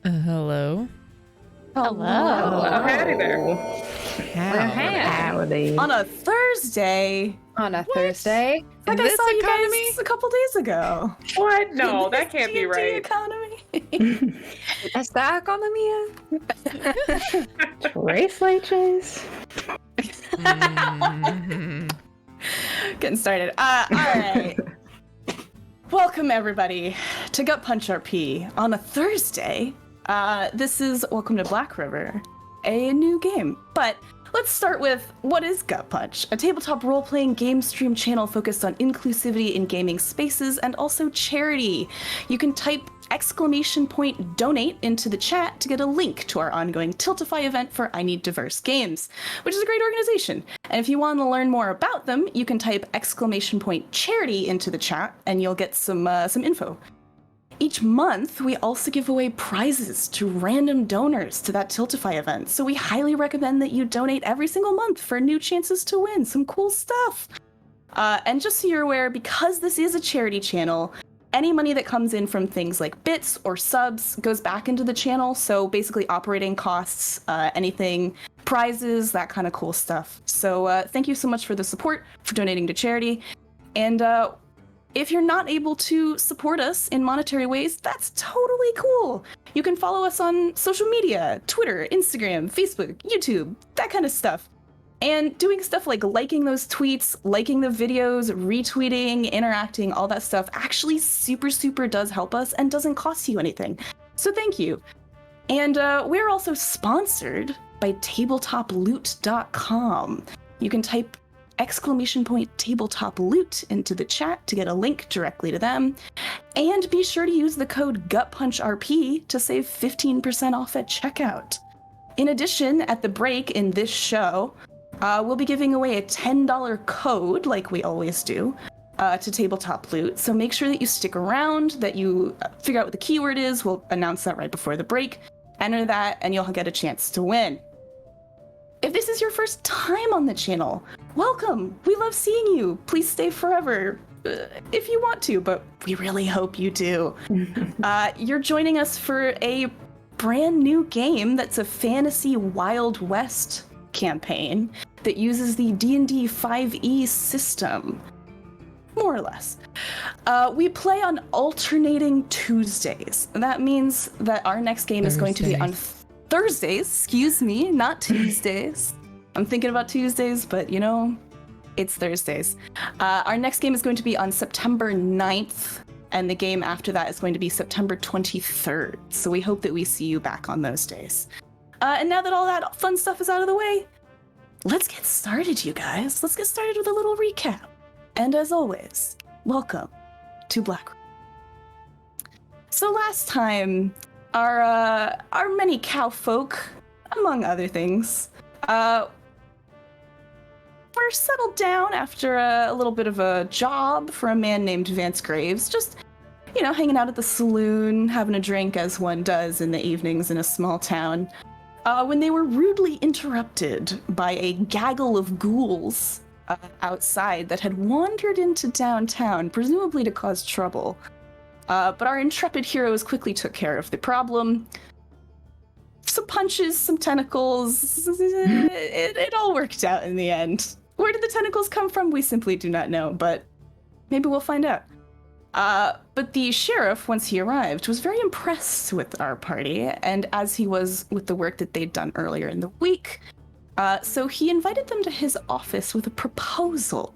Hello. Hello. Howdy there. Howdy. On a Thursday. On a Thursday. Like In I this saw you economy? guys a couple days ago. What? No, In that this can't be D&D right. economy. Esta economía. Race leeches. Getting started. All right. Welcome everybody to Gut Punch RP on a Thursday. This is Welcome to Blackriver, a new game. But let's start with what is Gut Punch, a tabletop role-playing game stream channel focused on inclusivity in gaming spaces and also charity. You can type !donate into the chat to get a link to our ongoing Tiltify event for I Need Diverse Games, which is a great organization. And if you want to learn more about them, you can type !charity into the chat and you'll get some info. Each month, we also give away prizes to random donors to that Tiltify event, so we highly recommend that you donate every single month for new chances to win some cool stuff. And just so you're aware, because this is a charity channel, any money that comes in from things like bits or subs goes back into the channel, so basically operating costs, anything, prizes, that kind of cool stuff. So thank you so much for the support, for donating to charity, and if you're not able to support us in monetary ways, that's totally cool. You can follow us on social media, Twitter, Instagram, Facebook, YouTube, that kind of stuff. And doing stuff like liking those tweets, liking the videos, retweeting, interacting, all that stuff actually super does help us and doesn't cost you anything. So thank you. And we're also sponsored by tabletoploot.com. You can type !tabletop loot into the chat to get a link directly to them. And be sure to use the code GutPunchRP to save 15% off at checkout. In addition, at the break in this show, we'll be giving away a $10 code, like we always do, to Tabletop Loot. So make sure that you stick around, that you figure out what the keyword is. We'll announce that right before the break. Enter that, and you'll get a chance to win. If this is your first time on the channel, welcome! We love seeing you. Please stay forever, if you want to, but we really hope you do. You're joining us for a brand new game that's a fantasy Wild West campaign that uses the D&D 5e system, more or less. We play on alternating Tuesdays. That means that our next game is going to be on Thursdays, excuse me, not Tuesdays. I'm thinking about Tuesdays, but you know, it's Thursdays. Our next game is going to be on September 9th, and the game after that is going to be September 23rd. So we hope that we see you back on those days. And now that all that fun stuff is out of the way, let's get started, you guys. Let's get started with a little recap. And as always, welcome to Blackriver. So last time, our many cowfolk, among other things, were settled down after a little bit of a job for a man named Vance Graves. Just, you know, hanging out at the saloon, having a drink as one does in the evenings in a small town. When they were rudely interrupted by a gaggle of ghouls outside that had wandered into downtown, presumably to cause trouble. But our intrepid heroes quickly took care of the problem. Some punches, some tentacles, it all worked out in the end. Where did the tentacles come from? We simply do not know, but maybe we'll find out. But the sheriff, once he arrived, was very impressed with our party, and as he was with the work that they'd done earlier in the week, so he invited them to his office with a proposal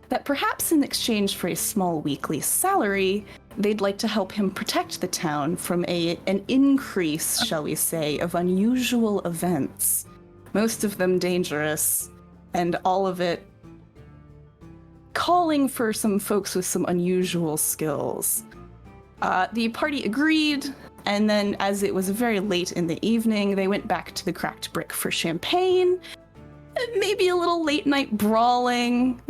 that perhaps in exchange for a small weekly salary, they'd like to help him protect the town from an increase, shall we say, of unusual events, most of them dangerous, and all of it calling for some folks with some unusual skills. The party agreed, and then as it was very late in the evening, they went back to the Cracked Brick for champagne, maybe a little late night brawling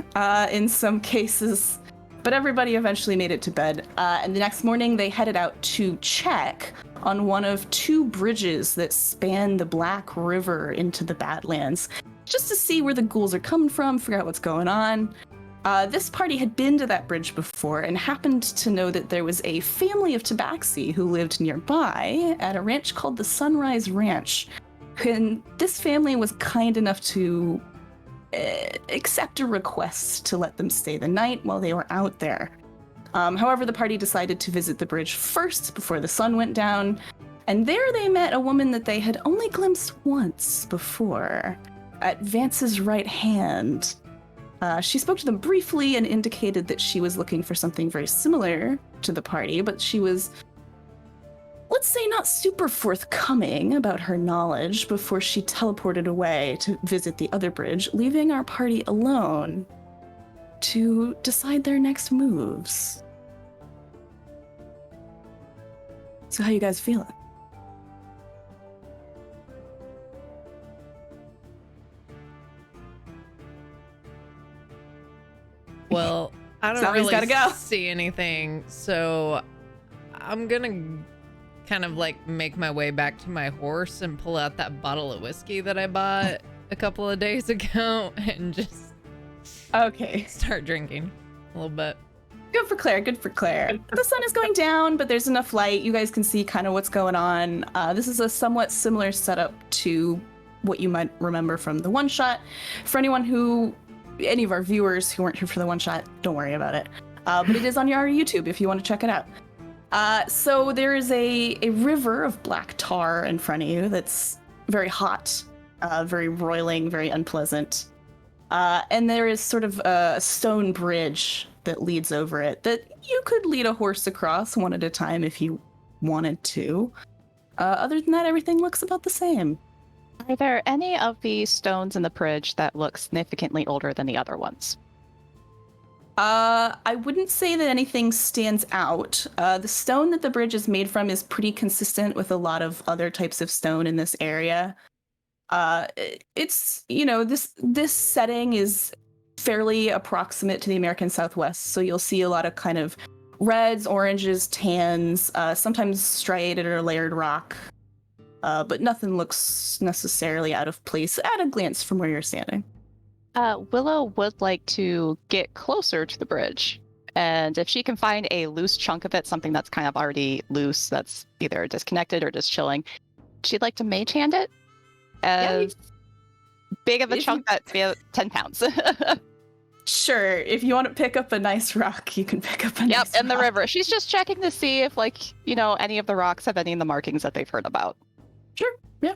in some cases, but everybody eventually made it to bed. And the next morning they headed out to check on one of two bridges that span the Black River into the Badlands, just to see where the ghouls are coming from, figure out what's going on. This party had been to that bridge before and happened to know that there was a family of tabaxi who lived nearby at a ranch called the Sunrise Ranch. And this family was kind enough to accept a request to let them stay the night while they were out there. However, the party decided to visit the bridge first before the sun went down, and there they met a woman that they had only glimpsed once before, at Vance's right hand. She spoke to them briefly and indicated that she was looking for something very similar to the party, but she was, let's say, not super forthcoming about her knowledge before she teleported away to visit the other bridge, leaving our party alone to decide their next moves. So how you guys feeling? Well, I don't Zombie's really gotta go. see anything, so I'm gonna kind of like make my way back to my horse and pull out that bottle of whiskey that I bought a couple of days ago and just start drinking a little bit. Good for Claire, good for Claire. The sun is going down, but there's enough light. You guys can see kind of what's going on. This is a somewhat similar setup to what you might remember from the one-shot. For any of our viewers who weren't here for the one-shot, don't worry about it. But it is on our YouTube if you want to check it out. So there is a river of black tar in front of you that's very hot, very roiling, very unpleasant. And there is sort of a stone bridge that leads over it that you could lead a horse across one at a time if you wanted to. Other than that, everything looks about the same. Are there any of the stones in the bridge that look significantly older than the other ones? I wouldn't say that anything stands out. The stone that the bridge is made from is pretty consistent with a lot of other types of stone in this area. It's, this setting is fairly approximate to the American Southwest, so you'll see a lot of kind of reds, oranges, tans, sometimes striated or layered rock. But nothing looks necessarily out of place at a glance from where you're standing. Willow would like to get closer to the bridge, and if she can find a loose chunk of it, something that's kind of already loose, that's either disconnected or just chilling, she'd like to mage hand it. As big of a chunk that's 10 pounds. Sure, if you want to pick up a nice rock, you can pick up a nice rock. Yep, in the river. She's just checking to see if, any of the rocks have any of the markings that they've heard about. Sure, yeah.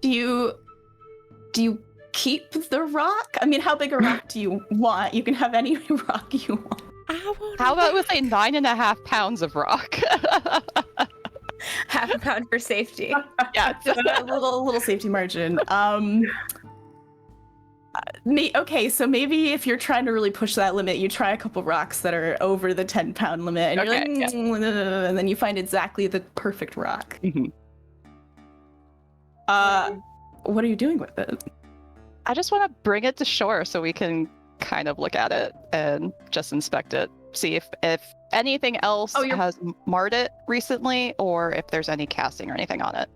Do you keep the rock? I mean, how big a rock do you want? You can have any rock you want. How about with 9.5 pounds of rock? Half a pound for safety. Yeah, just a little safety margin. Okay, so maybe if you're trying to really push that limit, you try a couple rocks that are over the 10-pound limit, and you're like, and then you find exactly the perfect rock. Mm-hmm. What are you doing with it? I just want to bring it to shore so we can kind of look at it and just inspect it. See if anything else has marred it recently, or if there's any casting or anything on it.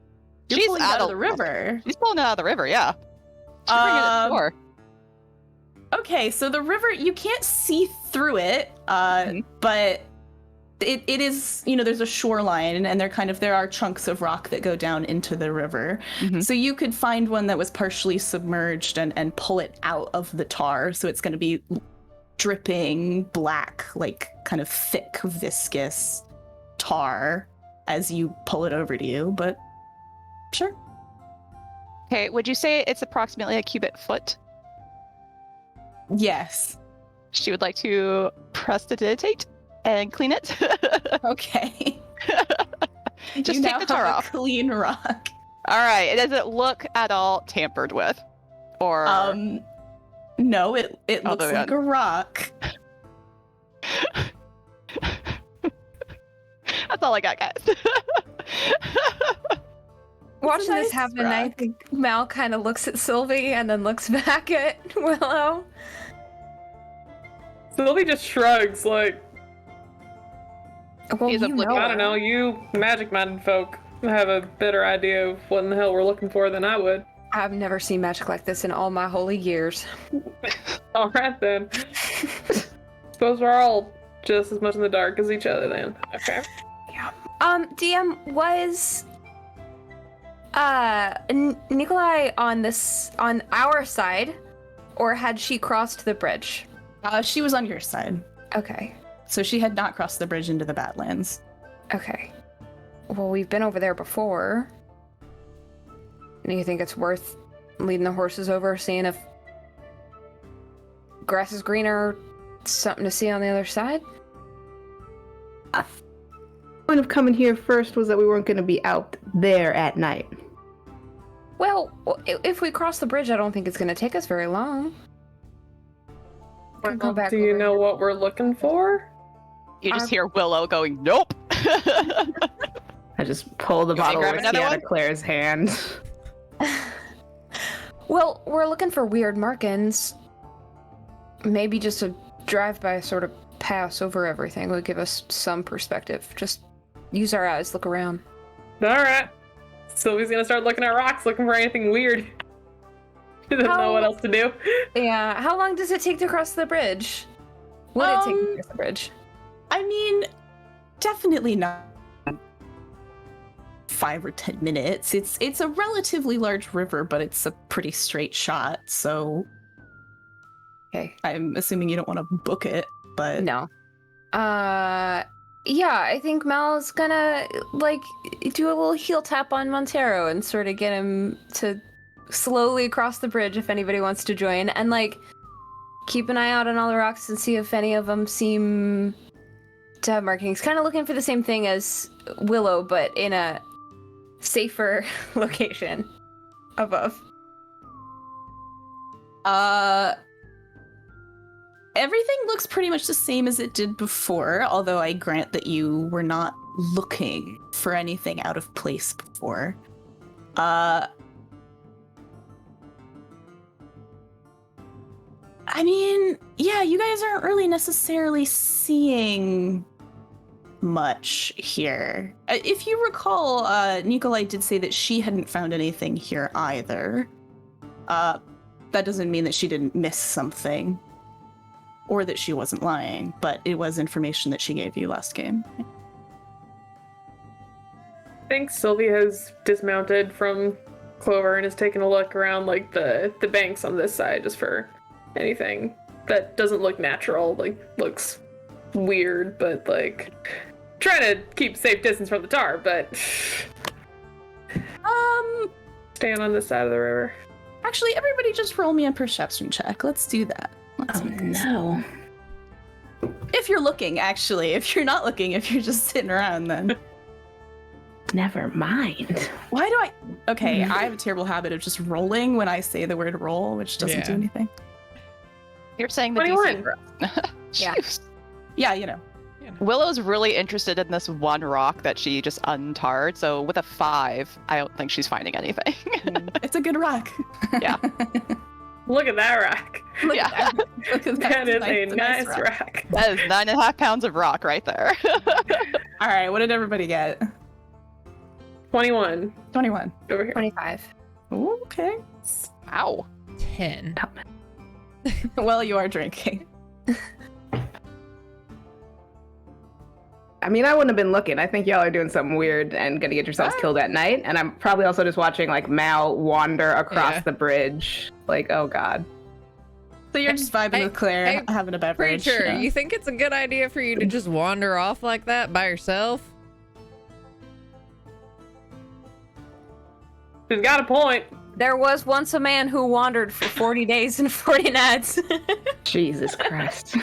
She's pulling it out of the river. She's pulling it out of the river, yeah. She's bringing it to shore. Okay, so the river, you can't see through it, but it is, there's a shoreline, and there are chunks of rock that go down into the river. Mm-hmm. So you could find one that was partially submerged and pull it out of the tar, so it's going to be dripping black, like kind of thick, viscous tar as you pull it over to you, but sure. Okay, would you say it's approximately a cubic foot? Yes. She would like to prestidigitate and clean it. Okay. Just take the tar off. Clean rock. All right. Does it look at all tampered with? Or no, it looks like a rock. That's all I got, guys. Watching this happen, I think Mal kind of looks at Sylvie and then looks back at Willow. Sylvie just shrugs, like, well, I don't know, you magic-minded folk have a better idea of what in the hell we're looking for than I would. I've never seen magic like this in all my holy years. All right, then. Suppose we're all just as much in the dark as each other then. Okay. DM, was Nikolai on our side, or had she crossed the bridge? She was on your side. Okay. So she had not crossed the bridge into the Badlands. Okay. Well, we've been over there before. Do you think it's worth leading the horses over, seeing if grass is greener, something to see on the other side? The point of coming here first was that we weren't going to be out there at night. Well, if we cross the bridge, I don't think it's going to take us very long. Go back Do you over know here. what we're looking for? You just hear Willow going, nope. I just pull the You wanna bottle of grab whiskey another out one? of Claire's hand. Well, we're looking for weird markings. Maybe just a drive-by sort of pass over everything would give us some perspective. Just use our eyes, look around. Alright. Sylvie's gonna start looking at rocks, looking for anything weird. She doesn't know what else to do. Yeah, how long does it take to cross the bridge? Would it take to cross the bridge? I mean, definitely not 5 or 10 minutes. It's a relatively large river, but it's a pretty straight shot, so Okay. I'm assuming you don't want to book it, but No. Yeah, I think Mal's gonna, do a little heel tap on Montero and sort of get him to slowly cross the bridge if anybody wants to join, and, keep an eye out on all the rocks and see if any of them seem to have markings. Kind of looking for the same thing as Willow, but in a safer location above. everything looks pretty much the same as it did before, although I grant that you were not looking for anything out of place before. I mean, yeah, you guys aren't really necessarily seeing much here. If you recall, Nikolai did say that she hadn't found anything here either. That doesn't mean that she didn't miss something, or that she wasn't lying, but it was information that she gave you last game. I think Sylvie has dismounted from Clover and is taking a look around like the banks on this side just for anything that doesn't look natural, like looks weird, but like trying to keep safe distance from the tar, but staying on this side of the river. Actually, everybody just roll me a perception check. Let's do that. Let's Oh make this- no. If you're looking, actually. If you're not looking, if you're just sitting around, then. Never mind. Why do I... Okay, I have a terrible habit of just rolling when I say the word roll, which doesn't do Yeah. anything. You're saying the 21. DC for us. Yeah. Jeez. Yeah, you know. Willow's really interested in this one rock that she just untarred, so with a 5, I don't think she's finding anything. It's a good rock. Yeah. Look at that rock. Look Yeah. at that. Look at That is It's a nice rock. That is 9.5 pounds of rock right there. All right, what did everybody get? 21 21. over here. 25. Ooh, okay. Ow. 10. Well, you are drinking. I mean, I wouldn't have been looking. I think y'all are doing something weird and gonna get yourselves killed at night. And I'm probably also just watching like Mal wander across Yeah. the bridge. Like, oh god. So you're just vibing Hey, with Claire, hey, having a beverage. Preacher, yeah. you think it's a good idea for you to just wander off like that by yourself? She's got a point. There was once a man who wandered for 40 days and 40 nights. Jesus Christ.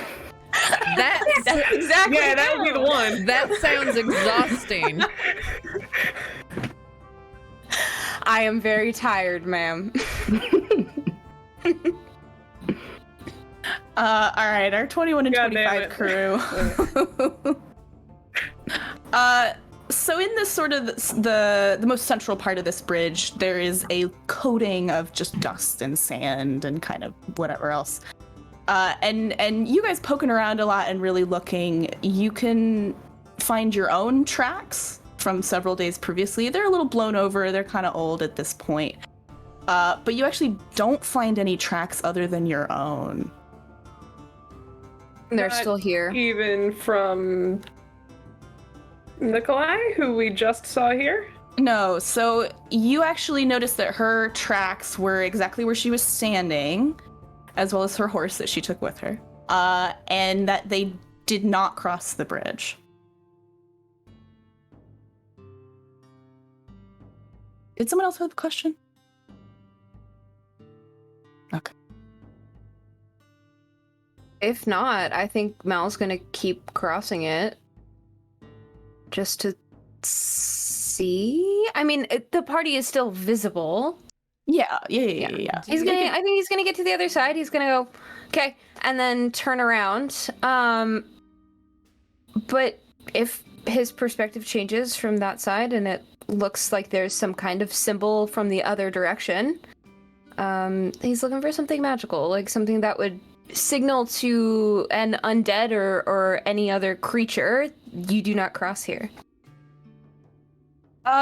That's Exactly. Yeah, that would be the one. that sounds exhausting. I am very tired, ma'am. All right, our 21 and God damn 25 crew. So in this sort of the most central part of this bridge, there is a coating of just dust and sand and kind of whatever else. And you guys poking around a lot and really looking, you can find your own tracks from several days previously. They're a little blown over, they're kind of old at this point. But you actually don't find any tracks other than your own. They're Not still here. Even from Nikolai, who we just saw here? No, so you actually noticed that her tracks were exactly where she was standing, as well as her horse that she took with her, and that they did not cross the bridge. Did someone else have a question? Okay. If not, I think Mal's gonna keep crossing it. Just to see? I mean, the party is still visible. Yeah. I think he's gonna get to the other side. He's gonna go, okay, and then turn around. But if his perspective changes from that side and it looks like there's some kind of symbol from the other direction, he's looking for something magical, like something that would signal to an undead or any other creature, you do not cross here.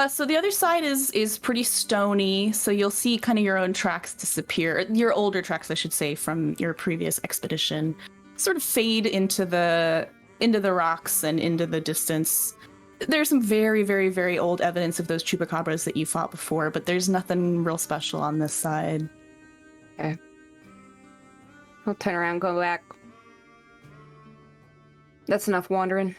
So the other side is pretty stony, so you'll see kind of your own tracks disappear. Your older tracks, I should say, from your previous expedition, sort of fade into the rocks and into the distance. There's some very, very, very old evidence of those chupacabras that you fought before, but there's nothing real special on this side. Okay. I'll turn around, go back. That's enough wandering.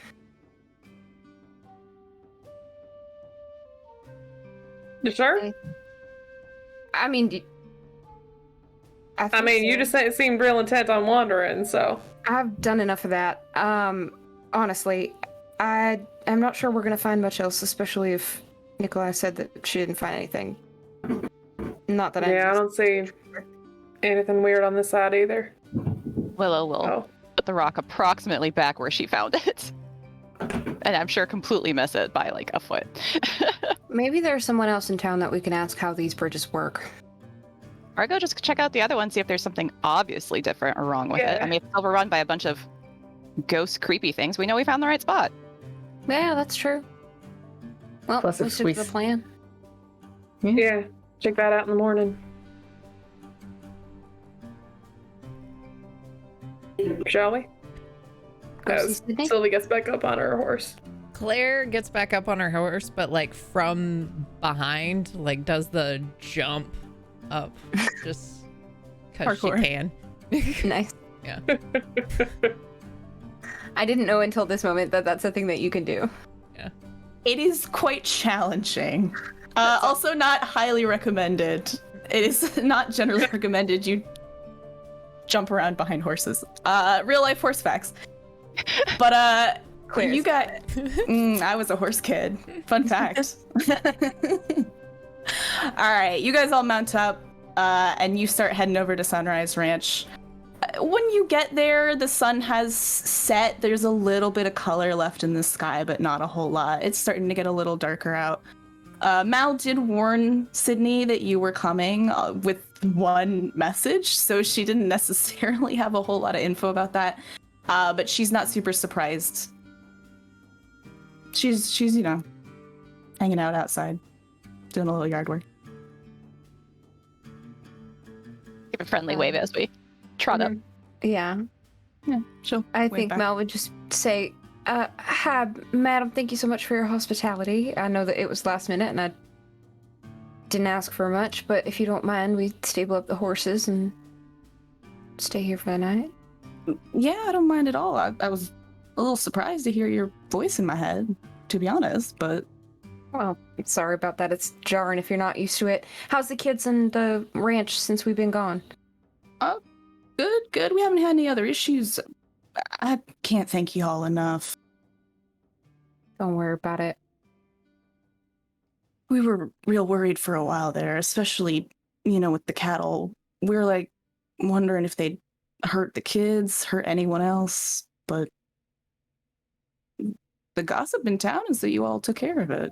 You sure? I mean, you just seemed real intent on wandering, so. I've done enough of that. Honestly, I'm not sure we're gonna find much else, especially if Nikolai said that she didn't find anything. Not that I don't see anything weird on this side either. Willow will put the rock approximately back where she found it. And I'm sure completely miss it by like a foot. Maybe there's someone else in town that we can ask how these bridges work. Or go just check out the other one, see if there's something obviously different or wrong with it. Yeah. I mean, if it's overrun by a bunch of ghost creepy things, we know we found the right spot. Yeah, that's true. Well, Plus we if stick we to the plan. Yeah, check that out in the morning. Shall we? Go see As Sydney? Sylvie gets back up on her horse. Claire gets back up on her horse, but like from behind, like does the jump up just because she Parkour. can. Nice. Yeah. I didn't know until this moment that that's a thing that you can do. It is quite challenging. Also not highly recommended. It is not generally recommended you jump around behind horses. Real life horse facts. But Claire's. you got I was a horse kid. Fun fact. All right, you guys all mount up and you start heading over to Sunrise Ranch. When you get there, the sun has set. There's a little bit of color left in the sky, but not a whole lot. It's starting to get a little darker out. Mal did warn Sydney that you were coming with one message, so she didn't necessarily have a whole lot of info about that. But she's not super surprised. She's hanging out outside, doing a little yard work. Give a friendly wave as we trot up. Yeah. Yeah, she'll I wave think back. Mel would just say, hi, madam, thank you so much for your hospitality. I know that it was last minute and I didn't ask for much, but if you don't mind, we stable up the horses and stay here for the night. Yeah, I don't mind at all. I was a little surprised to hear your voice in my head, to be honest, but... Well, sorry about that. It's jarring if you're not used to it. How's the kids and the ranch since we've been gone? Good. We haven't had any other issues. I can't thank you all enough. Don't worry about it. We were real worried for a while there, especially, with the cattle. We were, wondering if they'd hurt the kids, hurt anyone else, but the gossip in town is that you all took care of it.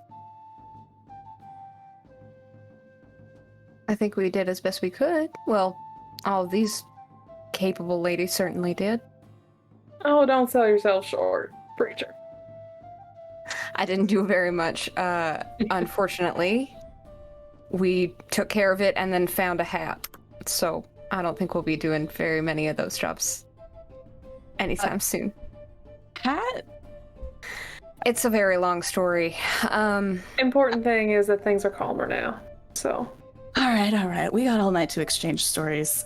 I think we did as best we could. Well, all of these capable ladies certainly did. Oh, don't sell yourself short, preacher. I didn't do very much. Unfortunately, we took care of it and then found a hat. So I don't think we'll be doing very many of those jobs anytime soon. Cat? It's a very long story. Important thing is that things are calmer now. So. All right. We got all night to exchange stories.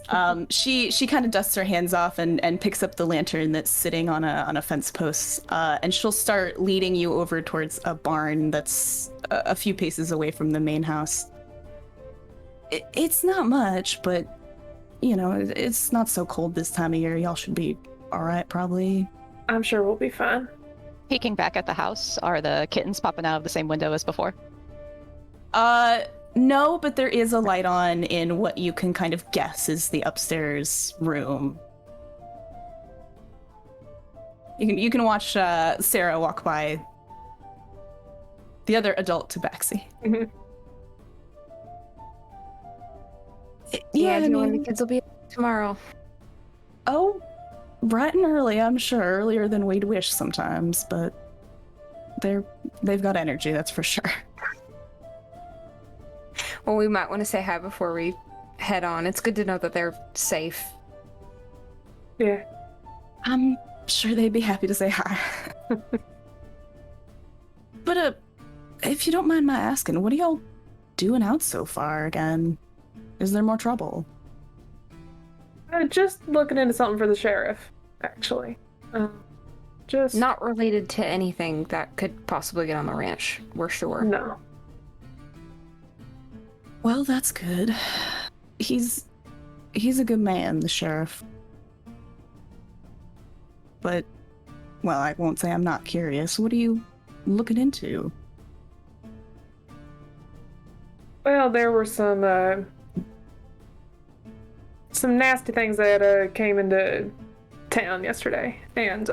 She kind of dusts her hands off and picks up the lantern that's sitting on a fence post, and she'll start leading you over towards a barn that's a few paces away from the main house. It's not much, but you know, it's not so cold this time of year. Y'all should be all right, probably. I'm sure we'll be fine. Peeking back at the house, are the kittens popping out of the same window as before? No, but there is a light on in what you can kind of guess is the upstairs room. You can watch Sarah walk by, the other adult tabaxi. Mm-hmm. Yeah, do you know when the kids will be tomorrow? Oh, bright and early, I'm sure. Earlier than we'd wish sometimes, but they've got energy, that's for sure. Well, we might want to say hi before we head on. It's good to know that they're safe. Yeah. I'm sure they'd be happy to say hi. But, if you don't mind my asking, what are y'all doing out so far again? Is there more trouble? Just looking into something for the sheriff, actually. Just Not related to anything that could possibly get on the ranch, we're sure. no. Well, that's good. He's a good man, the sheriff. But, well, I won't say I'm not curious. What are you looking into? Well, there were some nasty things that came into town yesterday, and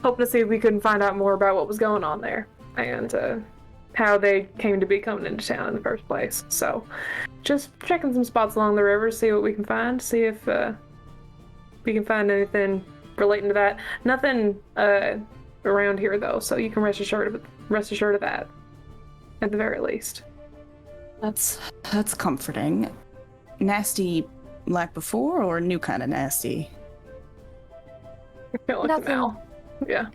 hoping to see if we couldn't find out more about what was going on there, and how they came to be coming into town in the first place. So, just checking some spots along the river, see what we can find, see if we can find anything relating to that. Nothing around here though, so you can rest assured of that, at the very least. That's comforting. Nasty like before, or new kind of nasty? I feel like Nothing. now. Yeah.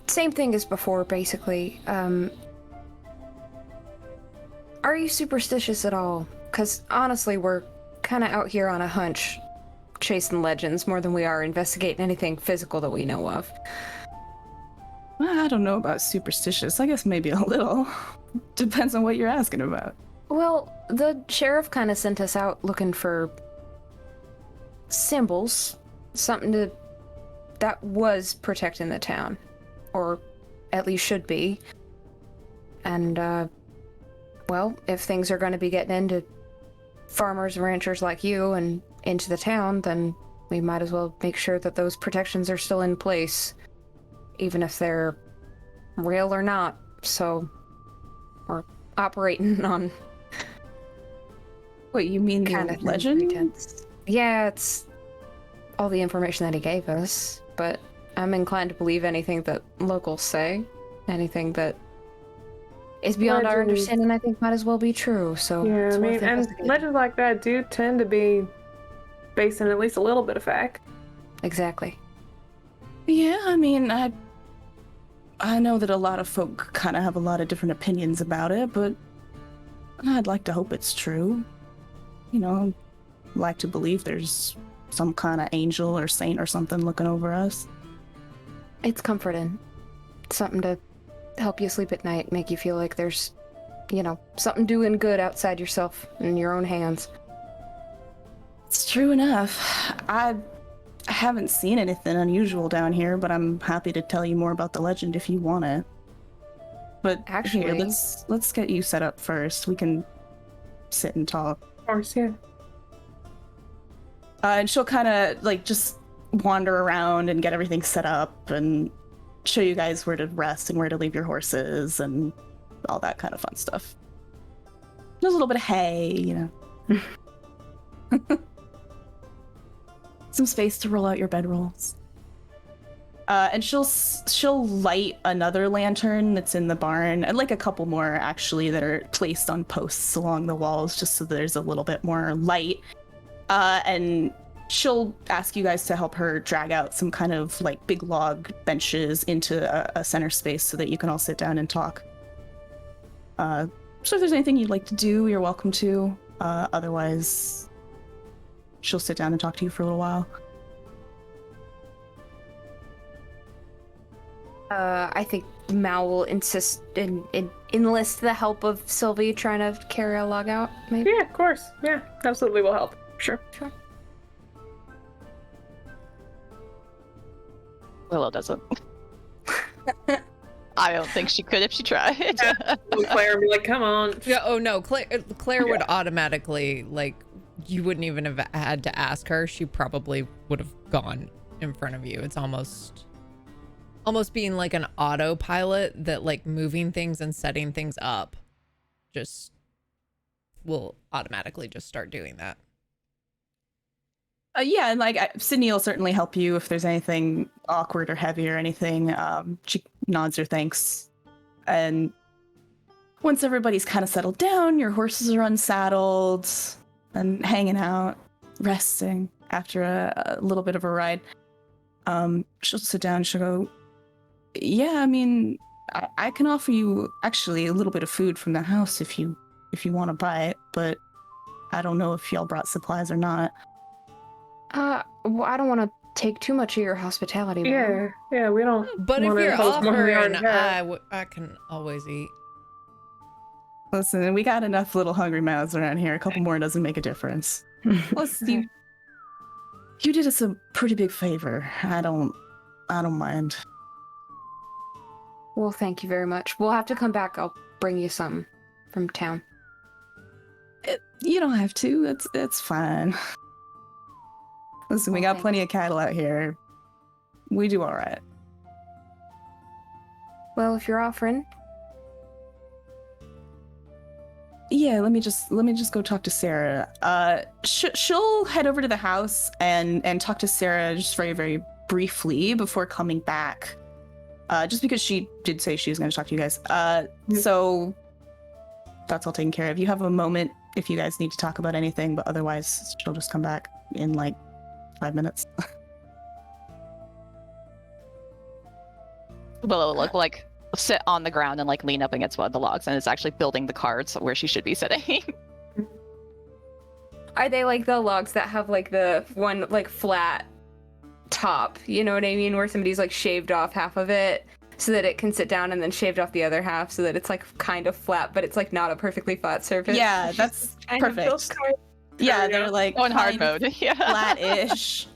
Same thing as before, basically. Are you superstitious at all? Because honestly, we're kind of out here on a hunch, chasing legends more than we are investigating anything physical that we know of. Well, I don't know about superstitious. I guess maybe a little. Depends on what you're asking about. Well, the sheriff kind of sent us out looking for symbols, something that was protecting the town, or at least should be. And, well, if things are going to be getting into farmers and ranchers like you and into the town, then we might as well make sure that those protections are still in place, even if they're real or not. So, we're operating on What, you mean kind the of legend? pretense. Yeah, it's all the information that he gave us, but I'm inclined to believe anything that locals say. Anything that is beyond our Legends. understanding, I think, might as well be true. So Yeah, it's I worth mean, and investigating. legends like that do tend to be based in at least a little bit of fact. Exactly. Yeah, I mean, I know that a lot of folk kind of have a lot of different opinions about it, but I'd like to hope it's true. You know, like to believe there's some kind of angel or saint or something looking over us. It's comforting. Something to help you sleep at night, make you feel like there's, you know, something doing good outside yourself in your own hands. It's true enough. I haven't seen anything unusual down here, but I'm happy to tell you more about the legend if you want it. But Actually- here, let's get you set up first. We can sit and talk. Of course, yeah. And she'll kind of like just wander around and get everything set up and show you guys where to rest and where to leave your horses and all that kind of fun stuff. There's a little bit of hay, you know. Some space to roll out your bedrolls. And she'll light another lantern that's in the barn, and like a couple more actually that are placed on posts along the walls, just so there's a little bit more light. And she'll ask you guys to help her drag out some kind of like big log benches into a center space so that you can all sit down and talk. So if there's anything you'd like to do, you're welcome to. Otherwise, she'll sit down and talk to you for a little while. I think Mal will insist and enlist the help of Sylvie trying to carry a log out, maybe? Yeah, of course. Yeah, absolutely will help. Sure. Willow doesn't. I don't think she could if she tried. Claire would be like, come on. Yeah, oh no, Claire would automatically, like, you wouldn't even have had to ask her. She probably would have gone in front of you. It's almost being like an autopilot that, like, moving things and setting things up just will automatically just start doing that. Yeah, and like Sydney will certainly help you if there's anything awkward or heavy or anything. She nods her thanks. And once everybody's kind of settled down, your horses are unsaddled and hanging out, resting after a little bit of a ride. She'll sit down and she'll go, yeah, I mean, I can offer you actually a little bit of food from the house if you want to buy it, but I don't know if y'all brought supplies or not. Well, I don't want to take too much of your hospitality. Yeah, we don't. But if wanna you're impose more than we offering, already have. I can always eat. Listen, we got enough little hungry mouths around here. A couple more doesn't make a difference. Plus, you did us a pretty big favor. I don't mind. Well, thank you very much. We'll have to come back. I'll bring you some from town. You don't have to. It's fine. Listen, we got Okay. plenty of cattle out here. We do all right. Well, if you're offering. Yeah, let me just go talk to Sarah. She'll head over to the house and talk to Sarah just very, very briefly before coming back. Just because she did say she was going to talk to you guys. So that's all taken care of. You have a moment if you guys need to talk about anything, but otherwise she'll just come back in like 5 minutes. Willow will like sit on the ground and like lean up against one of the logs, and it's actually building the cards where she should be sitting. Are they like the logs that have like the one like flat top? You know what I mean? Where somebody's like shaved off half of it so that it can sit down and then shaved off the other half so that it's like kind of flat, but it's like not a perfectly flat surface. Yeah, that's Kind of perfect. feels kind Yeah, they're like On hard kind of mode. Yeah. flat-ish.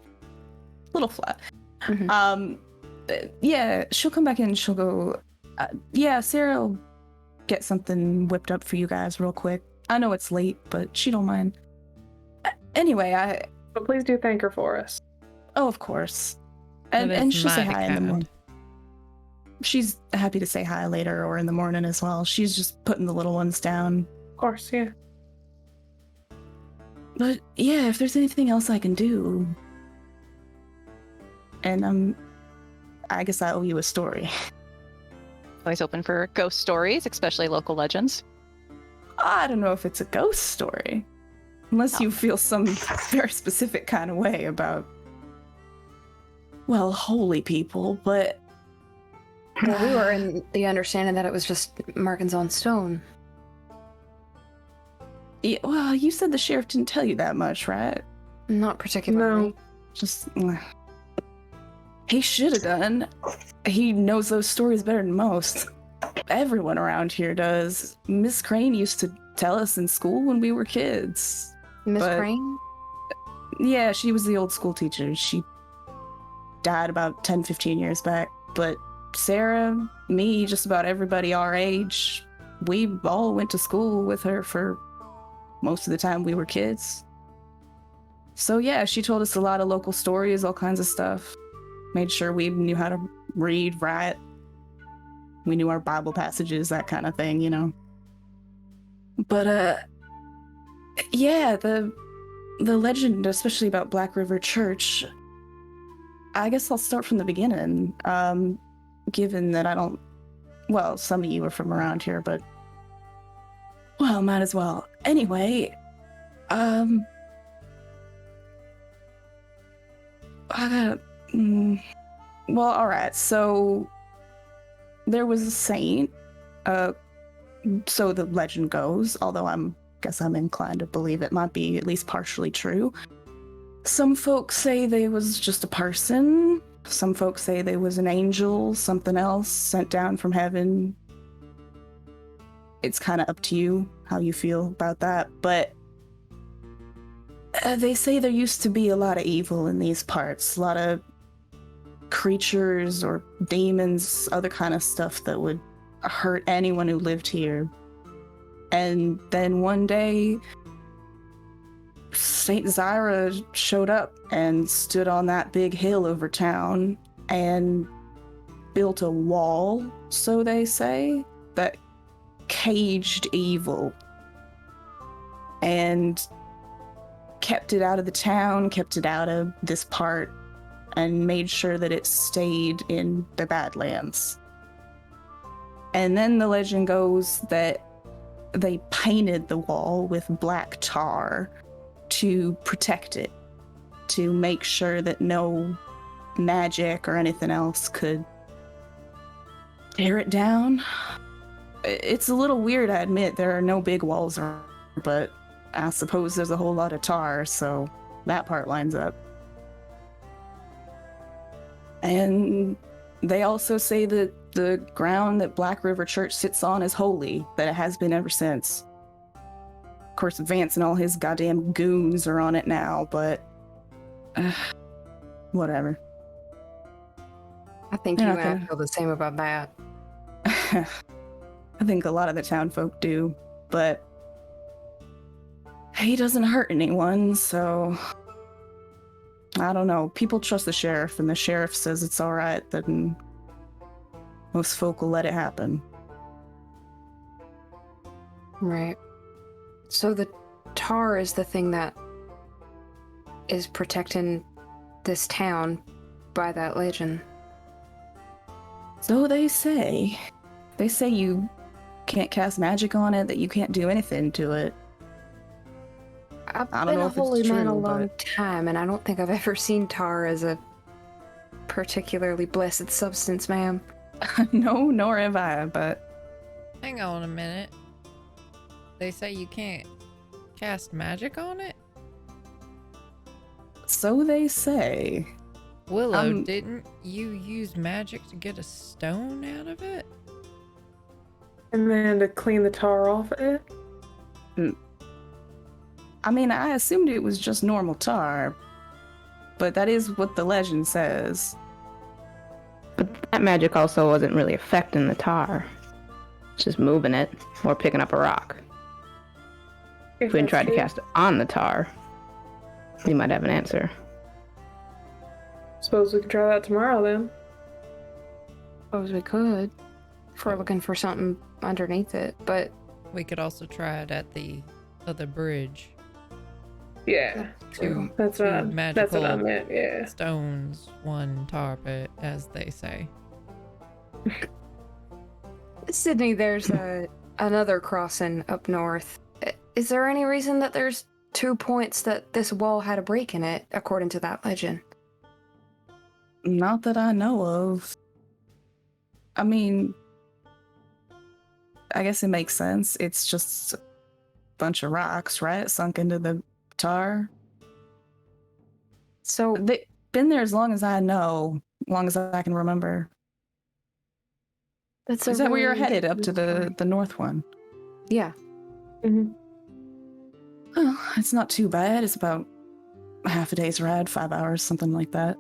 Little flat. Mhm. Yeah, she'll come back in and she'll go, yeah, Sarah will get something whipped up for you guys real quick. I know it's late, but she don't mind. Anyway, But please do thank her for us. oh, of course. And That is she'll say mighty hi in the kind. morning. She's happy to say hi later or in the morning as well. She's just putting the little ones down. Of course, yeah. But yeah, if there's anything else I can do. And I guess I owe you a story. Always open for ghost stories, especially local legends. I don't know if it's a ghost story. Unless you feel some very specific kind of way about, well, holy people, but Well, we were in the understanding that it was just markings on stone. yeah, well, you said the sheriff didn't tell you that much, right? Not particularly. No. Just he should have done. He knows those stories better than most. Everyone around here does. Miss Crane used to tell us in school when we were kids. Miss But- Crane? Yeah, she was the old school teacher. She died about 10, 15 years back. But Sarah, me, just about everybody our age, we all went to school with her for most of the time we were kids. So yeah, she told us a lot of local stories, all kinds of stuff. Made sure we knew how to read, write. We knew our Bible passages, that kind of thing, you know. But yeah, the legend, especially about Blackriver Church, I guess I'll start from the beginning. Given that I don't, well, some of you are from around here, but well, might as well. Anyway, Well, all right. So there was a saint. So the legend goes, although guess I'm inclined to believe it might be at least partially true. Some folks say they was just a person. Some folks say they was an angel, something else sent down from heaven. It's kind of up to you how you feel about that, but they say there used to be a lot of evil in these parts, a lot of creatures or demons, other kind of stuff that would hurt anyone who lived here. And then one day, Saint Zyra showed up and stood on that big hill over town and built a wall, so they say, that caged evil and kept it out of the town, kept it out of this part, and made sure that it stayed in the Badlands. And then the legend goes that they painted the wall with black tar to protect it, to make sure that no magic or anything else could tear it down. It's a little weird, I admit. There are no big walls, but I suppose there's a whole lot of tar, so that part lines up. And they also say that the ground that Blackriver Church sits on is holy, that it has been ever since. Of course, Vance and all his goddamn goons are on it now, but whatever. I think you and I feel the same about that. I think a lot of the town folk do, but he doesn't hurt anyone, so I don't know. People trust the sheriff, and the sheriff says it's all right, then most folk will let it happen. Right. So the tar is the thing that is protecting this town by that legend. So they say. They say you can't cast magic on it, that you can't do anything to it. I've I don't been know a if it's holy man true, a long but- time, and I don't think I've ever seen tar as a particularly blessed substance, ma'am. No, nor have I, but Hang on a minute. They say you can't cast magic on it? so they say. Willow, didn't you use magic to get a stone out of it? And then to clean the tar off it. I mean, I assumed it was just normal tar, but that is what the legend says. But that magic also wasn't really affecting the tar. It's just moving it or picking up a rock. If we tried to cast it on the tar, we might have an answer. Suppose we could try that tomorrow then. Suppose we could, if we're looking for something underneath it, but We could also try it at the other bridge. Yeah. Two, That's two what I magical meant, yeah. stones, one tar pit, as they say. Sydney, there's another crossing up north. Is there any reason that there's 2 points that this wall had a break in it, according to that legend? Not that I know of. I mean, I guess it makes sense. It's just a bunch of rocks, right? Sunk into the tar. So They've been there as long as I know, as long as I can remember. that's Is that where you're headed, up to the north one? Yeah. Mm-hmm. Oh, it's not too bad. It's about half a day's ride, 5 hours, something like that.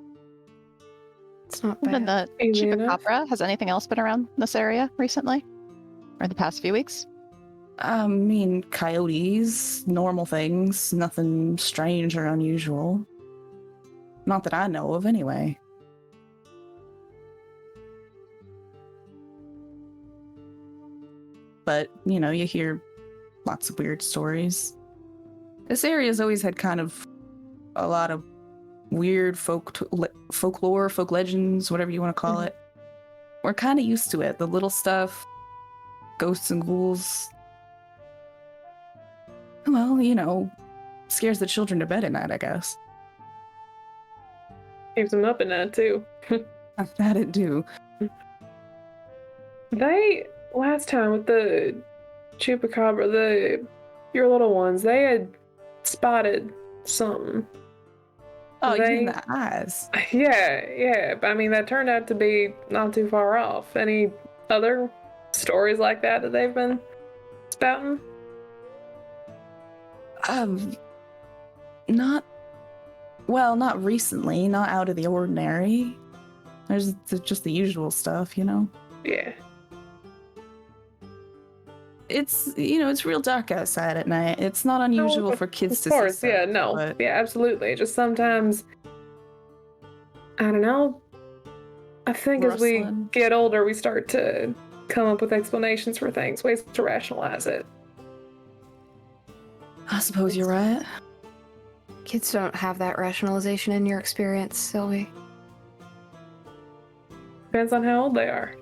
It's not Then bad. the Easy enough. chupacabra, has anything else been around this area recently? Or the past few weeks? I mean, coyotes, normal things, nothing strange or unusual. Not that I know of, anyway. But, you know, you hear lots of weird stories. This area's always had kind of a lot of weird folklore, folk legends, whatever you want to call it. We're kind of used to it. The little stuff, ghosts and ghouls. Well, you know, scares the children to bed at night, I guess. Keeps them up at night too. That it do. They last time with the chupacabra, your little ones, they had spotted something. Oh, you They- mean the eyes? Yeah, but I mean that turned out to be not too far off. Any other stories like that they've been spouting? Not recently, not out of the ordinary. There's just the usual stuff, you know? Yeah. It's, it's real dark outside at night. It's not unusual No, for kids Of to course, see yeah, stuff, no. but Yeah, absolutely. Just sometimes, I don't know. I think as we Rustling. get older, we start to come up with explanations for things, ways to rationalize it. I suppose you're right. Kids don't have that rationalization in your experience, Sylvie. Depends on how old they are.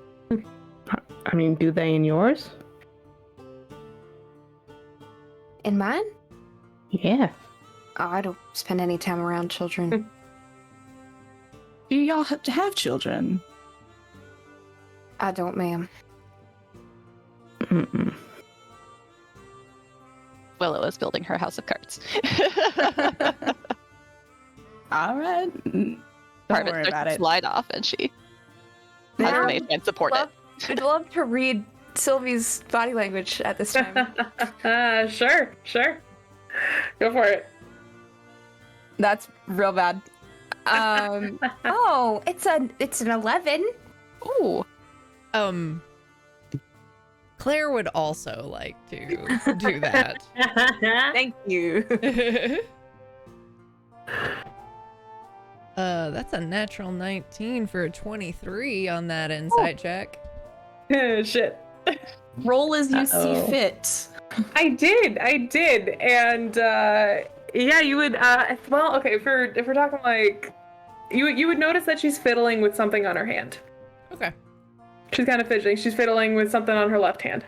I mean, do they in yours? In mine? Yeah. Oh, I don't spend any time around children. Do y'all have children? I don't, ma'am. Mm-mm. Willow is building her house of cards. All right. Don't Part of worry it about starts to it. slide off, and she Yeah. has made and support it. I'd love to read Sylvie's body language at this time. Sure. Go for it. That's real bad. Oh, it's an 11. Ooh. Claire would also like to do that. Thank you. That's a natural 19 for a 23 on that insight check. Shit. Roll as you see Uh-oh. fit. I did, and yeah, you would. Well, okay. If we're talking like, you would notice that she's fiddling with something on her hand. Okay. She's kind of fidgeting. She's fiddling with something on her left hand.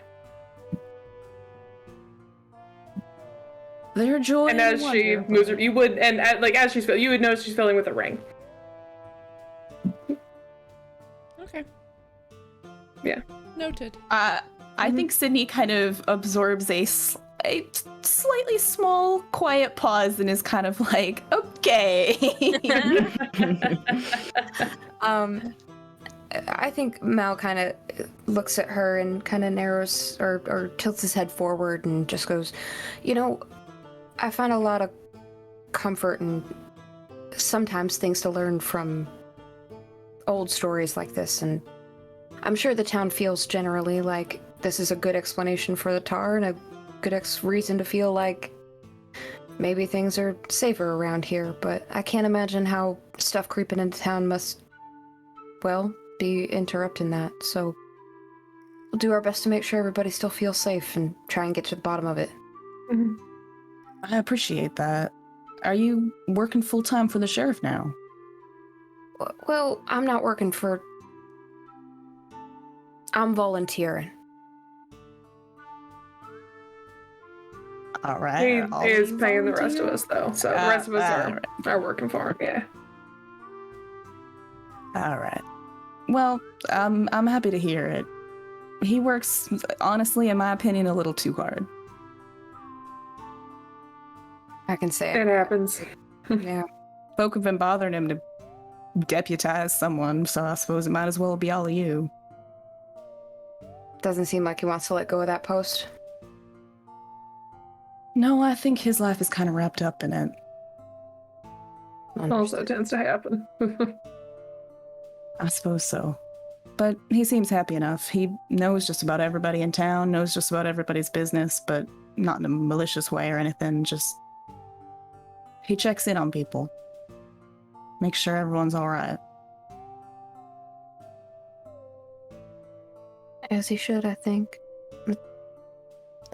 Their joy And as she moves, you would, and as she's, you would notice she's fiddling with a ring. Okay. Yeah. Noted. I think Sydney kind of absorbs a slightly small, quiet pause and is kind of like, okay. I think Mal kind of looks at her and kind of narrows or tilts his head forward and just goes, I find a lot of comfort and sometimes things to learn from old stories like this, and I'm sure the town feels generally like this is a good explanation for the tar and a good reason to feel like maybe things are safer around here, but I can't imagine how stuff creeping into town must, well, be interrupting that, so we'll do our best to make sure everybody still feels safe and try and get to the bottom of it. Mhm. I appreciate that. Are you working full-time for the sheriff now? Well, I'm not working for... I'm volunteering. All He right. all is you paying the rest of volunteer? us though, so the rest of us all are working for him. Yeah. All right. Well, I'm happy to hear it. He works, honestly, in my opinion, a little too hard. I can say It it. happens. Yeah. Folk have been bothering him to deputize someone, so I suppose it might as well be all of you. Doesn't seem like he wants to let go of that post. No, I think his life is kind of wrapped up in it. Also tends to happen. I suppose so. But he seems happy enough. He knows just about everybody in town, knows just about everybody's business, but not in a malicious way or anything, just... He checks in on people. Makes sure everyone's alright. As he should, I think.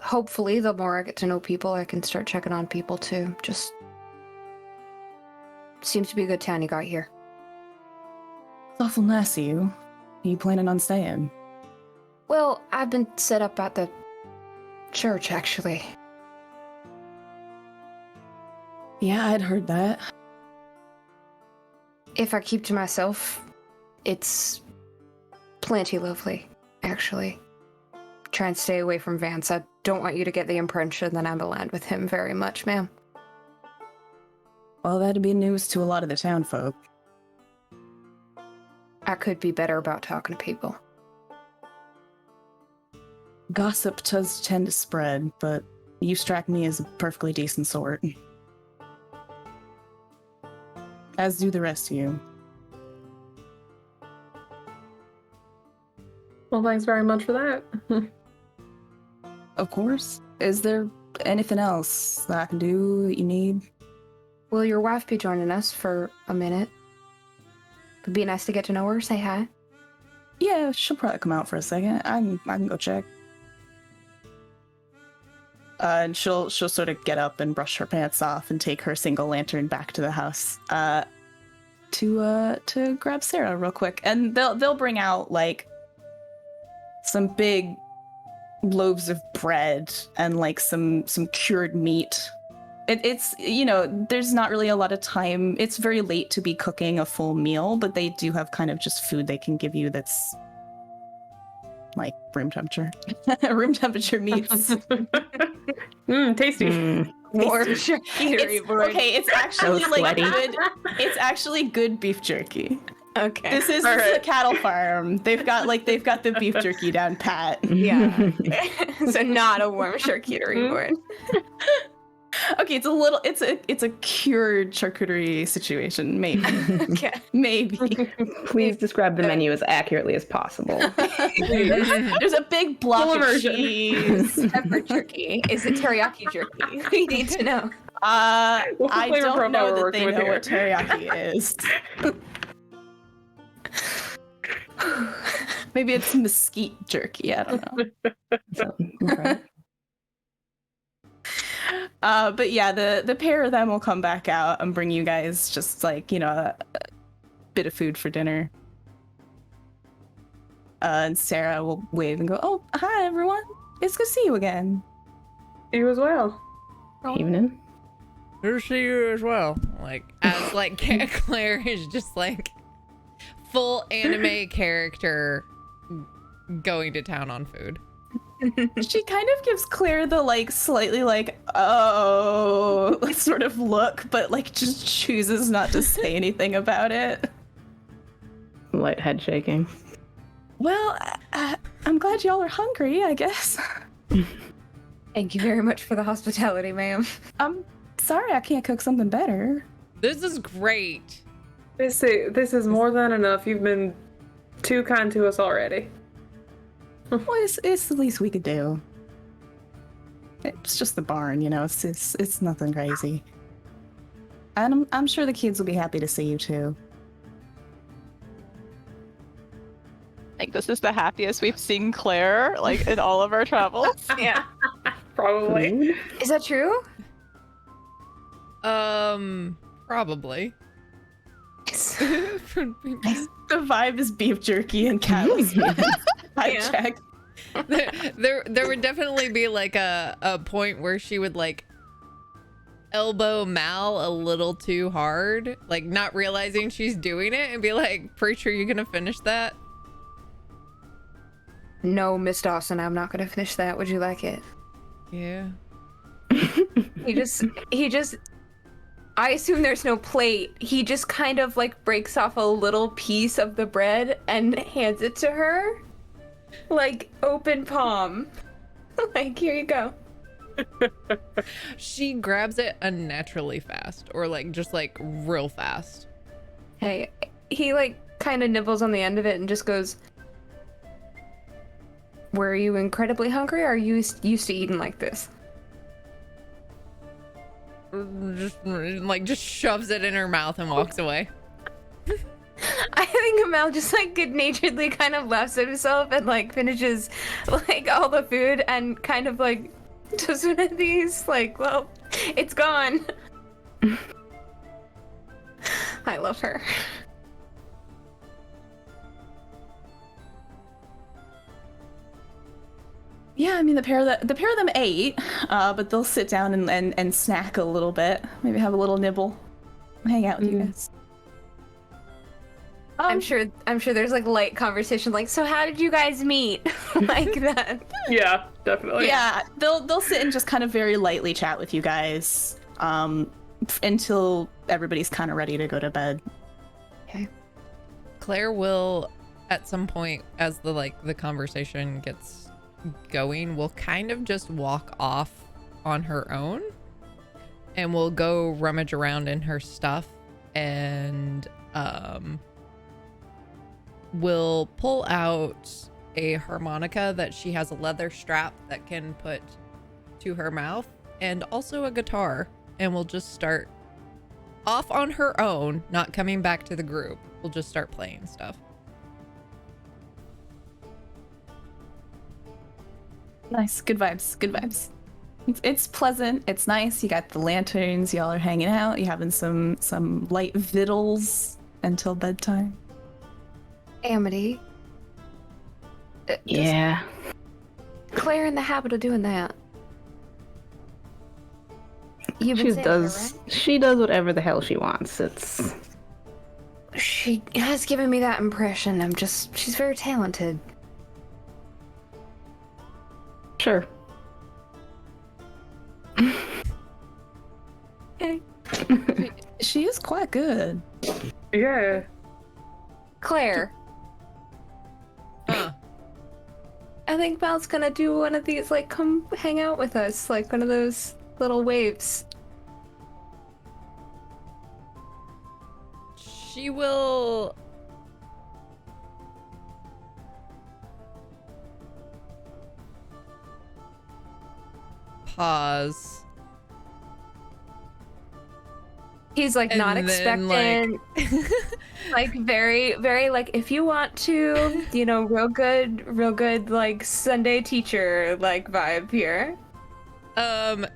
Hopefully, the more I get to know people, I can start checking on people too. Just seems to be a good town you got here. It's awful nice of you. Are you planning on staying? Well, I've been set up at the church, actually. Yeah, I'd heard that. If I keep to myself, it's plenty lovely, actually. Try and stay away from Vance. I don't want you to get the impression that I'm aligned with him very much, ma'am. Well, that'd be news to a lot of the town folk. I could be better about talking to people. Gossip does tend to spread, but you strike me as a perfectly decent sort. As do the rest of you. Well, thanks very much for that. Of course. Is there anything else that I can do that you need? Will your wife be joining us for a minute? It'd be nice to get to know her, say hi. Yeah, she'll probably come out for a second. I can go check. And she'll sort of get up and brush her pants off and take her single lantern back to the house to grab Sarah real quick. And they'll bring out like some big loaves of bread and like some cured meat. It's there's not really a lot of time. It's very late to be cooking a full meal, but they do have kind of just food they can give you that's like room temperature. Room temperature meats. Tasty. More charcuterie board. Okay, it's actually So like sweaty. good. It's actually good beef jerky. Okay. This is a cattle farm. They've got the beef jerky down pat. Yeah. So not a warm charcuterie board. Okay, it's a cured charcuterie situation, maybe. Okay. Maybe. Please describe the menu as accurately as possible. There's a big block Full of immersion. cheese. Pepper jerky. Is it teriyaki jerky? We need to know. What's the I flavor don't profile know we're that working they with know here? what teriyaki is. Maybe it's mesquite jerky. I don't know. So, okay. But yeah, the pair of them will come back out and bring you guys just like, a bit of food for dinner. And Sarah will wave and go, "Oh, hi everyone. It's good to see you again." You as well. Evening. Good to see you as well. Like, as like Claire is just like full anime character going to town on food. She kind of gives Claire the like slightly like, oh, sort of look, but like just chooses not to say anything about it. Light head shaking. Well, I'm glad y'all are hungry, I guess. Thank you very much for the hospitality, ma'am. I'm sorry I can't cook something better. This is great. This is more than enough. You've been too kind to us already. Well, it's the least we could do. It's just the barn, it's nothing crazy. And I'm sure the kids will be happy to see you too. Like, this is the happiest we've seen Claire, like, in all of our travels. Yeah. Probably. Food? Is that true? Probably. The vibe is beef jerky and cattless meat. I Yeah. checked. there would definitely be like a point where she would like elbow Mal a little too hard, like not realizing she's doing it, and be like, "Pretty sure you're gonna finish that?" No, Miss Dawson, I'm not gonna finish that. Would you like it? Yeah. He just I assume there's no plate. He just kind of like breaks off a little piece of the bread and hands it to her. Like open palm. Like, here you go. She grabs it unnaturally fast, or like just like real fast. Hey, he like kind of nibbles on the end of it and just goes, "Were you incredibly hungry, or are you used to eating like this?" Just shoves it in her mouth and walks away. I think Amal just like good-naturedly kind of laughs at himself and like finishes like all the food and kind of like does one of these like, well, it's gone. I love her. Yeah, I mean the pair of them ate, but they'll sit down and snack a little bit. Maybe have a little nibble, hang out with you guys. I'm sure there's like light conversation like, so how did you guys meet? Like that. Yeah, definitely. Yeah, they'll sit and just kind of very lightly chat with you guys until everybody's kind of ready to go to bed. Claire will, at some point, as the conversation gets going, will kind of just walk off on her own, and will go rummage around in her stuff, and will pull out a harmonica that she has a leather strap that can put to her mouth, and also a guitar, and will just start off on her own, not coming back to the group. We'll just start playing stuff. Nice, good vibes, good vibes. It's pleasant, it's nice. You got the lanterns, y'all are hanging out, you having some light victuals until bedtime. Amity. Yeah. Claire in the habit of doing that. You've been She saying does. her, right? She does whatever the hell she wants. It's She has given me that impression. She's very talented. sure. She is quite good. Yeah. Claire, Huh. I think Mal's gonna do one of these, like, come hang out with us, like one of those little waves. She will... pause. He's like And not then, expectant, like very, very like if you want to, you know, real good like Sunday teacher like vibe here. And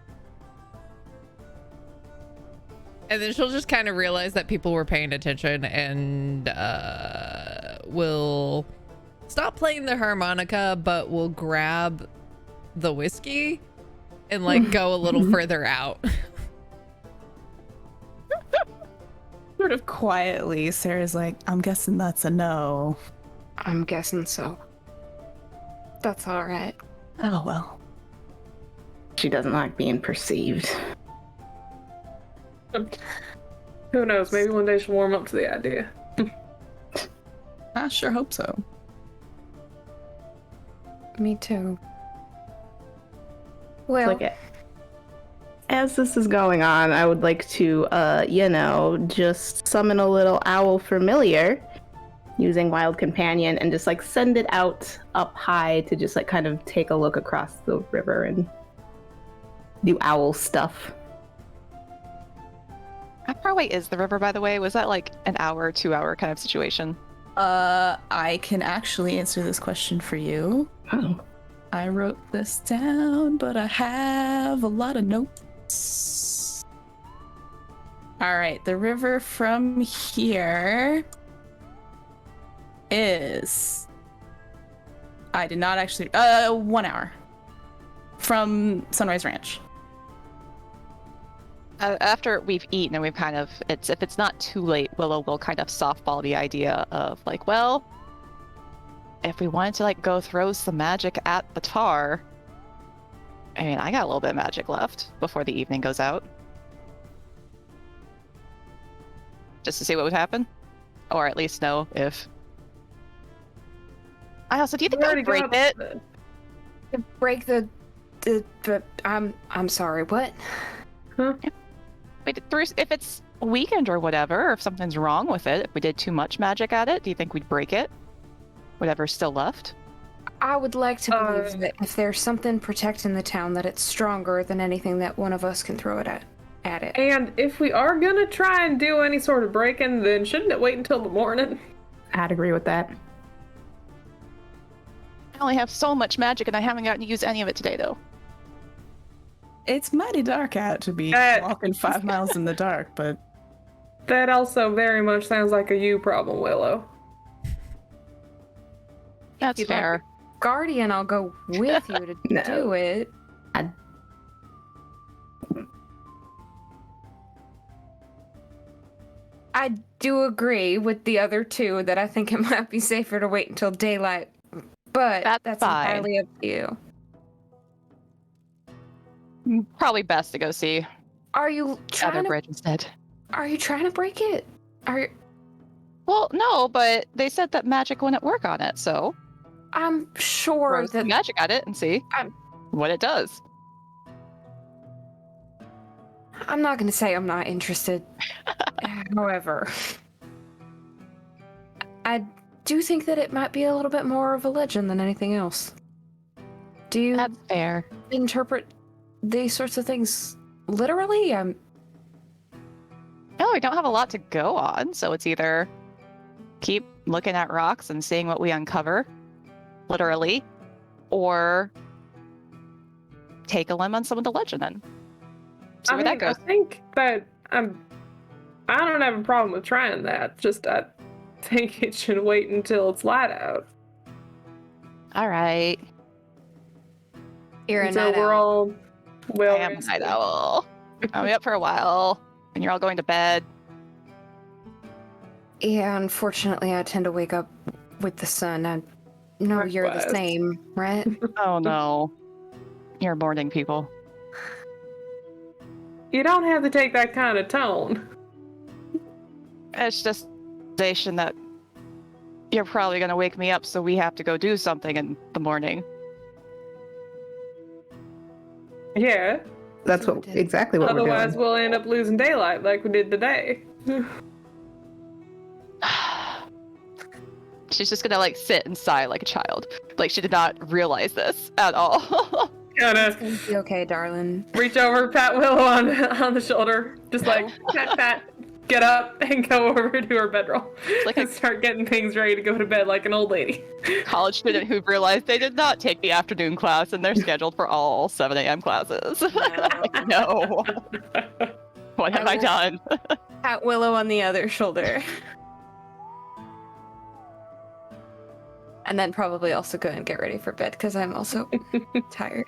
then she'll just kind of realize that people were paying attention, and will stop playing the harmonica, but will grab the whiskey and like go a little further out. Sort of quietly, Sarah's like, I'm guessing that's a no. I'm guessing so. That's all right. Oh well. She doesn't like being perceived. Who knows? Maybe one day she'll warm up to the idea. I sure hope so. Me too. Well, Like, as this is going on, I would like to, just summon a little owl familiar using Wild Companion and just like send it out up high to just like kind of take a look across the river and do owl stuff. How far away is the river, by the way? Was that like an hour, 2 hour kind of situation? I can actually answer this question for you. Oh. I wrote this down, but I have a lot of notes. All right, the river from here is... I did not actually... 1 hour from Sunrise Ranch. After we've eaten and we've kind of, if it's not too late, Willow will kind of softball the idea of like, well, if we wanted to like go throw some magic at the tar, I mean, I got a little bit of magic left before the evening goes out. Just to see what would happen. Or at least know if... I also, do you think that would break it? break the I'm sorry, what? Huh? Wait, if it's weakened or whatever, or if something's wrong with it, if we did too much magic at it, do you think we'd break it? Whatever's still left? I would like to believe that if there's something protecting the town, that it's stronger than anything that one of us can throw it at it. And if we are gonna try and do any sort of break-in, then shouldn't it wait until the morning? I'd agree with that. I only have so much magic and I haven't gotten to use any of it today, though. It's mighty dark out to be walking 5 miles in the dark, but... That also very much sounds like a you problem, Willow. That's You'd fair. Guardian, I'll go with you to No. do it. I do agree with the other two that I think it might be safer to wait until daylight, but that's fine. entirely up to you. Probably best to go see Are you the other trying to? bridge instead. Are you trying to break it? Are Well, no, but they said that magic wouldn't work on it, so I'm sure throw some that magic at it and see I'm- what it does. I'm not going to say I'm not interested. However, I do think that it might be a little bit more of a legend than anything else. Do you That's fair. interpret these sorts of things literally? No, we don't have a lot to go on, so it's either keep looking at rocks and seeing what we uncover, literally, or take a limb on some of the legend and see where that goes. I think that I don't have a problem with trying that. Just I think it should wait until it's light out. All right. You're a Until night we're owl. all well I am a rested. night owl. I'll be up for a while, and you're all going to bed. Yeah, unfortunately, I tend to wake up with the sun. I know you're the Likewise. same, right? Oh no. You're morning people. You don't have to take that kind of tone. It's just station that you're probably going to wake me up, so we have to go do something in the morning. Yeah. That's what exactly what we're Otherwise, doing. we'll end up losing daylight like we did today. She's just gonna like sit and sigh like a child. Like she did not realize this at all. Gotta It's be okay, darling. reach over, pat Willow on the shoulder, just like pat, pat, get up and go over to her bedroll, Like and a start getting things ready to go to bed like an old lady. college student who realized they did not take the afternoon class and they're scheduled for all 7 a.m. classes. Like, no. What have I done? Pat Willow on the other shoulder. And then probably also go and get ready for bed because I'm also tired.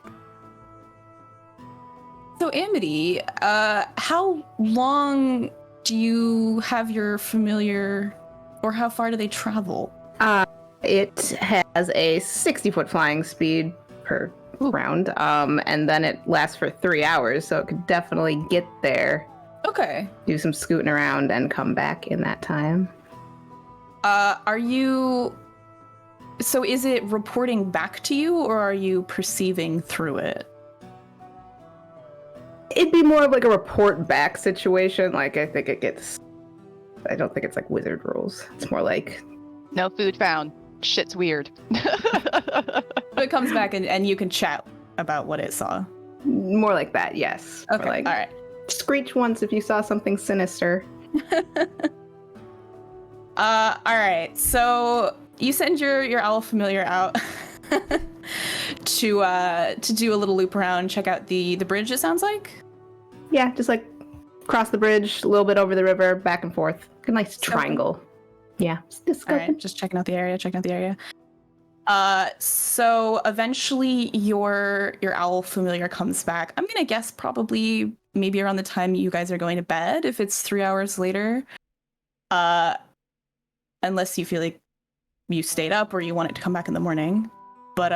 So, Amity, how long do you have your familiar, or how far do they travel? It has a 60-foot flying speed per round, and then it lasts for 3 hours, so it could definitely get there, Okay. do some scooting around, and come back in that time. Are you... So is it reporting back to you, or are you perceiving through it? It'd be more of like a report back situation. Like, I think it gets... I don't think it's like wizard rules. It's more like... No food found. Shit's weird. So it comes back and you can chat about what it saw. More like that, yes. More Okay, like, all right. screech once if you saw something sinister. All right. So you send your owl familiar out to do a little loop around, check out the bridge. It sounds like. Yeah, just like cross the bridge, a little bit over the river, back and forth. A nice triangle. Yeah, just All right, just checking out the area. So eventually your owl familiar comes back. I'm gonna guess probably maybe around the time you guys are going to bed, if it's 3 hours later. Unless you feel like you stayed up or you want it to come back in the morning. But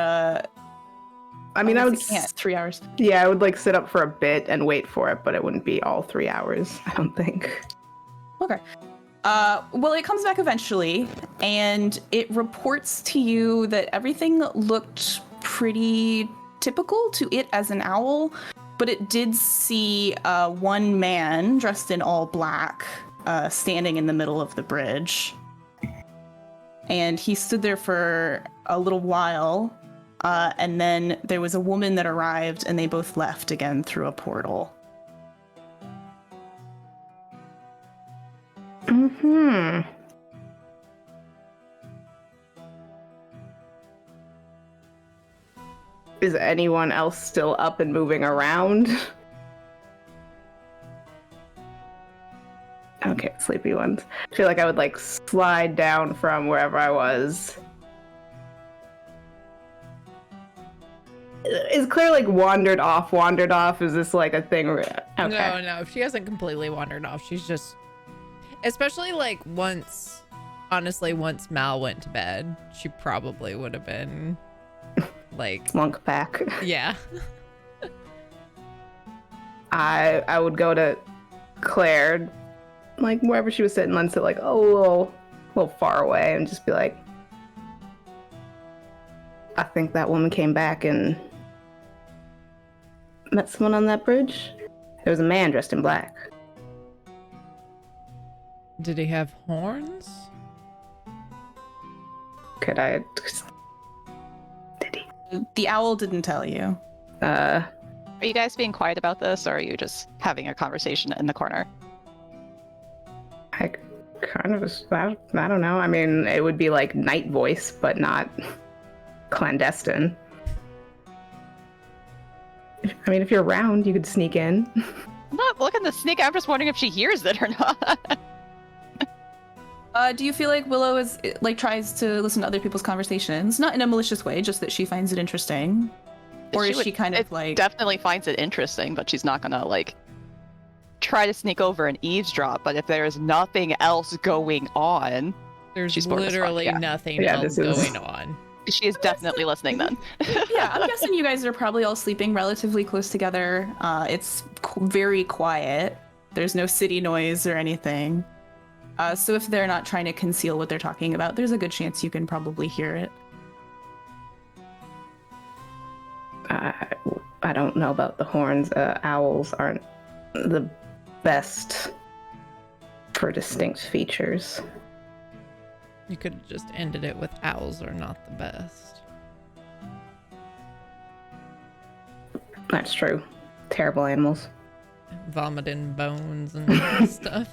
I mean, I would. guess it can't. 3 hours. Yeah, I would like sit up for a bit and wait for it, but it wouldn't be all 3 hours, I don't think. Okay. Well, it comes back eventually, and it reports to you that everything looked pretty typical to it as an owl, but it did see one man dressed in all black standing in the middle of the bridge. And he stood there for a little while, and then there was a woman that arrived, and they both left again through a portal. Mm-hmm. Is anyone else still up and moving around? Okay, sleepy ones. I feel like I would like slide down from wherever I was. Is Claire like wandered off? Is this like a thing? Okay. No, she hasn't completely wandered off. She's just... Especially like once Mal went to bed, she probably would have been like, Slunk back. yeah. I would go to Claire, like wherever she was sitting, and sit like a little far away, and just be like, I think that woman came back and met someone on that bridge. There was a man dressed in black. Did he have horns? Could I? Did he? The owl didn't tell you. Are you guys being quiet about this, or are you just having a conversation in the corner? I kind of, I don't know. I mean, it would be like night voice, but not clandestine. I mean, if you're around, you could sneak in. I'm not looking to sneak. I'm just wondering if she hears it or not. Do you feel like Willow is like tries to listen to other people's conversations, not in a malicious way, just that she finds it interesting, or is she kind of like definitely finds it interesting, but she's not gonna like try to sneak over and eavesdrop. But if there is nothing else going on, There's she's more literally responsive, nothing Yeah, else this is- going on. she is definitely listening then. Yeah, I'm guessing you guys are probably all sleeping relatively close together. It's very quiet. There's no city noise or anything. So if they're not trying to conceal what they're talking about, there's a good chance you can probably hear it. I don't know about the horns. Owls aren't the best for distinct features. You could have just ended it with owls are not the best. That's true. Terrible animals. Vomiting bones and stuff.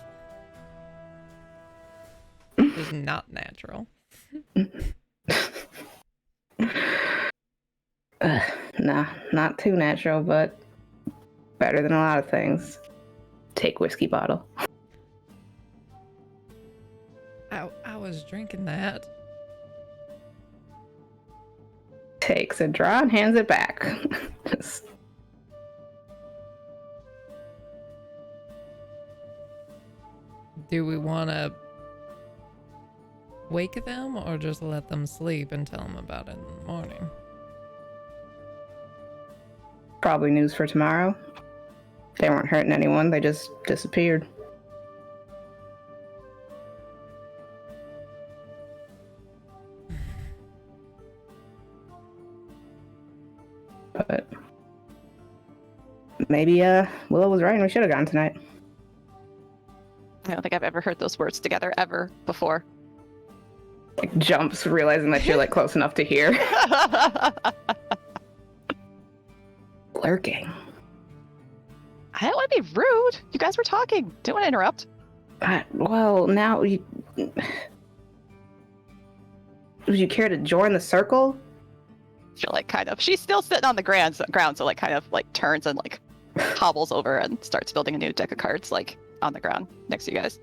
Just not natural. Nah, not too natural, but better than a lot of things. Take whiskey bottle. I was drinking that. Takes a draw and hands it back. Just- Do we want to wake them or just let them sleep and tell them about it in the morning? Probably news for tomorrow. They weren't hurting anyone, they just disappeared. But maybe Willow was right and we should have gone tonight. I don't think I've ever heard those words together ever before. Like jumps, realizing that you're like close enough to hear. Lurking. I don't want to be rude. You guys were talking. Don't want to interrupt. Well, now you... Would you care to join the circle? She like kind of. She's still sitting on the ground, so like kind of like turns and like hobbles over and starts building a new deck of cards like on the ground next to you guys.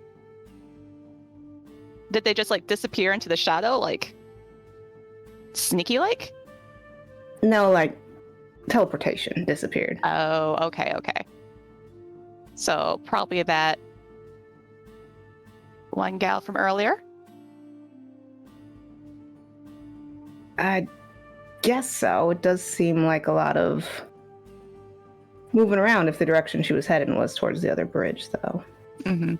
Did they just like disappear into the shadow, like sneaky like? No, like teleportation disappeared. Oh, okay. So probably that one gal from earlier. I guess so. It does seem like a lot of moving around if the direction she was heading was towards the other bridge, though. Mm-hmm.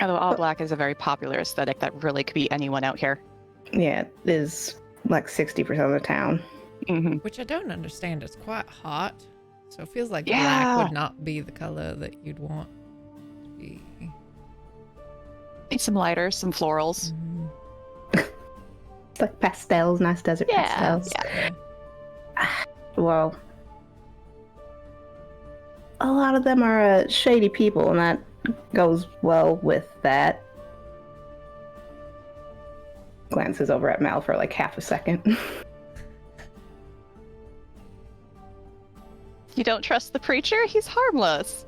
Although all black is a very popular aesthetic that really could be anyone out here. Yeah, it is like 60% of the town. Mm-hmm. Which I don't understand. It's quite hot. So it feels like Yeah. black would not be the color that you'd want to be. Need some lighters, some florals. It's like pastels, nice desert pastels. Yeah. Well, a lot of them are shady people, and that goes well with that. Glances over at Mal for like half a second. You don't trust the preacher? He's harmless.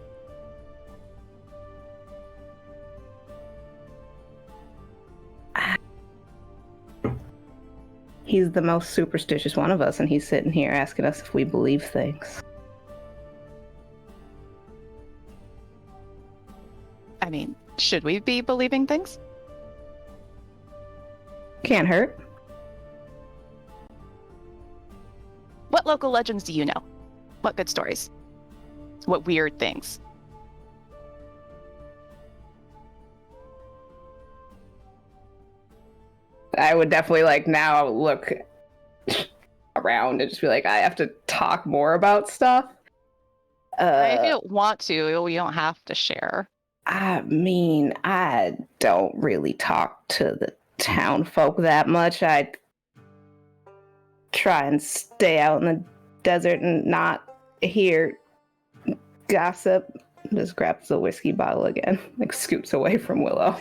He's the most superstitious one of us, and he's sitting here asking us if we believe things. I mean, Should we be believing things? Can't hurt. What local legends do you know? What good stories? What weird things? I would definitely like now look around and just be like, I have to talk more about stuff. If you don't want to, we don't have to share. I mean, I don't really talk to the town folk that much. I try and stay out in the desert and not hear gossip. Just grabs the whiskey bottle again, like scoops away from Willow.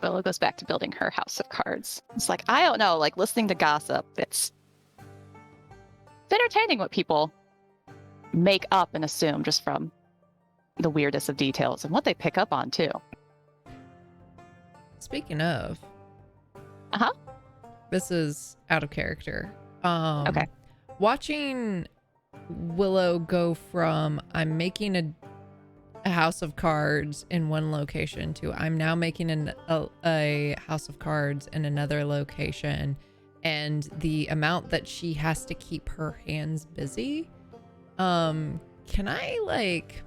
Willow goes back to building her house of cards. It's like, I don't know, like listening to gossip, it's entertaining what people make up and assume just from the weirdest of details and what they pick up on too. Speaking of, Uh-huh. this is out of character. Okay. Watching Willow go from I'm making a house of cards in one location to I'm now making a house of cards in another location, and the amount that she has to keep her hands busy. Can I like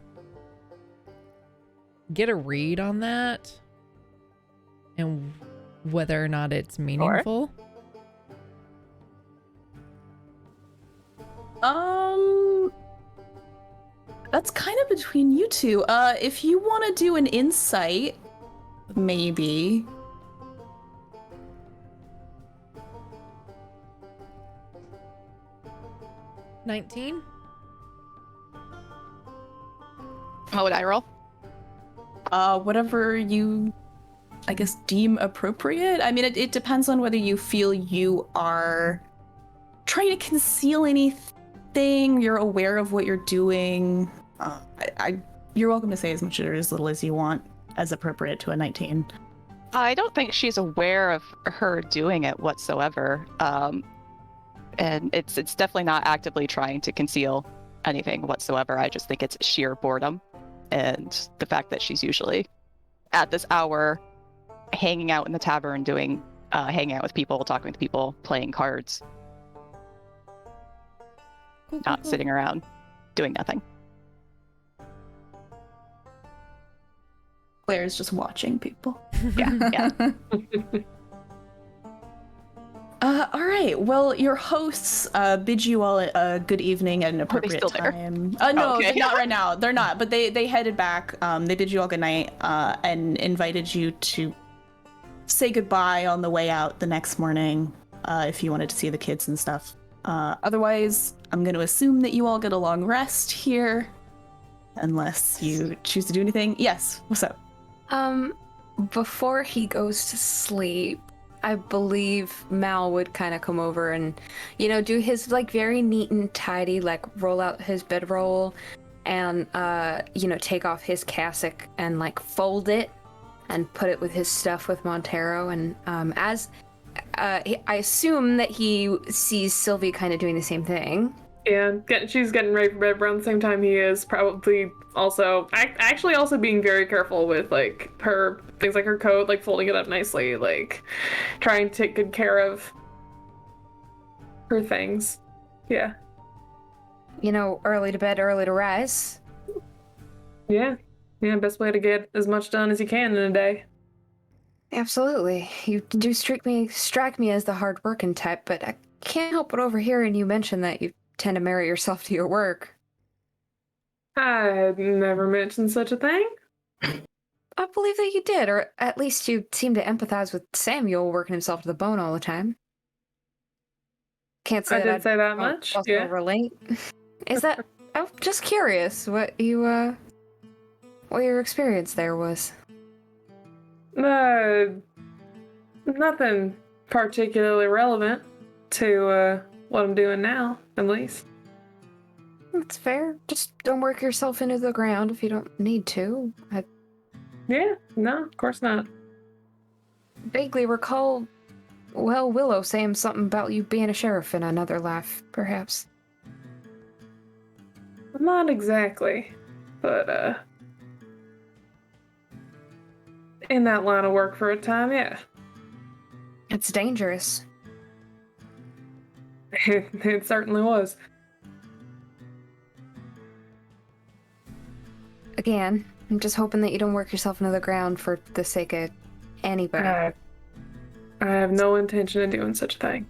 get a read on that and whether or not it's meaningful? That's kind of between you two. If you want to do an insight, maybe. $19? What would I roll? Whatever you, I guess, deem appropriate. I mean, it depends on whether you feel you are trying to conceal anything, you're aware of what you're doing. You're welcome to say as much or as little as you want, as appropriate to a 19. I don't think she's aware of her doing it whatsoever. And it's definitely not actively trying to conceal anything whatsoever. I just think it's sheer boredom and the fact that she's usually at this hour hanging out in the tavern, hanging out with people, talking with people, playing cards, not sitting around doing nothing. Claire's just watching people. Yeah. All right. Well, your hosts bid you all a good evening at an appropriate still there? time. No, okay. not right now. They're not. But they headed back. They bid you all good night and invited you to say goodbye on the way out the next morning if you wanted to see the kids and stuff. Otherwise, I'm going to assume that you all get a long rest here, unless you choose to do anything. Yes. What's up? Before he goes to sleep, I believe Mal would kind of come over and, do his like very neat and tidy, like roll out his bedroll and, take off his cassock and like fold it and put it with his stuff with Montero. And I assume that he sees Sylvie kind of doing the same thing. Yeah, she's getting ready for bed around the same time he is. Probably also, actually also being very careful with like her things, like her coat, like folding it up nicely, like trying to take good care of her things. Yeah. Early to bed, early to rise. Yeah. Best way to get as much done as you can in a day. Absolutely. You do strike me as the hard-working type, but I can't help but overhearing you mention that you tend to marry yourself to your work. I never mentioned such a thing. I believe that you did, or at least you seem to empathize with Samuel working himself to the bone all the time. Can't say I did say that much. Also Yeah. relate. Is that? I'm just curious what your experience there was. Nothing particularly relevant to what I'm doing now, at least. That's fair. Just don't work yourself into the ground if you don't need to. I Yeah, no, of course not. vaguely recall, Willow saying something about you being a sheriff in another life, perhaps. not exactly. But, in that line of work for a time, yeah. It's dangerous. It certainly was. Again, I'm just hoping that you don't work yourself into the ground for the sake of anybody. I have no intention of doing such a thing.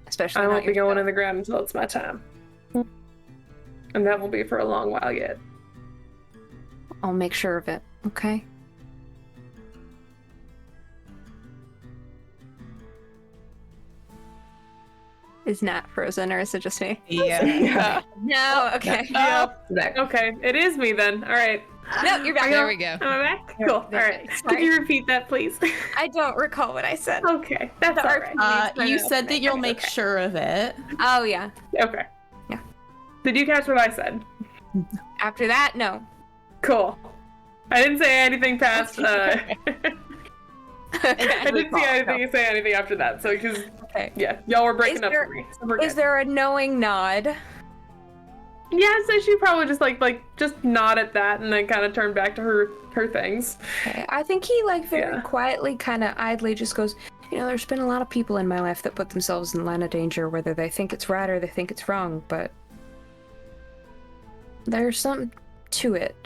Especially I not won't be going yourself. in the ground until it's my time. And that will be for a long while yet. I'll make sure of it, okay? Is Nat frozen or is it just me? Yeah. No, okay. Back. Okay, it is me then. All right. No, you're back. There we go. Am I back? Cool. All right. Could Sorry. you repeat that, please? I don't recall what I said. Okay, that's all right. You said that you'll make sure of it. Oh, yeah. Okay. Yeah. Did you catch what I said? After that, no. Cool. I didn't say anything past. I didn't say anything after that. So, because Okay. yeah, y'all were breaking Is up there- for me. So we're Is good. there a knowing nod? Yeah, so she probably just just nod at that and then kind of turn back to her things. Okay. I think he very Yeah. quietly, kind of idly just goes, there's been a lot of people in my life that put themselves in the line of danger, whether they think it's right or they think it's wrong, but there's something to it.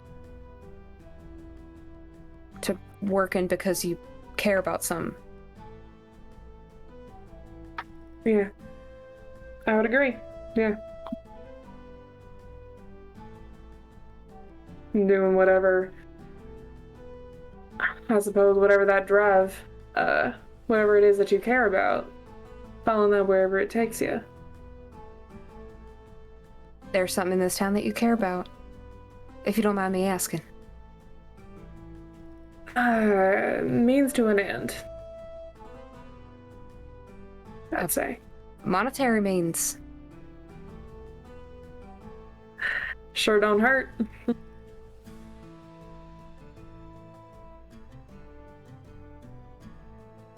To working because you care about something. Yeah, I would agree. Yeah. Doing whatever, I suppose, whatever that drive, whatever it is that you care about, following that wherever it takes you. There's something in this town that you care about. If you don't mind me asking. Means to an end. I'd say. Monetary means. Sure don't hurt.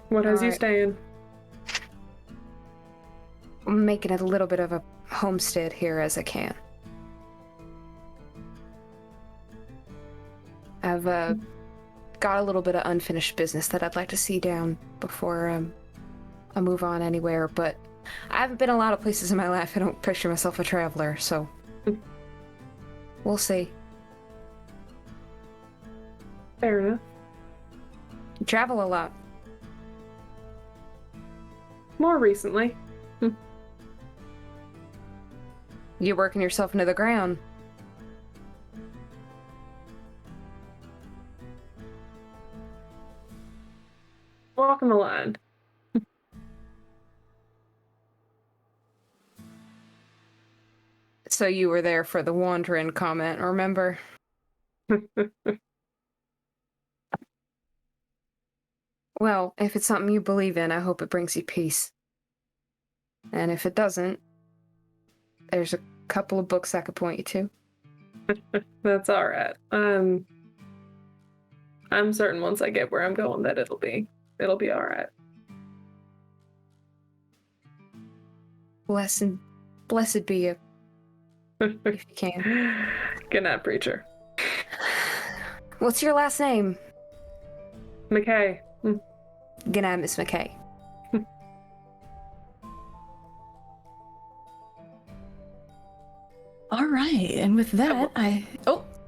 What has you Alright. staying? I'm making it a little bit of a homestead here as I can. I've got a little bit of unfinished business that I'd like to see down before I move on anywhere, but I haven't been a lot of places in my life. I don't picture myself a traveler, so we'll see. Fair enough. You travel a lot. More recently. You're working yourself into the ground. Walking the line. So you were there for the wandering comment, remember? Well, if it's something you believe in, I hope it brings you peace. And if it doesn't, there's a couple of books I could point you to. That's all right. I'm certain once I get where I'm going that it'll be all right. Blessed be you, if you can. Good night, preacher. What's your last name? McKay. Good night, Miss McKay. All right, and with that,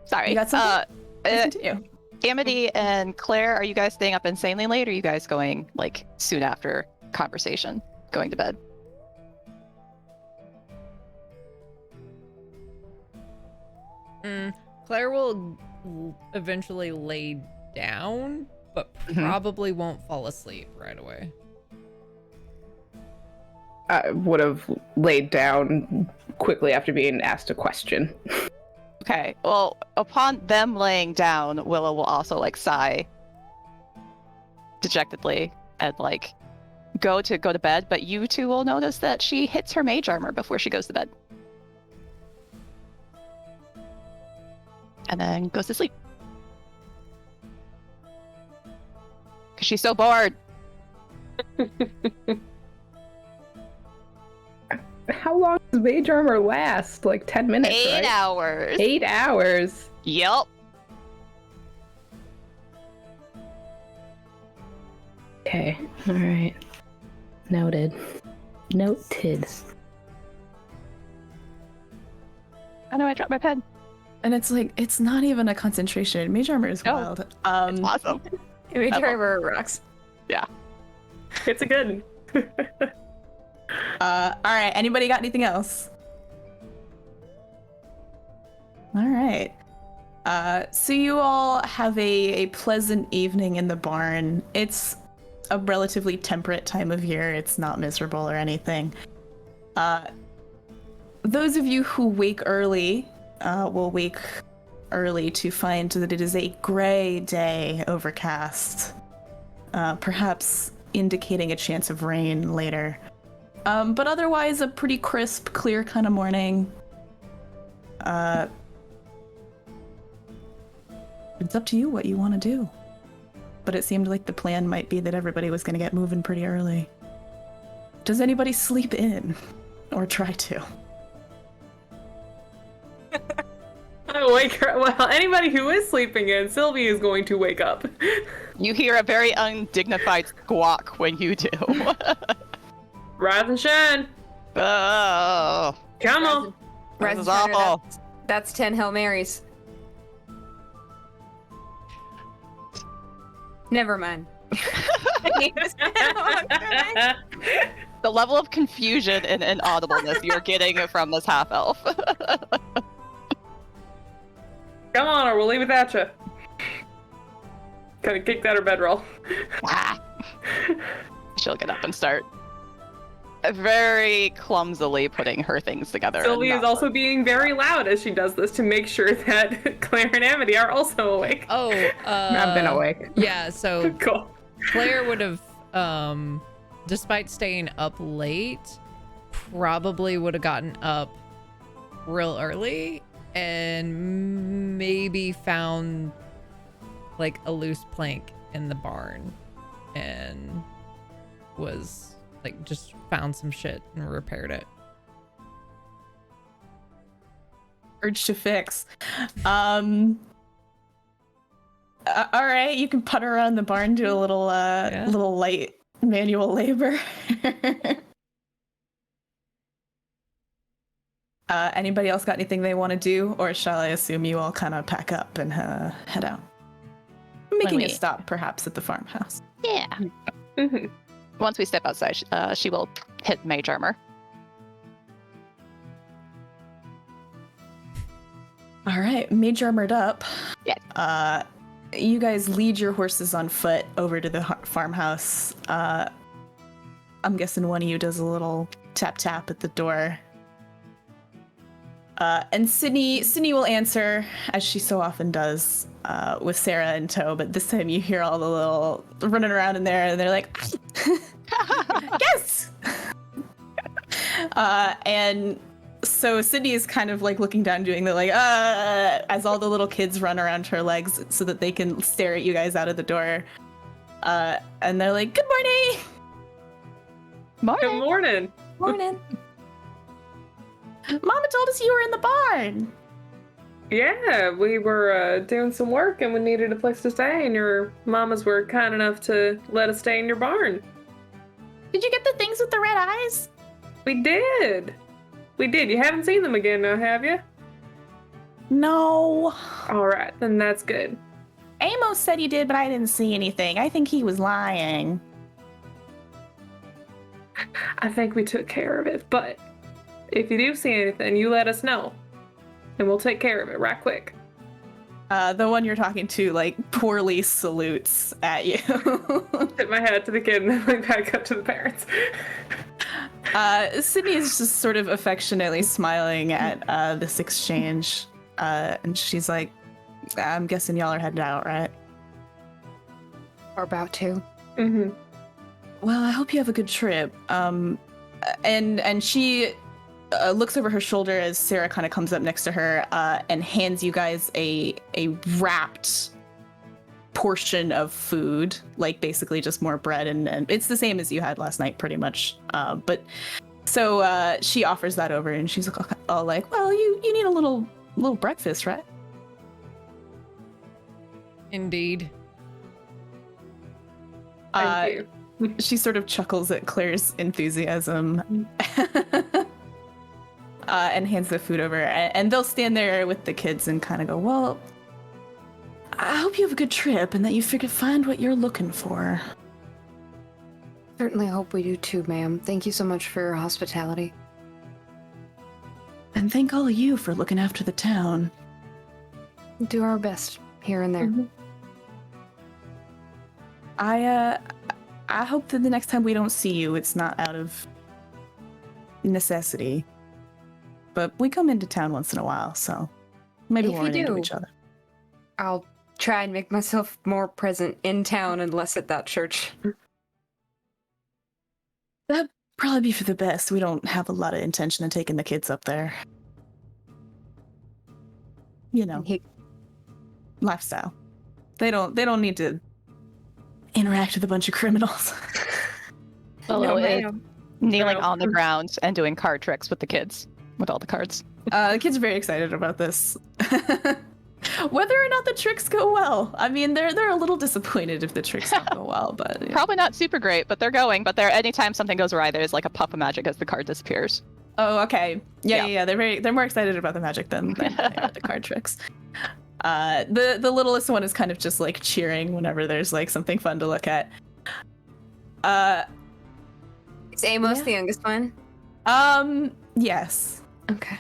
Sorry. You got something? Continue. Amity and Claire, are you guys staying up insanely late, or are you guys going soon after conversation, going to bed? Claire will eventually lay down, but Mhm. probably won't fall asleep right away. I would have laid down quickly after being asked a question. Okay. Well, upon them laying down, Willow will also sigh dejectedly and go to bed, but you two will notice that she hits her mage armor before she goes to bed. And then goes to sleep. Because she's so bored. how long does mage armor last? Like 10 minutes, 8 right? hours. 8 hours. Yep. Okay, alright. Noted. Noted. I know I dropped my pen. And it's like, it's not even a concentration. Mage armor is No. wild. It's awesome. We I try love- where it rocks. It's a good. All right. Anybody got anything else? All right. So you all have a pleasant evening in the barn. It's a relatively temperate time of year. It's not miserable or anything. Those of you who wake early will wake early to find that it is a gray day, overcast, perhaps indicating a chance of rain later. But otherwise, a pretty crisp, clear kind of morning. It's up to you what you want to do. But it seemed like the plan might be that everybody was going to get moving pretty early. Does anybody sleep in? Or try to? Well, anybody who is sleeping in, Sylvie is going to wake up. You hear a very undignified squawk when you do. Rise and shine. Oh, Come on. this is Turner, awful. That's 10 Hail Marys. Never mind. The level of confusion and inaudibleness you're getting from this half elf. Come on, or we'll leave it at you. Kind of kicked out her bedroll. She'll get up and start very clumsily putting her things together. Sylvie and is not also being very loud as she does this to make sure that Claire and Amity are also awake. Oh, I've been awake. Yeah, so Cool. Claire would have, despite staying up late, probably would have gotten up real early and maybe found like a loose plank in the barn and was like just found some shit and repaired it. Urge to fix. All right, you can putter around the barn, do a little little light manual labor. Anybody else got anything they want to do, or shall I assume you all kind of pack up and head out? Making a stop, perhaps, at the farmhouse. Yeah. Mm-hmm. Once we step outside, she will hit mage armor. All right, mage armored up. Yeah. You guys lead your horses on foot over to the farmhouse. I'm guessing one of you does a little tap tap at the door. And Sydney will answer, as she so often does, with Sarah in tow, but this time you hear all the little running around in there, and they're like, yes! And so Sydney is kind of like looking down, doing the like, as all the little kids run around her legs so that they can stare at you guys out of the door. And they're like, good morning! Good morning. Morning. Mama told us you were in the barn! Yeah, we were doing some work and we needed a place to stay, and your mamas were kind enough to let us stay in your barn. Did you get the things with the red eyes? We did. We did. You haven't seen them again now, have you? No. All right, then that's good. Amos said he did, but I didn't see anything. I think he was lying. I think we took care of it, but if you do see anything, you let us know, and we'll take care of it right quick. The one you're talking to, like, poorly salutes at you. Tip my head to the kid and then like back up to the parents. Sydney is just sort of affectionately smiling at this exchange, and she's like, I'm guessing y'all are headed out, right? Or about to. Mm-hmm. Well, I hope you have a good trip. And she looks over her shoulder as Sarah kind of comes up next to her and hands you guys a wrapped portion of food, like basically just more bread, and it's the same as you had last night, pretty much. But So she offers that over, and she's all like, "Well, you need a little breakfast, right?" Indeed. Thank you. She sort of chuckles at Claire's enthusiasm and hands the food over. And they'll stand there with the kids and kind of go, "Well, I hope you have a good trip and that you find what you're looking for." Certainly hope we do too, ma'am. Thank you so much for your hospitality. And thank all of you for looking after the town. Do our best here and there. Mm-hmm. I hope that the next time we don't see you, it's not out of necessity. But we come into town once in a while, so maybe If we'll you run into do. each other. I'll try and make myself more present in town and less at that church. That'd probably be for the best. We don't have a lot of intention of taking the kids up there. You know, lifestyle. They don't need to interact with a bunch of criminals. Willow is ma'am. kneeling No. on the ground and doing card tricks with the kids, with all the cards. The kids are very excited about this. Whether or not the tricks go well. I mean, they're a little disappointed if the tricks don't go well, but yeah. Probably not super great, but they're going. But anytime something goes awry, there's like a puff of magic as the card disappears. Oh, okay. Yeah. Yeah. They're more excited about the magic than they are the card tricks. The littlest one is kind of just like cheering whenever there's like something fun to look at. Is Amos Yeah. the youngest one? Yes. Okay.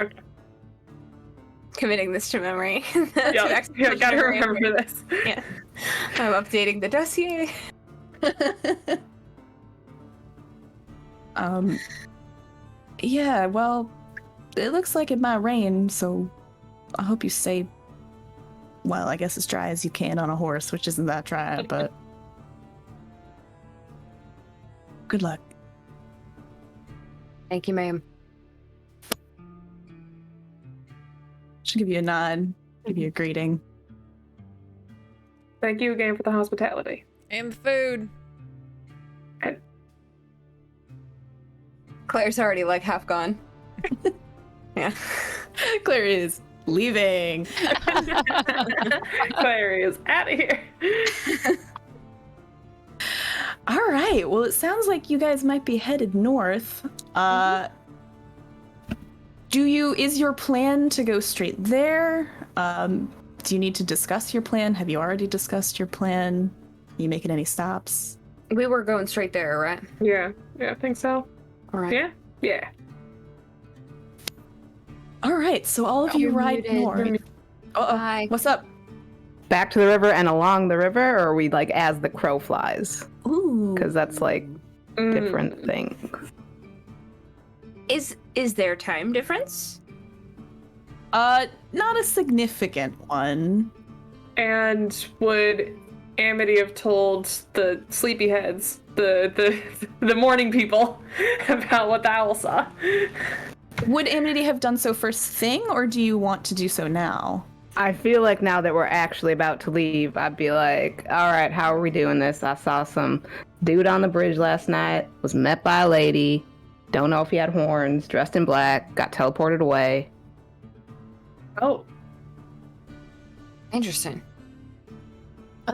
Committing this to memory. Yeah, gotta remember this. Yeah. I'm updating the dossier. Yeah, well, it looks like it might rain, so I hope you stay, well, I guess as dry as you can on a horse, which isn't that dry, but good luck. Thank you, ma'am. She'll give you a nod, give you a greeting. Thank you again for the hospitality. And the food. Claire's already like half gone. Yeah. Claire is leaving. Clary is out of here. All right. Well, it sounds like you guys might be headed north. Is your plan to go straight there? Do you need to discuss your plan? Have you already discussed your plan? Are you making any stops? We were going straight there, right? Yeah, I think so. All right. Yeah. All right. So all of you You're ride muted. north. Hi. What's up? Back to the river and along the river, or are we like as the crow flies? Ooh. Because that's like different things. Is there time difference? Not a significant one. And would Amity have told the sleepyheads, the morning people, about what the owl saw? Would Amity have done so first thing, or do you want to do so now? I feel like now that we're actually about to leave, I'd be like, all right, how are we doing this? I saw some dude on the bridge last night, was met by a lady, don't know if he had horns, dressed in black, got teleported away. Oh, Interesting.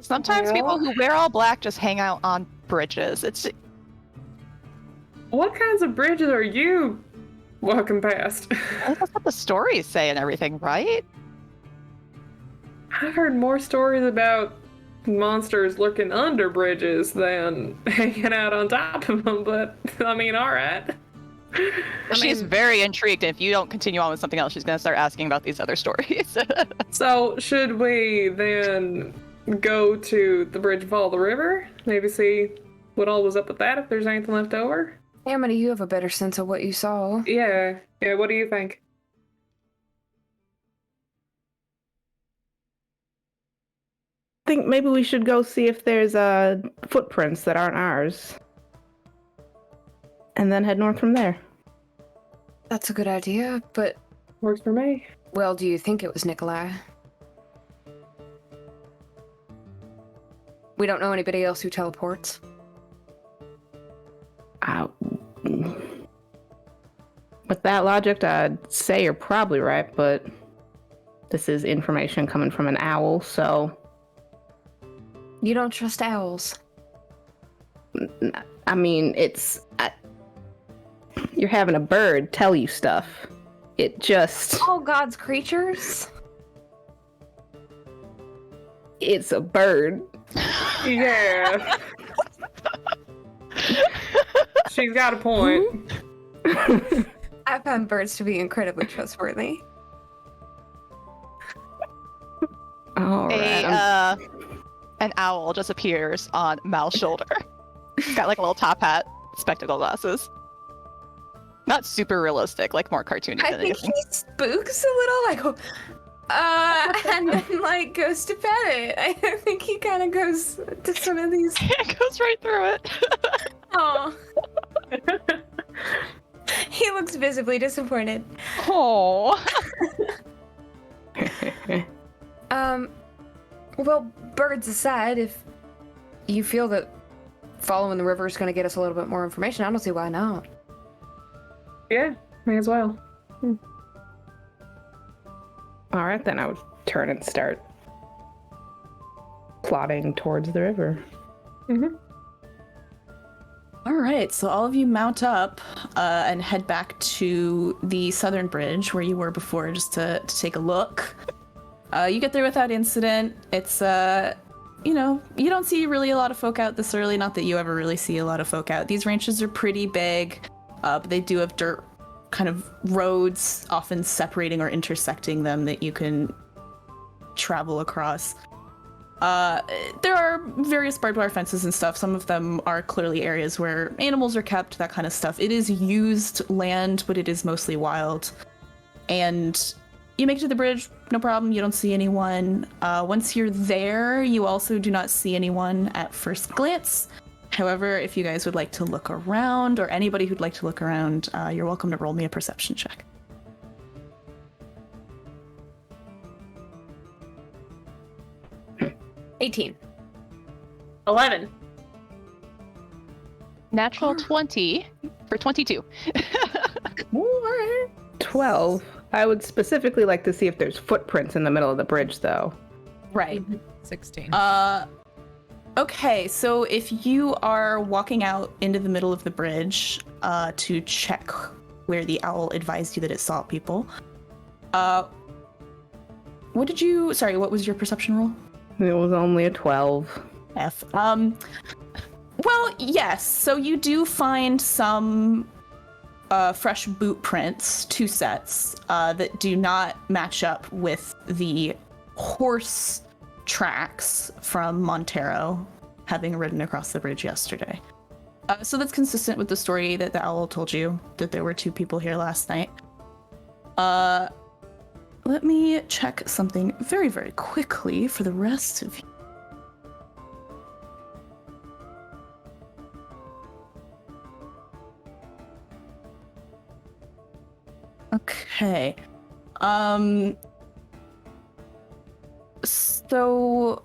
Sometimes people who wear all black just hang out on bridges. what kinds of bridges are you walking past? That's what the stories say and everything, right? I've heard more stories about monsters lurking under bridges than hanging out on top of them, but I mean, all right. She's very intrigued, and if you don't continue on with something else, she's going to start asking about these other stories. So, should we then go to the bridge and follow the river? Maybe see what all was up with that, if there's anything left over? Amity, you have a better sense of what you saw. Yeah, what do you think? I think maybe we should go see if there's footprints that aren't ours. And then head north from there. That's a good idea, but, Works for me. well, do you think it was Nikolai? We don't know anybody else who teleports. With that logic, I'd say you're probably right, but this is information coming from an owl, so... You don't trust owls. I mean, you're having a bird tell you stuff. It just... All God's creatures? It's a bird. Yeah. She's got a point. I found birds to be incredibly trustworthy. All right. An owl just appears on Mal's shoulder. He's got like a little top hat, spectacle glasses. Not super realistic, like more cartoony I than think anything. he spooks a little, and then like goes to pet it. I think he kind of goes to some of these. It goes right through it. Oh. He looks visibly disappointed. Oh. Well, birds aside, if you feel that following the river is going to get us a little bit more information, I don't see why not. Yeah, may as well. All right, then I would turn and start plodding towards the river. Mm-hmm. All right, so all of you mount up and head back to the southern bridge where you were before, just to take a look. You get there without incident. It's, you don't see really a lot of folk out this early. Not that you ever really see a lot of folk out. These ranches are pretty big, but they do have dirt kind of roads, often separating or intersecting them, that you can travel across. There are various barbed wire fences and stuff. Some of them are clearly areas where animals are kept, that kind of stuff. It is used land, but it is mostly wild. And you make it to the bridge, no problem. You don't see anyone. Once you're there, you also do not see anyone at first glance. However, if you guys would like to look around, or anybody who'd like to look around, you're welcome to roll me a perception check. 18. 11. Natural 20 for 22. All right. 12. I would specifically like to see if there's footprints in the middle of the bridge, though. Right. 16. Okay, so if you are walking out into the middle of the bridge to check where the owl advised you that it saw people, what was your perception roll? It was only a 12. F. Well, yes. So you do find some fresh boot prints, 2 sets, that do not match up with the horse tracks from Montero having ridden across the bridge yesterday. So that's consistent with the story that the owl told you, that there were 2 people here last night. Let me check something very, very quickly for the rest of you. Okay. So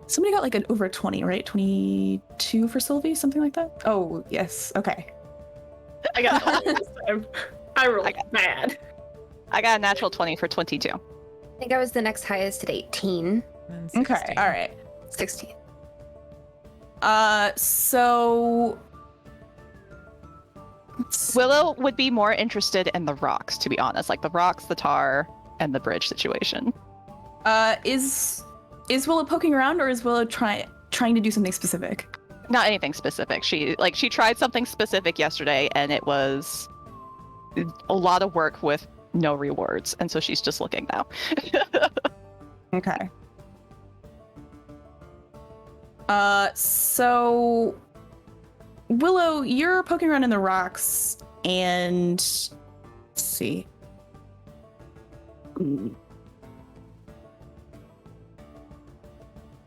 somebody got like an over 20, right? 22 for Sylvie, something like that? Oh, yes. Okay. I got I rolled bad. I got a natural 20 for 22. I think I was the next highest at 18. And Okay, 16. all right. 16. So Willow would be more interested in the rocks, to be honest. Like the rocks, the tar, and the bridge situation. Is Willow poking around, or is Willow trying to do something specific? Not anything specific. She tried something specific yesterday, and it was a lot of work with no rewards, and so she's just looking now. Okay. So Willow, you're poking around in the rocks, and let's see.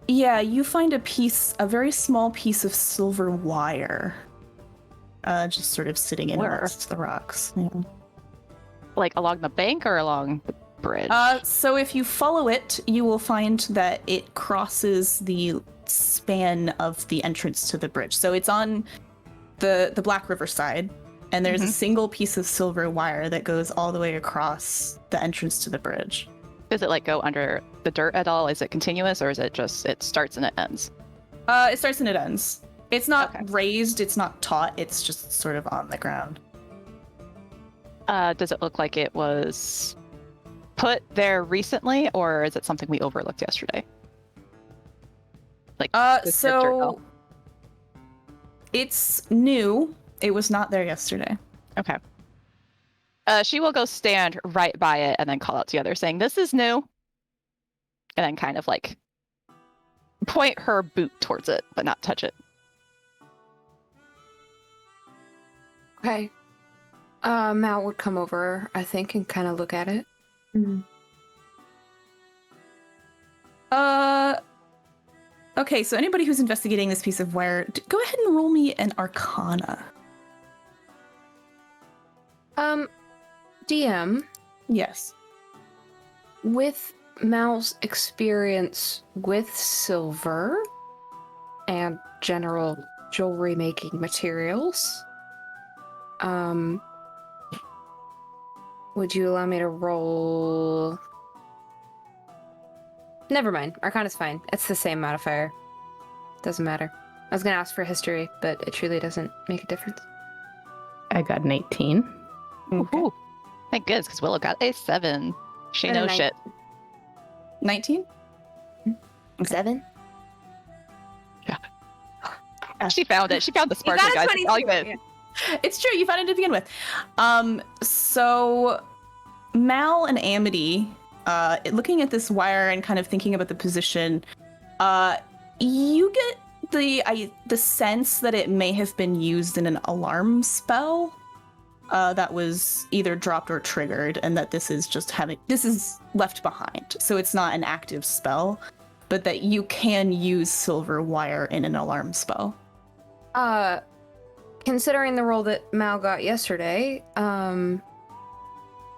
Yeah, you find a very small piece of silver wire, just sort of sitting in Where? amongst the rocks. Yeah. Like along the bank or along the bridge? So if you follow it, you will find that it crosses the span of the entrance to the bridge. So it's on the Blackriver side, and there's a single piece of silver wire that goes all the way across the entrance to the bridge. Does it like go under the dirt at all? Is it continuous, or is it just it starts and it ends? It starts and it ends. It's not Okay. raised, it's not taut, it's just sort of on the ground. Does it look like it was put there recently, or is it something we overlooked yesterday? Like descriptor So help. it's new. It was not there yesterday. Okay. She will go stand right by it and then call out to the other, saying, "This is new," and then kind of like point her boot towards it, but not touch it. Okay. Mal would come over, I think, and kind of look at it. Okay, so anybody who's investigating this piece of wire, go ahead and roll me an Arcana. DM, Yes. with Mal's experience with silver and general jewelry making materials, would you allow me to roll? Never mind. Arcana's fine. It's the same modifier. Doesn't matter. I was gonna ask for history, but it truly doesn't make a difference. I got an 18. Okay. Ooh. Thank goodness, because Willow got a 7. She And a knows nine. shit. 19? 7? She found it. She found the sparkle, guys. It's all good. It's true, you found it to begin with. So Mal and Amity, looking at this wire and kind of thinking about the position, you get the sense that it may have been used in an alarm spell that was either dropped or triggered, and that this is left behind. So it's not an active spell, but that you can use silver wire in an alarm spell. Considering the role that Mal got yesterday,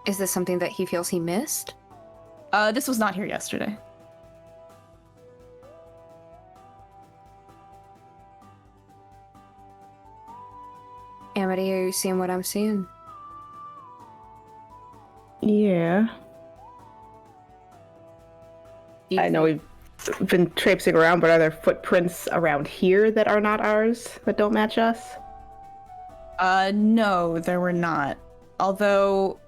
is this something that he feels he missed? This was not here yesterday. Amity, are you seeing what I'm seeing? Yeah. I know we've been traipsing around, but are there footprints around here that are not ours, that don't match us? No, there were not. Although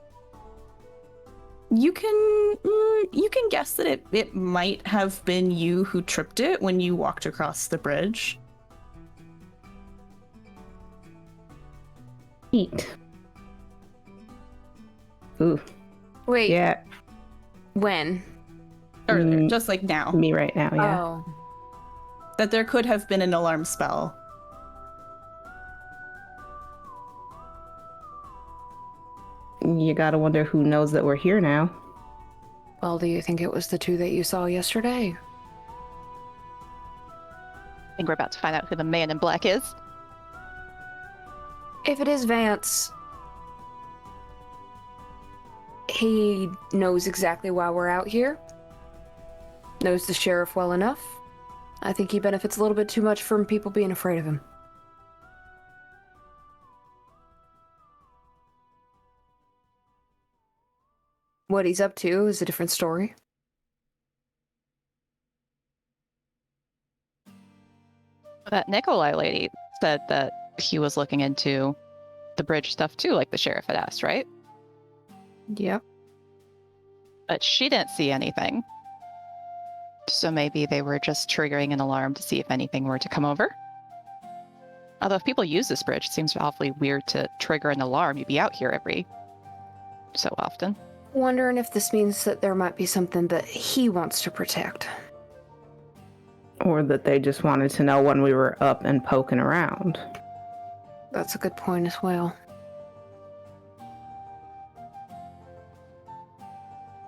you can guess that it might have been you who tripped it when you walked across the bridge. Eat. Ooh. Wait, Yeah, when? Earlier, just like now. me right now, yeah. Oh. That there could have been an alarm spell. You gotta wonder who knows that we're here now. Well, do you think it was the two that you saw yesterday? I think we're about to find out who the man in black is. If it is Vance, he knows exactly why we're out here. Knows the sheriff well enough. I think he benefits a little bit too much from people being afraid of him. What he's up to is a different story. That Nikolai lady said that he was looking into the bridge stuff too, like the sheriff had asked, right? Yep. But she didn't see anything. So maybe they were just triggering an alarm to see if anything were to come over. Although if people use this bridge, it seems awfully weird to trigger an alarm. You'd be out here every so often. Wondering if this means that there might be something that he wants to protect. Or that they just wanted to know when we were up and poking around. That's a good point as well.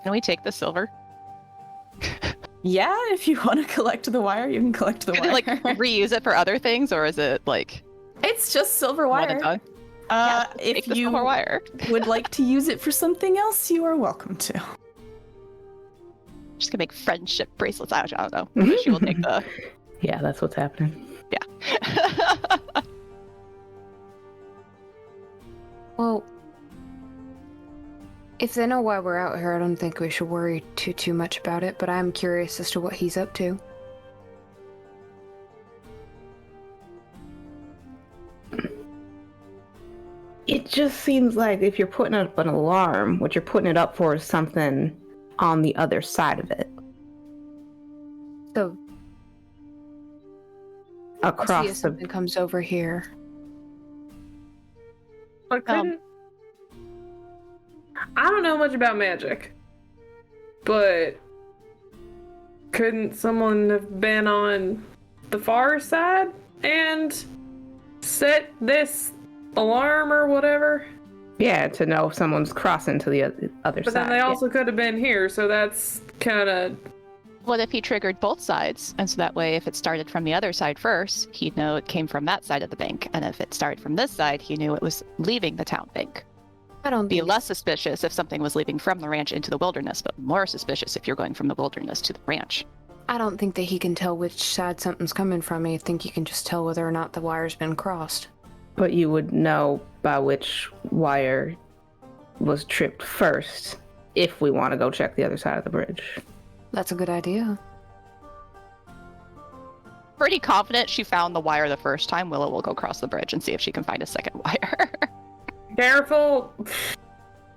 Can we take the silver? Yeah, if you want to collect the wire, you can collect the Can wire. they, like reuse it for other things, or is it like It's just silver one and wire. done? Yeah, If take the you silver wire. would like to use it for something else, you are welcome to. Just gonna make friendship bracelets. I don't know. Maybe she will take the Yeah, that's what's happening. Well, if they know why we're out here, I don't think we should worry too much about it, but I'm curious as to what he's up to. It just seems like if you're putting up an alarm, what you're putting it up for is something on the other side of it. So, see Across if something comes over here. But couldn't... I don't know much about magic, but couldn't someone have been on the far side and set this alarm or whatever? Yeah, to know if someone's crossing to the other But side. then they also could have been here, so that's kind of... What if he triggered both sides? And so that way, if it started from the other side first, he'd know it came from that side of the bank. And if it started from this side, he knew it was leaving the town bank. I don't Be think less suspicious if something was leaving from the ranch into the wilderness, but more suspicious if you're going from the wilderness to the ranch. I don't think that he can tell which side something's coming from. I think you can just tell whether or not the wire's been crossed. But you would know by which wire was tripped first if we want to go check the other side of the bridge. That's a good idea. Pretty confident she found the wire the first time. Willow will go across the bridge and see if she can find a second wire. Careful!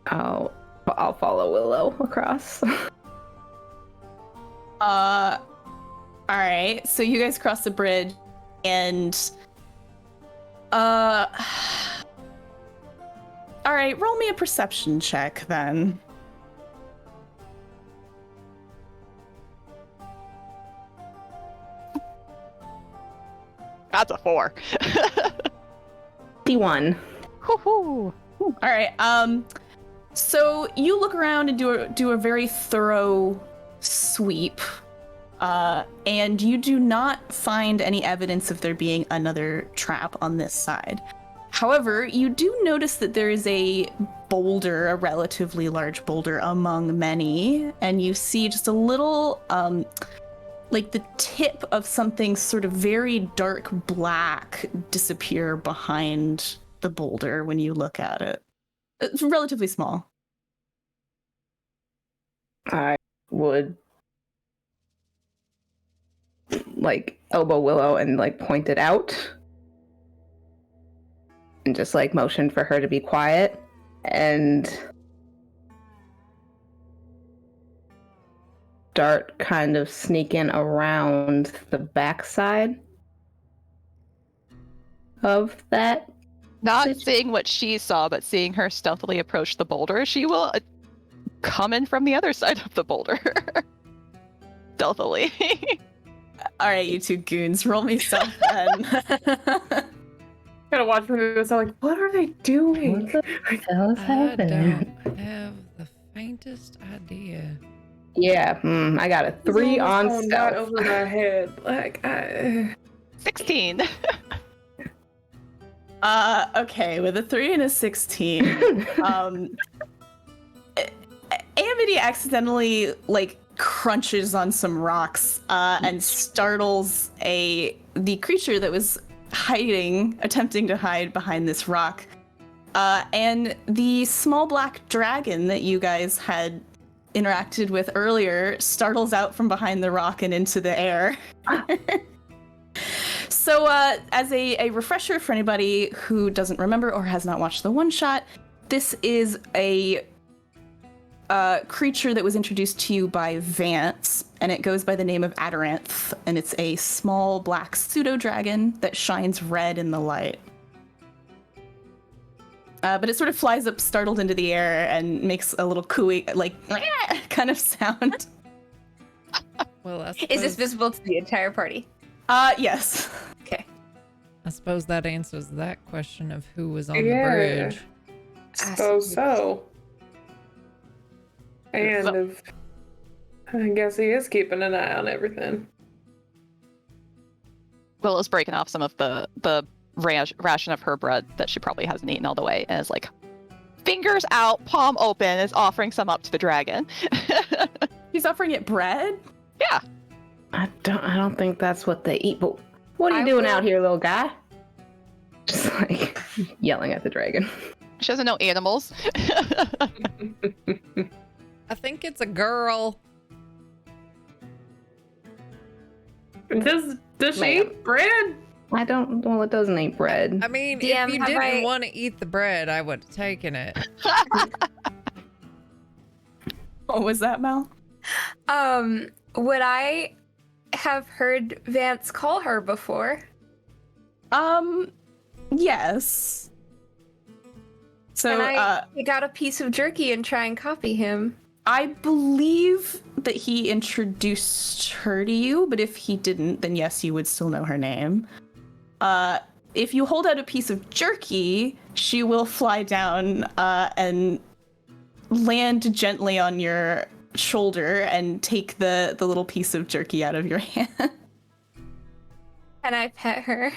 I'll follow Willow across. Alright, so you guys cross the bridge, and alright, roll me a perception check then. That's a 4. D1. Woohoo! All right. So you look around and do a very thorough sweep, and you do not find any evidence of there being another trap on this side. However, you do notice that there is a boulder, a relatively large boulder among many, and you see just a little, like the tip of something sort of very dark black disappear behind the boulder when you look at it. It's relatively small. I would like elbow Willow and like point it out and just like motion for her to be quiet and start kind of sneaking around the backside of that. Not seeing what she saw, but seeing her stealthily approach the boulder, she will come in from the other side of the boulder. Stealthily. All right, you two goons, roll me stealth then. Gotta watch the movie. So like, what are they doing? What the hell is I happening? don't have the faintest idea. Yeah, I got a 3 on Right stealth. over my head. Like, 16. Okay, with a 3 and a 16, Amity accidentally like crunches on some rocks and startles the creature that was attempting to hide behind this rock. And the small black dragon that you guys had interacted with earlier startles out from behind the rock and into the air. So, as a refresher for anybody who doesn't remember or has not watched the one-shot, this is a creature that was introduced to you by Vance, and it goes by the name of Adaranth, and it's a small black pseudo-dragon that shines red in the light. But it sort of flies up startled into the air and makes a little cooing, like, kind of sound. Well, Is this visible to the entire party? Yes. Okay. I suppose that answers that question of who was on Yeah. the bridge. suppose so. And if, I guess he is keeping an eye on everything. Willow's breaking off some of the ration of her bread that she probably hasn't eaten all the way, and is like, fingers out, palm open, is offering some up to the dragon. He's offering it bread? Yeah. I don't think that's what they eat. But what are you doing out here, little guy? Just like yelling at the dragon. She doesn't know animals. I think it's a girl. Does she eat bread? I don't. Well, it doesn't eat bread. I mean, DM, if you have didn't I- want to eat the bread, I would have taken it. What was that, Mel? Would I have heard Vance call her before? Yes. So, Can I pick out a piece of jerky and try and copy him? I believe that he introduced her to you, but if he didn't, then yes, you would still know her name. If you hold out a piece of jerky, she will fly down and land gently on your shoulder and take the little piece of jerky out of your hand. Can I pet her?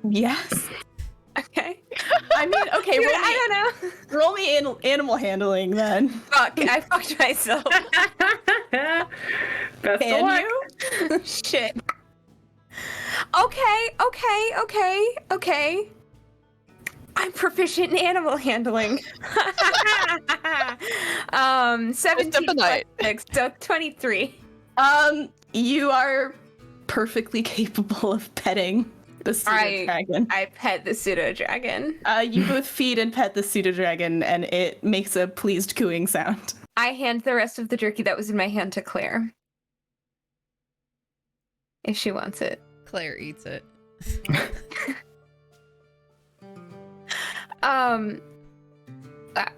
Yes. Okay. I mean, okay, Dude, I don't know. roll me animal handling then. Fuck, I fucked myself. Best of Can luck. you? Shit. Okay. I'm proficient in animal handling. 17 plus night. 6, so 23. You are perfectly capable of petting the pseudo dragon. I pet the pseudo dragon. You both feed and pet the pseudo dragon, and it makes a pleased cooing sound. I hand the rest of the jerky that was in my hand to Claire. If she wants it. Claire eats it.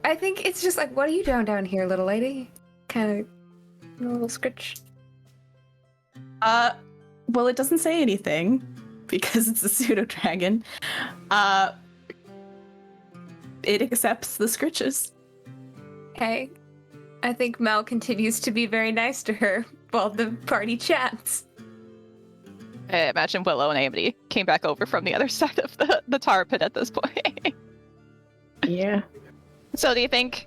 I think it's just like, what are you doing down here, little lady? Kind of a little scritch. Well, it doesn't say anything because it's a pseudo dragon. It accepts the scritches. Okay. I think Mel continues to be very nice to her while the party chats. I imagine Willow and Amity came back over from the other side of the tar pit at this point. Yeah. So do you think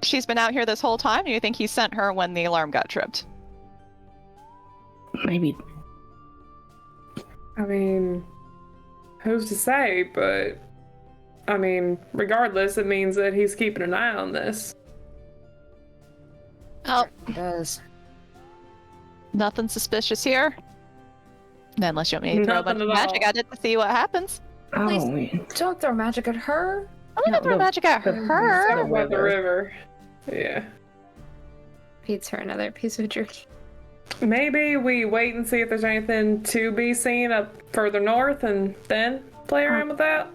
she's been out here this whole time, or do you think he sent her when the alarm got tripped? Maybe. I mean, who's to say? But I mean, regardless, it means that he's keeping an eye on this. Oh, It does. nothing suspicious here. Unless you want me to throw a bunch Nothing of at magic all. at it to see what happens. Please. Oh, man. Don't throw magic at her. I'm gonna No, throw no, magic at the- her. the- About the river. Yeah. Feeds her another piece of jerky. Maybe we wait and see if there's anything to be seen up further north and then play around with that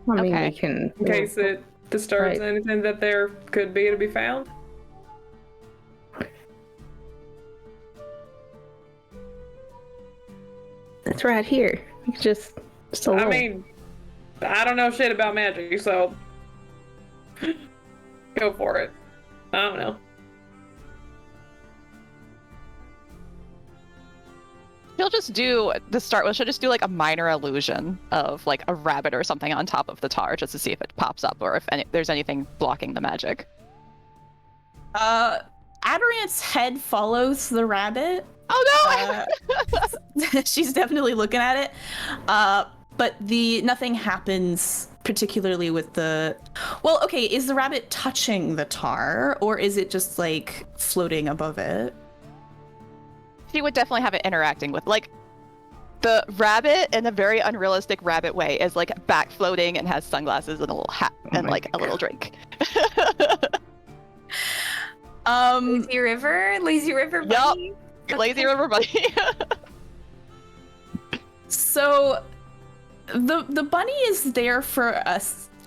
I mean, Okay. we can. in case it disturbs Right. anything that there could be to be found. It's right here. It's just a I little- mean, I don't know shit about magic, so go for it. I don't know. She'll just do the start. Well, she'll just do like a minor illusion of like a rabbit or something on top of the tar, just to see if it pops up or if there's anything blocking the magic. Aberrant's head follows the rabbit. Oh no! She's definitely looking at it. But nothing happens particularly with the. Well, okay, is the rabbit touching the tar, or is it just like floating above it? She would definitely have it interacting with like the rabbit in a very unrealistic rabbit way is like back floating and has sunglasses and a little hat Oh and my like a little drink. Lazy River Yup. bunny. Lazy River Bunny. So the bunny is there for a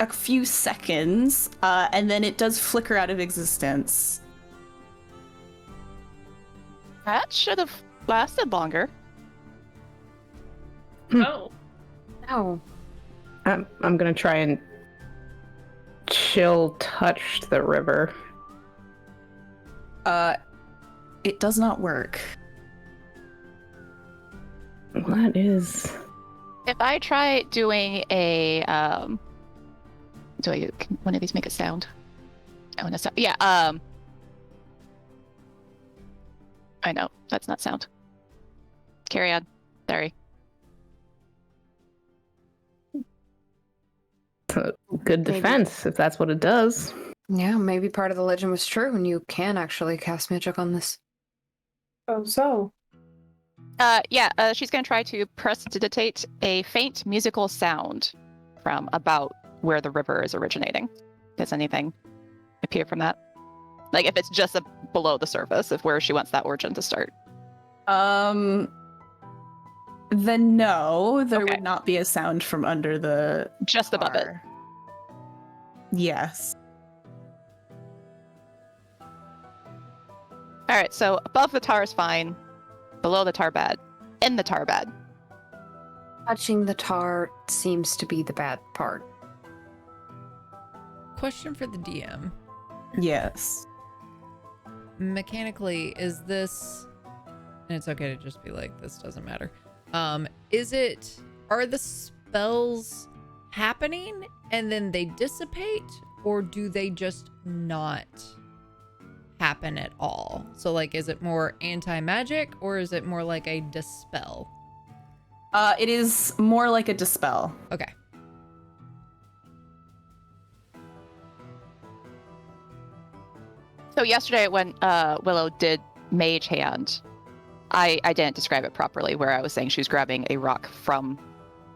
few seconds, and then it does flicker out of existence. That should have lasted longer. Oh. No. I'm gonna try and chill touch the river. It does not work. What is? If I try doing a can one of these make a sound? I want to sound. Yeah. I know, that's not sound. Carry on. Sorry. Good defense, if that's what it does. Yeah, maybe part of the legend was true, and you can actually cast magic on this. Oh, so. She's going to try to prestidigitate a faint musical sound from about where the river is originating. Does anything appear from that? Like, if it's just below the surface, if where she wants that origin to start. Then no, there Okay. would not be a sound from under the Just above it. tar. Yes. All right, so above the tar is fine. Below the tar, bad. In the tar, bad. Touching the tar seems to be the bad part. Question for the DM. Yes. Mechanically, is this, and it's okay to just be like, this doesn't matter. Are the spells happening and then they dissipate, or do they just not happen at all? So like, is it more anti-magic, or is it more like a dispel? It is more like a dispel. Okay. So yesterday when Willow did Mage Hand, I didn't describe it properly, where I was saying she was grabbing a rock from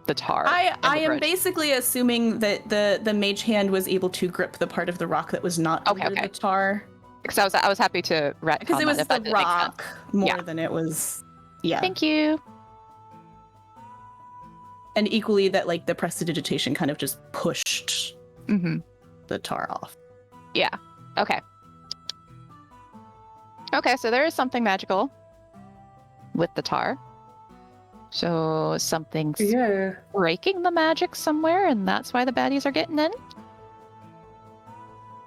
the tar. I am bridge. basically assuming that the mage hand was able to grip the part of the rock that was not Okay, under okay. the tar. Because I was happy to retcon Because it was that if that the didn't make sense. rock more Yeah. than it was. Yeah. Thank you. And equally that like the prestidigitation kind of just pushed Mm-hmm. the tar off. Yeah. Okay. Okay, so there is something magical with the tar. So something's Yeah. breaking the magic somewhere, and that's why the baddies are getting in?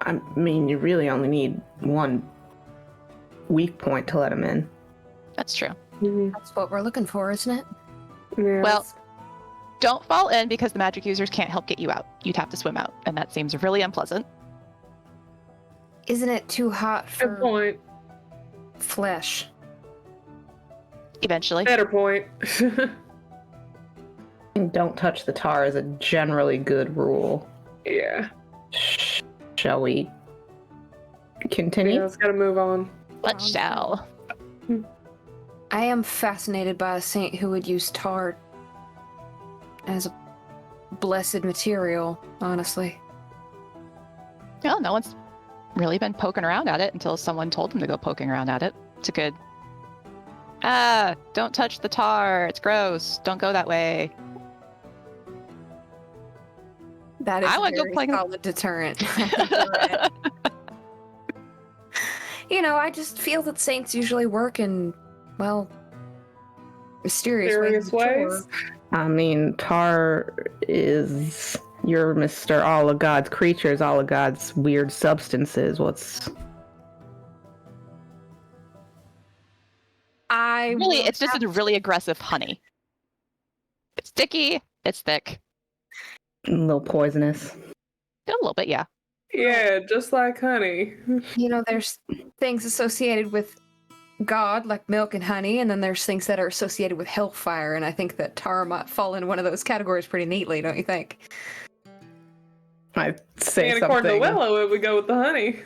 I mean, you really only need one weak point to let him in. That's true. Mhm. That's what we're looking for, isn't it? Yeah, Well, don't fall in because the magic users can't help get you out. You'd have to swim out, and that seems really unpleasant. Isn't it too hot good for point. flesh? Eventually. Better point. And don't touch the tar is a generally good rule. Yeah. Shall we continue? Yeah, let's gotta move on. Let's shall. I am fascinated by a saint who would use tar as a blessed material, honestly. Well, no one's really been poking around at it until someone told them to go poking around at it. It's a good. Don't touch the tar. It's gross. Don't go that way. That is I a would go very play- solid deterrent. You're right. You know, I just feel that saints usually work in, well, mysterious Various ways. ways. I mean, tar is you're Mr. All of God's creatures, all of God's weird substances. What's I Really, will it's just have- a really aggressive honey. It's sticky. It's thick. a little poisonous? A little bit, yeah. Yeah, just like honey. You know, there's things associated with God, like milk and honey, and then there's things that are associated with hellfire, and I think that tar might fall in one of those categories pretty neatly, don't you think? I say And according to something. Willow, it would go with the honey.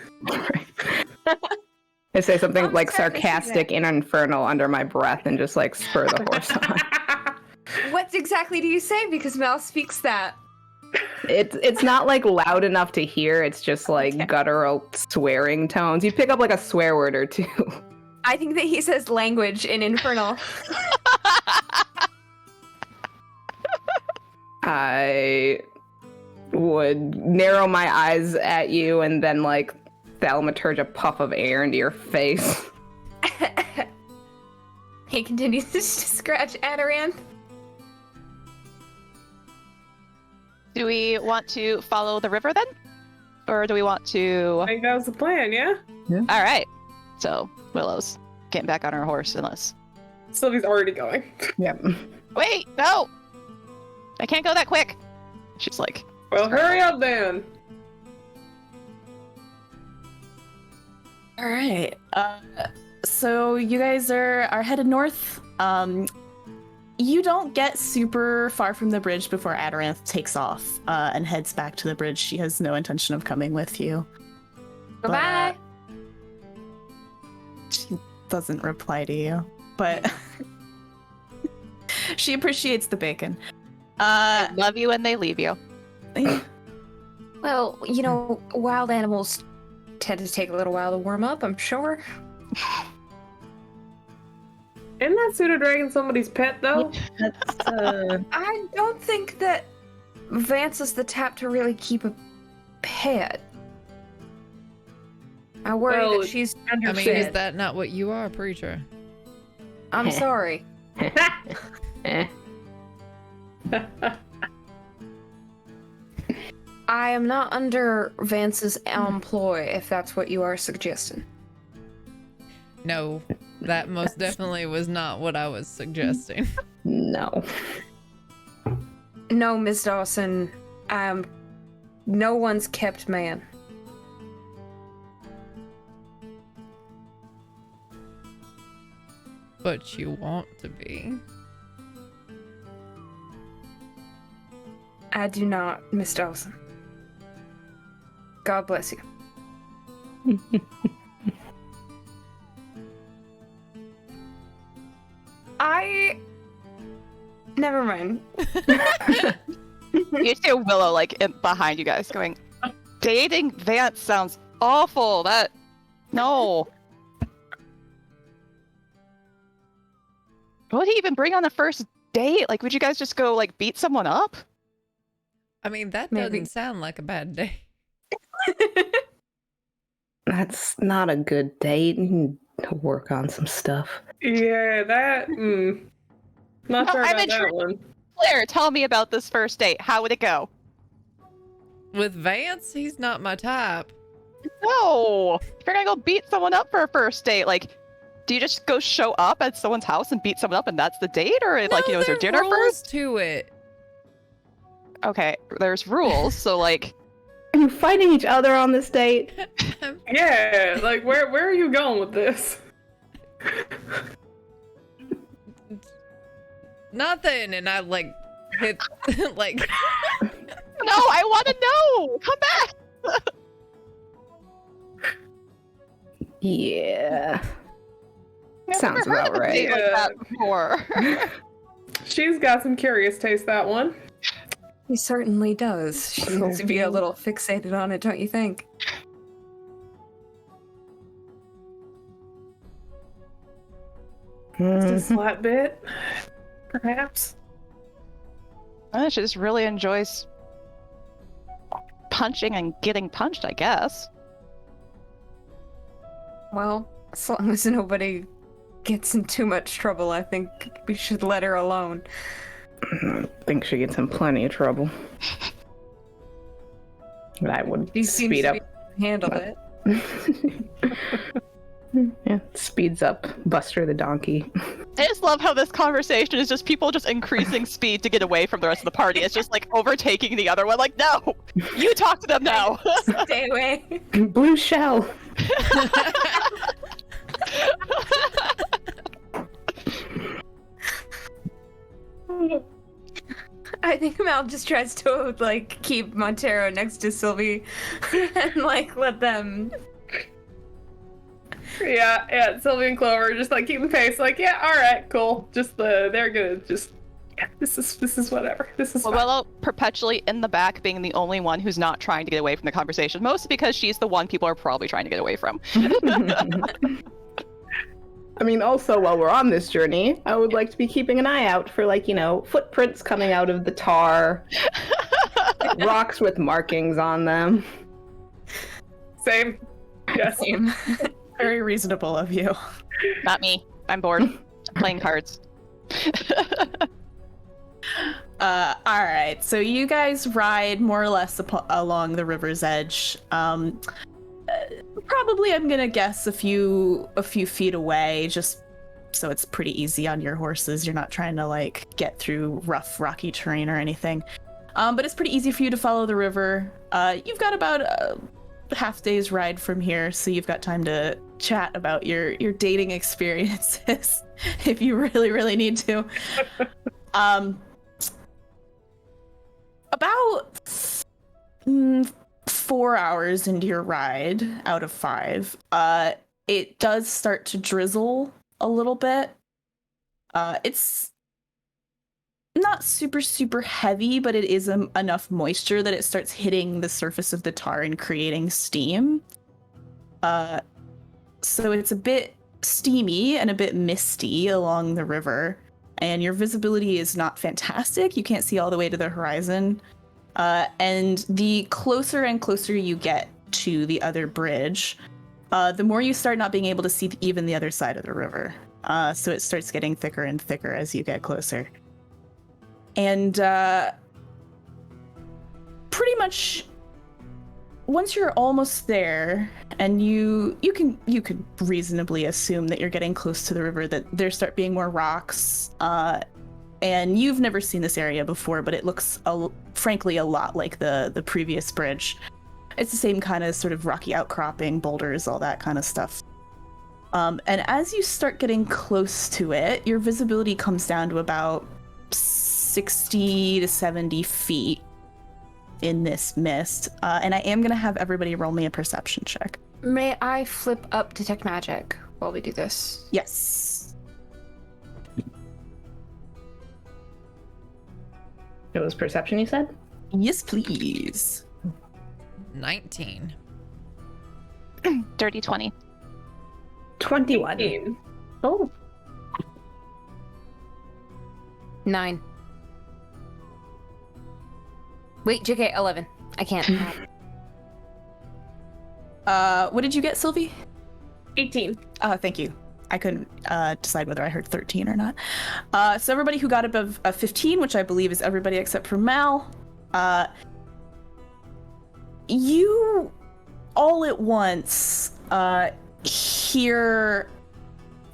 I say something I'm like starting to see sarcastic and infernal under my breath and just like spur the horse on. What exactly do you say? Because Mal speaks that. It's not like loud enough to hear. It's just like guttural swearing tones. You pick up like a swear word or two. I think that he says language in infernal. I would narrow my eyes at you and then like thaumaturge a puff of air into your face. He continues to scratch Adaranth. Do we want to follow the river then? Or do we want to... I think that was the plan, yeah? All right. So, Willow's getting back on her horse unless... Sylvie's already going. Yep. Wait, no! I can't go that quick. She's like... Well, hurry up then. All right. so you guys are headed north. You don't get super far from the bridge before Amaranth takes off and heads back to the bridge. She has no intention of coming with you. Goodbye. She doesn't reply to you, but she appreciates the bacon. They love you and they leave you. Well, you know, wild animals tend to take a little while to warm up, I'm sure. Isn't that pseudo dragon somebody's pet though? I don't think that Vance is the type to really keep a pet. I worry that she's underfed. I mean, is that not what you are, preacher? I'm sorry. I am not under Vance's employ, if that's what you are suggesting. No, that most definitely was not what I was suggesting. No. No, Miss Dawson, I am no one's kept man. But you want to be. I do not, Miss Dawson. God bless you. Never mind. You see Willow behind you guys going, dating Vance sounds awful. No. What would he even bring on the first date? Would you guys just go beat someone up? I mean, that Maybe. doesn't sound like a bad day. That's not a good date. You need to work on some stuff. Yeah, that. Not No, sure I'm about that intrigued. one. Claire, tell me about this first date. How would it go? With Vance, he's not my type. No. If you're gonna go beat someone up for a first date, do you just go show up at someone's house and beat someone up and that's the date? Or is No, there there are dinner rules first? to it. Okay, there's rules, so Are you fighting each other on this date? Yeah, where are you going with this? Nothing, and I hit No, I wanna know! Come back! Yeah. I've Sounds never heard about of a right. date like that before. She's got some curious taste, that one. He certainly does. She seems to be a little fixated on it, don't you think? Just a slight bit, perhaps. She just really enjoys punching and getting punched, I guess. Well, as long as nobody gets in too much trouble, I think we should let her alone. I think she gets in plenty of trouble. But I would She seems speed to up. be able to handle it. Yeah, speeds up Buster the donkey. I just love how this conversation is just people just increasing speed to get away from the rest of the party. It's just overtaking the other one. No, you talk to them now. Stay away. Blue shell. I think Mal just tries to keep Montero next to Sylvie and let them. Yeah, Sylvie and Clover just keeping pace. Yeah, all right, cool. Just they're gonna just. Yeah, this is whatever. This is fine. Willow perpetually in the back being the only one who's not trying to get away from the conversation, mostly because she's the one people are probably trying to get away from. I mean, also, while we're on this journey, I would like to be keeping an eye out for, footprints coming out of the tar, rocks with markings on them. Same. Yes. Same. Very reasonable of you. Not me. I'm bored. I'm playing cards. All right. So you guys ride more or less along the river's edge. Probably, I'm gonna guess a few feet away, just so it's pretty easy on your horses. You're not trying to get through rough, rocky terrain or anything. But it's pretty easy for you to follow the river. You've got about a half day's ride from here, so you've got time to chat about your dating experiences if you really need to. About 4 hours into your ride out of 5, it does start to drizzle a little bit. It's not super heavy, but it is enough moisture that it starts hitting the surface of the tar and creating steam. So it's a bit steamy and a bit misty along the river, and your visibility is not fantastic. You can't see all the way to the horizon. And the closer and closer you get to the other bridge, the more you start not being able to see even the other side of the river. So it starts getting thicker and thicker as you get closer. And pretty much once you're almost there, and you could reasonably assume that you're getting close to the river, that there start being more rocks. And you've never seen this area before, but it looks frankly a lot like the previous bridge. It's the same kind of sort of rocky outcropping, boulders, all that kind of stuff. And as you start getting close to it, your visibility comes down to about 60 to 70 feet in this mist. And I am going to have everybody roll me a perception check. May I flip up Detect Magic while we do this? Yes. It was perception, you said? Yes, please. 19. Dirty 20. 21. 18. Oh. 9. Wait, JK, 11. I can't. What did you get, Sylvie? 18. Thank you. I couldn't decide whether I heard 13 or not. So everybody who got above 15, which I believe is everybody except for Mal, you all at once hear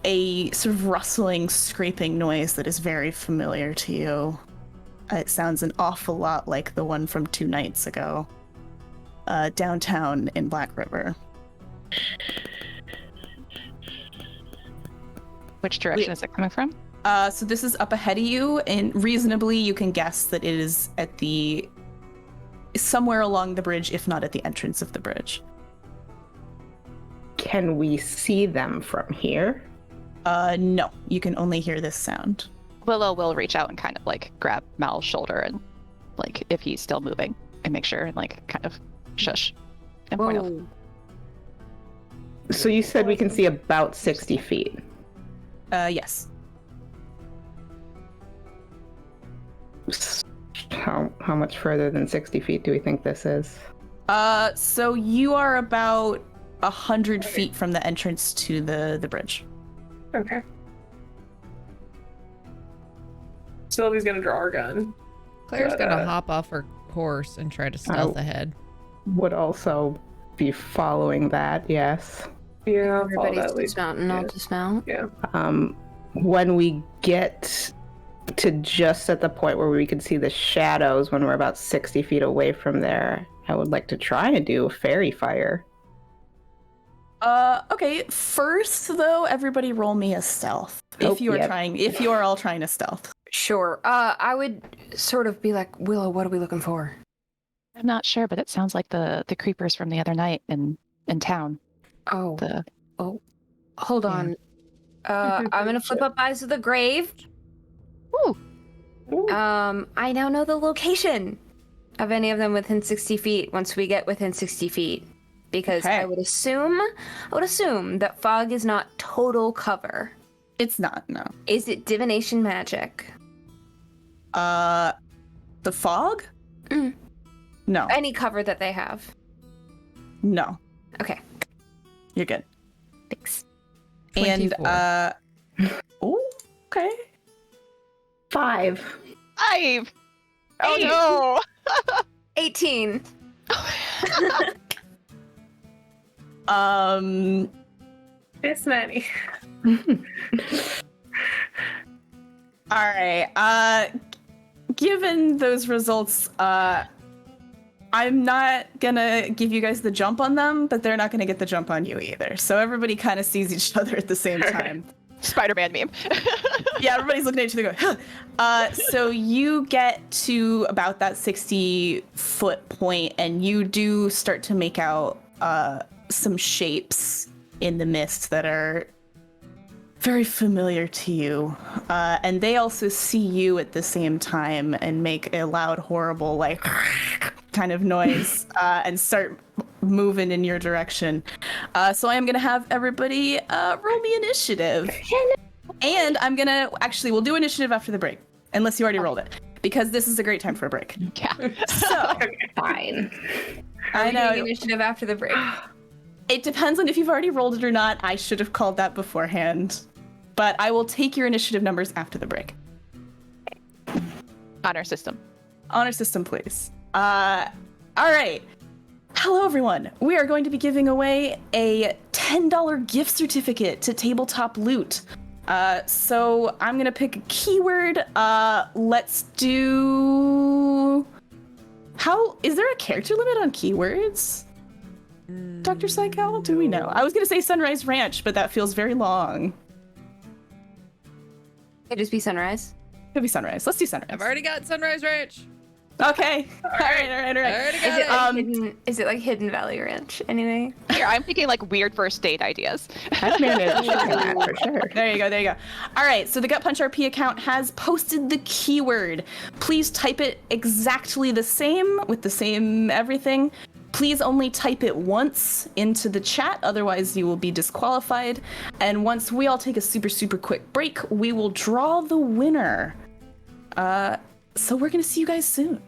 a sort of rustling, scraping noise that is very familiar to you. It sounds an awful lot like the one from 2 nights ago, downtown in Blackriver. Which direction is it coming from? So this is up ahead of you, and reasonably you can guess that it is at somewhere along the bridge, if not at the entrance of the bridge. Can we see them from here? No, you can only hear this sound. Willow will reach out and kind of like grab Mal's shoulder and like if he's still moving and make sure and like kind of shush and point out. So you said we can see about 60 feet. Yes. How much further than 60 feet do we think this is? So you are about 100 feet from the entrance to the bridge. Okay. Sylvie's gonna draw her gun. Claire's gonna hop off her horse and try to stealth ahead. Would also be following that, yes. Yeah, Everybody's dismounting. I'll dismount. Yeah. When we get to just at the point where we can see the shadows, when we're about 60 feet away from there, I would like to try and do fairy fire. Okay. First, though, everybody roll me a stealth. If you are all trying to stealth. Sure. I would sort of be like, Willow, what are we looking for? I'm not sure, but it sounds like the creepers from the other night in town. Oh. Hold on. I'm gonna flip up Eyes of the Grave. Ooh. I now know the location of any of them within 60 feet once we get within 60 feet. Because Okay. I would assume that fog is not total cover. It's not, no. Is it divination magic? The fog? Mm. No. Any cover that they have? No. Okay. You're good. Thanks. 24. And, oh, okay. 5. 5! Oh no! 18. It's many. All right. Given those results, I'm not gonna give you guys the jump on them, but they're not gonna get the jump on you either. So everybody kind of sees each other at the same time. Spider-Man meme. Yeah, everybody's looking at each other going, huh. So you get to about that 60-foot point, and you do start to make out some shapes in the mist that are very familiar to you. And they also see you at the same time and make a loud, horrible, like, kind of noise and start moving in your direction. So I am going to have everybody roll me initiative. And I'm going to, actually, we'll do initiative after the break, unless you already rolled it, because this is a great time for a break. Yeah. So, Fine. I know. Initiative after the break. It depends on if you've already rolled it or not. I should have called that beforehand. But I will take your initiative numbers after the break. Honor system. Honor system, please. All right. Hello, everyone. We are going to be giving away a $10 gift certificate to Tabletop Loot. So I'm going to pick a keyword. Let's do... Is there a character limit on keywords? Dr. Psycho? Do we know? I was going to say Sunrise Ranch, but that feels very long. Could just be sunrise. Could be Sunrise. Let's do Sunrise. I've already got Sunrise Ranch. Okay. All right. I already Is got it, is it like Hidden Valley Ranch? Anything? Here, I'm thinking like weird first date ideas. I've marinated chicken in that for sure. There you go. All right, so the Gut Punch RP account has posted the keyword. Please type it exactly the same with the same everything. Please only type it once into the chat, otherwise you will be disqualified. And once we all take a super, super quick break, we will draw the winner. So we're gonna see you guys soon.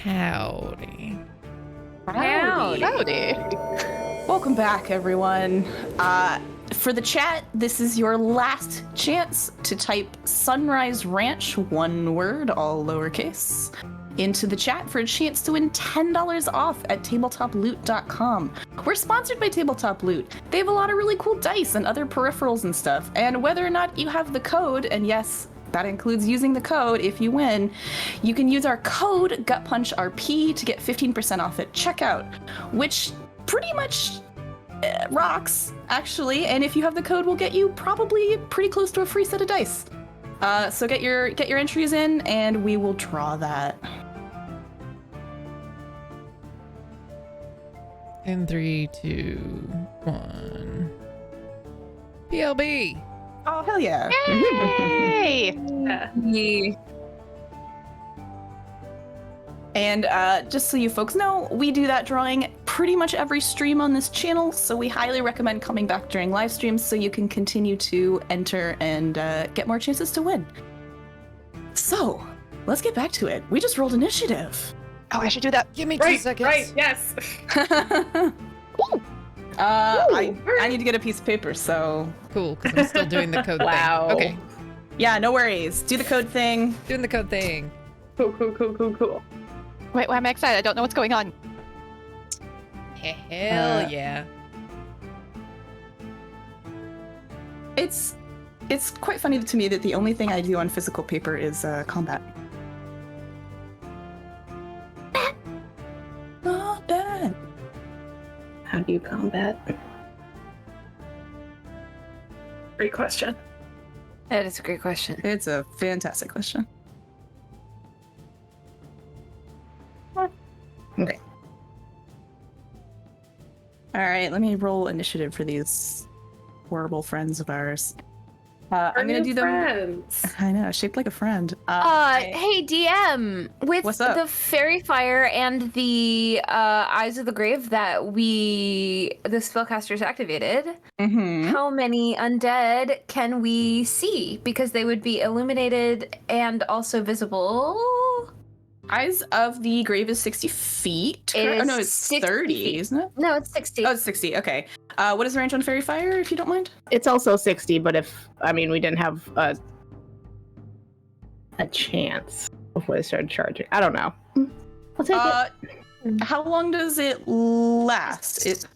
Howdy. Howdy. Welcome back, everyone. For the chat, this is your last chance to type Sunrise Ranch, one word, all lowercase, into the chat for a chance to win $10 off at tabletoploot.com. We're sponsored by Tabletop Loot. They have a lot of really cool dice and other peripherals and stuff. And whether or not you have the code, and yes, that includes using the code if you win, you can use our code GutPunchRP to get 15% off at checkout, which pretty much rocks, actually. And if you have the code, we'll get you probably pretty close to a free set of dice. So get your entries in, and we will draw that. In 3, 2, 1. PLB. Oh, hell yeah. Yay! Yeah. And just so you folks know, we do that drawing pretty much every stream on this channel, so we highly recommend coming back during live streams so you can continue to enter and get more chances to win. So, let's get back to it. We just rolled initiative. Oh, I should do that. Give me 2 seconds. Right, yes. I need to get a piece of paper, so... Cool, because I'm still doing the code Wow. thing. Okay, Yeah, no worries. Do the code thing. doing the code thing. Cool. Wait, why am I excited? I don't know what's going on. Hell yeah. It's quite funny to me that the only thing I do on physical paper is combat. Not bad. How do you combat? Great question. That is a great question. It's a fantastic question. Okay. All right, let me roll initiative for these horrible friends of ours. I'm gonna do them. Friends. I know, shaped like a friend. Hey DM, with What's up? the fairy fire and the eyes of the grave that the spellcasters activated, Mm-hmm. how many undead can we see? Because they would be illuminated and also visible. Eyes of the grave is 60 feet. It Oh is no, it's 60 30, feet. isn't it? No, it's 60. Oh, it's 60. Okay. What is the range on fairy fire, if you don't mind? It's also 60, but we didn't have a chance before they started charging. I don't know. I'll take it. How long does it last?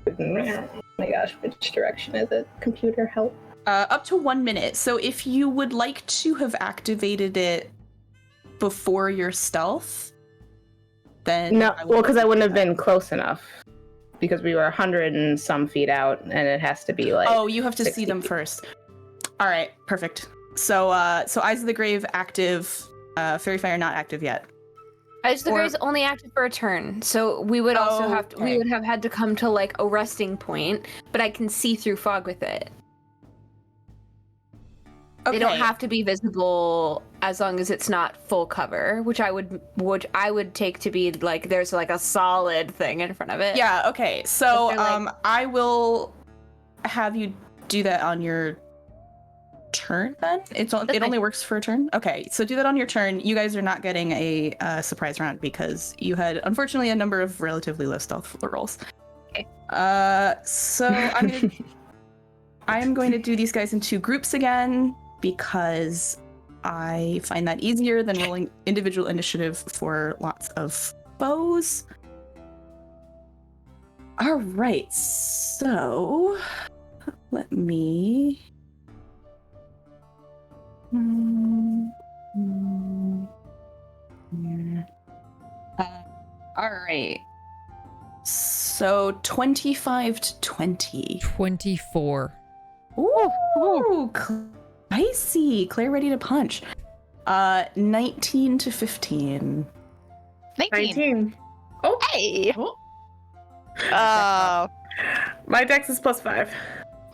Oh my gosh, which direction is it? Computer help. Up to 1 minute. So if you would like to have activated it before your stealth, then No, well, because I wouldn't have been close enough. Because we were 100 and some feet out, and it has to be like. Oh, you have to see 60 them feet. first. All right, perfect. So Eyes of the Grave active, Fairy Fire not active yet. Eyes of the or- grave is only active for a turn, so we would also have to, Okay. we would have had to come to like a resting point, but I can see through fog with it. Okay. They don't have to be visible as long as it's not full cover, which I would take to be like there's like a solid thing in front of it. Yeah. Okay. So If they're, like- I will have you do that on your turn. Then it fine. only works for a turn. Okay. So do that on your turn. You guys are not getting a surprise round because you had unfortunately a number of relatively low stealth rolls. Okay. So I'm going to do these guys in 2 groups again because I find that easier than rolling individual initiative for lots of foes. All right, so let me. All right. So 25 to 20. 24. Ooh, spicy. Claire ready to punch. 19 to 15. 19. 19. Oh, Hey! oh. My My dex is +5.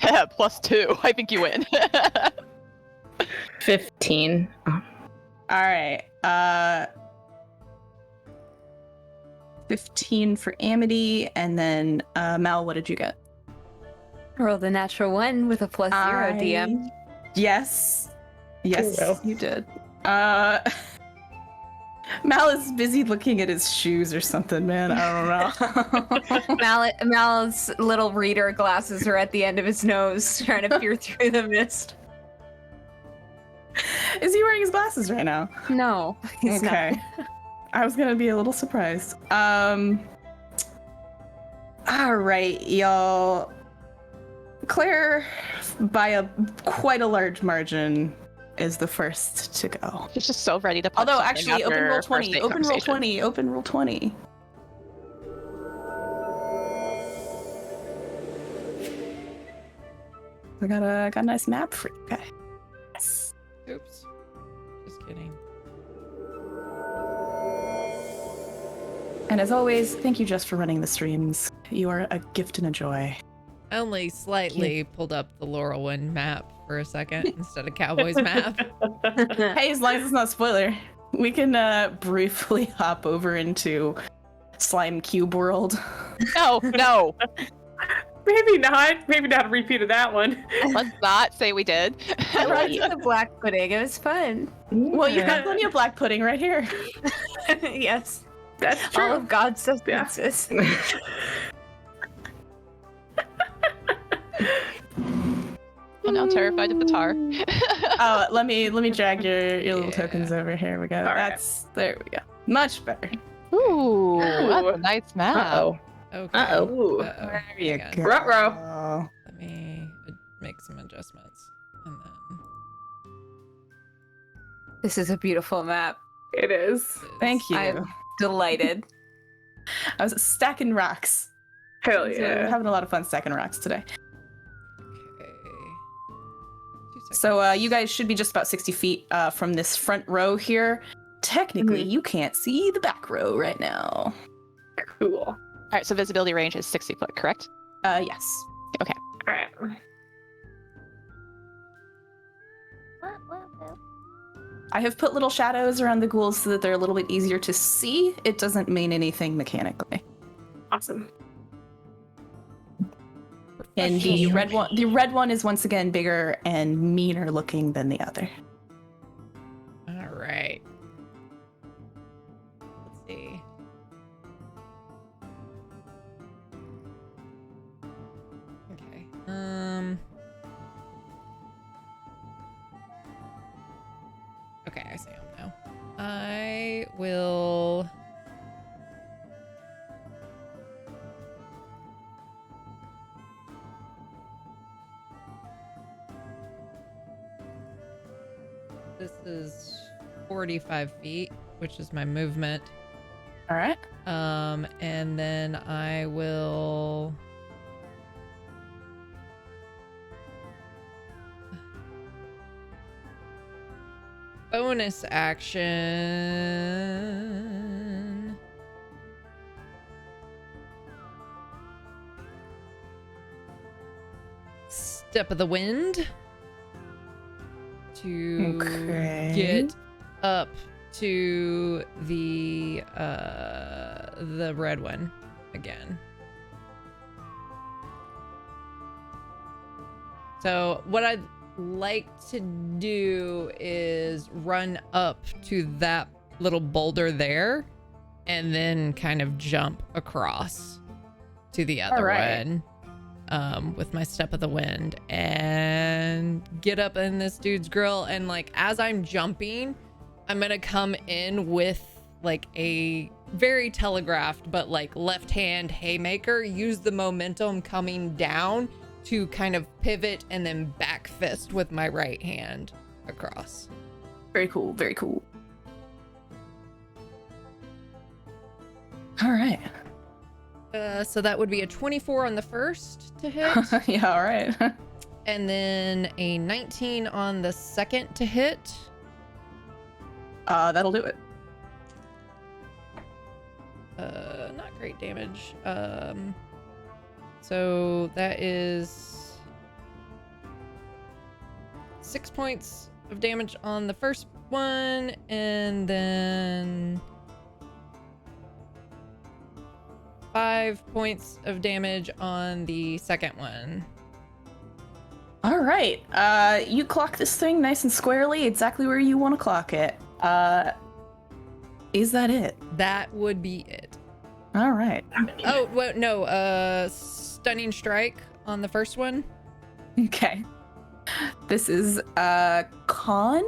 +2. I think you win. 15. Oh, All right. 15 for Amity, and then Mal, what did you get? Roll the natural 1 with a +0 DM. Yes. Yes, Cool. you did. Mal is busy looking at his shoes or something, man. I don't know. Mal's little reader glasses are at the end of his nose, trying to peer through the mist. Is he wearing his glasses right now? No, he's Okay. not. I was gonna be a little surprised. All right, y'all. Claire, by quite a large margin, is the first to go. She's just so ready to punch Although, something actually, open after roll first 20. date Open roll conversation. 20. Open roll 20. I got a nice map for you guys. Yes. Oops. Just kidding. And as always, thank you, Jess, for running the streams. You are a gift and a joy. I only slightly pulled up the Laurelwind map for a second instead of Cowboys map. Hey, as long as it's not a spoiler, we can briefly hop over into Slime Cube World. No, no. Maybe not. Maybe not a repeat of that one. Let's not say we did. I liked the black pudding. It was fun. Well, you have plenty of black pudding right here. Yes. That's true. All of God's substances. I'm now terrified of the tar. Oh, let me drag your little tokens over. Here we go. right. There we go. Much better. Ooh, that's a nice map. Uh-oh. Okay. Uh-oh. There you Hang on. go. Ruh-roh. Let me make some adjustments. And then This is a beautiful map. It is. Thank you. I'm delighted. I was stacking rocks. Hell So yeah. we're having a lot of fun stacking rocks today. Okay. 2 seconds. So you guys should be just about 60 feet from this front row here. Technically, you can't see the back row right now. Cool. All right, so visibility range is 60 foot, correct? Yes. All right. I have put little shadows around the ghouls so that they're a little bit easier to see. It doesn't mean anything mechanically. Awesome. And the red one is once again bigger and meaner looking than the other. All right. Let's see. Okay. Okay, I see him now. I will. This is 45 feet, which is my movement. All right. And then I will. Bonus action. Step of the wind. To get up to the red one again. So what I'd like to do is run up to that little boulder there and then kind of jump across to the other one with my step of the wind and get up in this dude's grill. And like as I'm jumping, I'm gonna come in with like a very telegraphed but like left hand haymaker, use the momentum coming down to kind of pivot and then back fist with my right hand across. Very cool. Very cool. All right. So that would be a 24 on the first to hit. Yeah, all right. And then a 19 on the second to hit. That'll do it. Not great damage. So that is 6 points of damage on the first one, and then 5 points of damage on the second one. All right. You clock this thing nice and squarely, exactly where you want to clock it. Is that it? That would be it. All right. Oh, well, no, stunning strike on the first one. Okay. This is con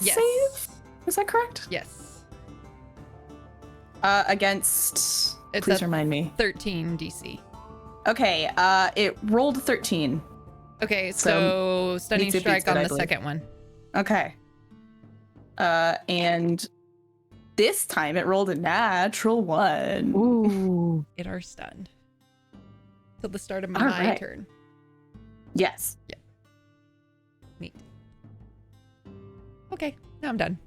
Yes. save? Is that correct? Yes. Against... It's Please a remind me. 13 DC. Okay, it rolled 13. Okay, so stunning beats it, strike beats it, on I the believe. second one. Okay. And this time it rolled a natural 1. Ooh. It are stunned. Till the start of All my right. turn. Yes. Neat. Okay, now I'm done.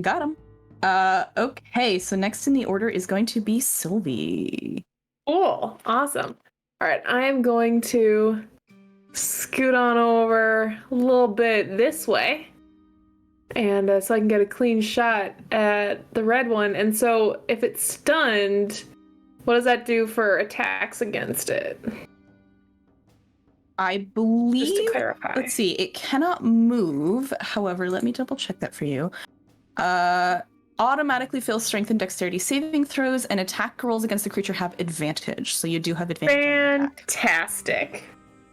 Got him. Okay, so next in the order is going to be Sylvie. Cool. Awesome. All right, I am going to scoot on over a little bit this way. And so I can get a clean shot at the red one. And so if it's stunned, what does that do for attacks against it? I believe... Just to clarify. Let's see, it cannot move. However, let me double check that for you. Automatically fails strength and dexterity saving throws, and attack rolls against the creature have advantage. So you do have advantage on your attack. Fantastic.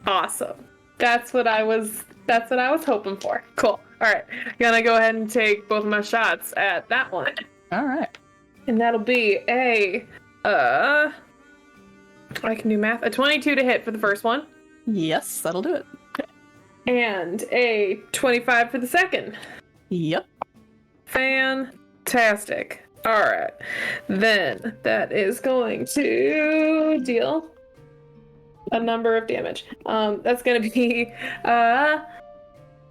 Awesome. That's what I was hoping for. Cool. All right. Gonna go ahead and take both of my shots at that one. All right. And that'll be a I can do math. A 22 to hit for the first one. Yes, that'll do it. And a 25 for the second. Yep. Fantastic. All right. Then that is going to deal a number of damage. That's going to be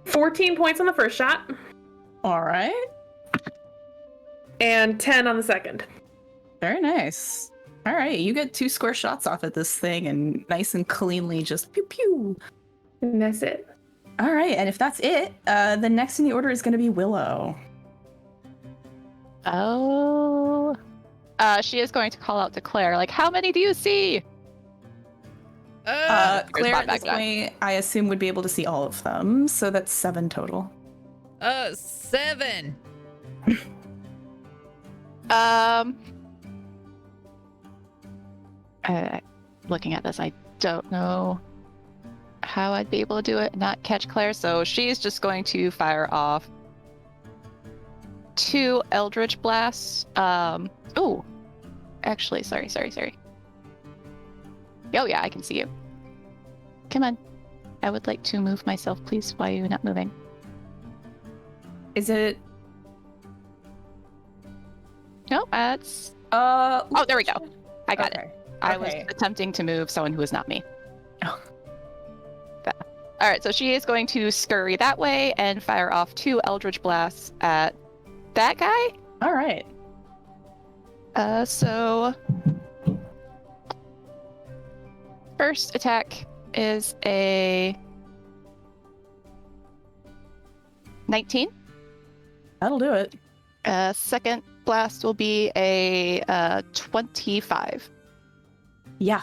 14 points on the first shot All right. and 10 on the second. Very nice. All right, you get 2 square shots off at this thing and nice and cleanly just pew pew. And that's it. All right, and if that's it, the next in the order is going to be Willow. Oh. She is going to call out to Claire, like, how many do you see? Claire my at this background. point, I assume, would be able to see all of them, so that's 7 total. 7. Looking at this, I don't know how I'd be able to do it and not catch Claire, so she's just going to fire off 2 Eldritch Blasts. Oh, actually, sorry. Oh yeah, I can see you. Come on. I would like to move myself, please. Why are you not moving? Is it... No, that's... Oh, there we go. I got it. I was Okay. attempting to move someone who was not me. Oh. All right, so she is going to scurry that way and fire off 2 Eldritch Blasts at that guy. All right. So first attack is a 19. That'll do it. Second blast will be a 25. Yeah.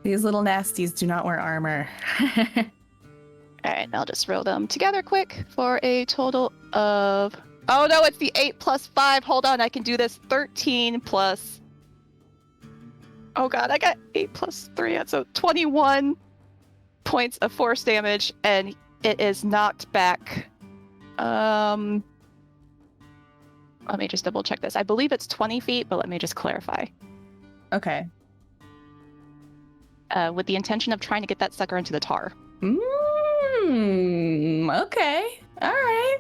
These little nasties do not wear armor. All right, I'll just roll them together quick for a total of... Oh no, it's the 8 plus 5. Hold on, I can do this. 13 plus... Oh god, I got 8 plus 3. So 21 points of force damage, and it is knocked back. Let me just double check this. I believe it's 20 feet, but let me just clarify. Okay. With the intention of trying to get that sucker into the tar. Okay. All right.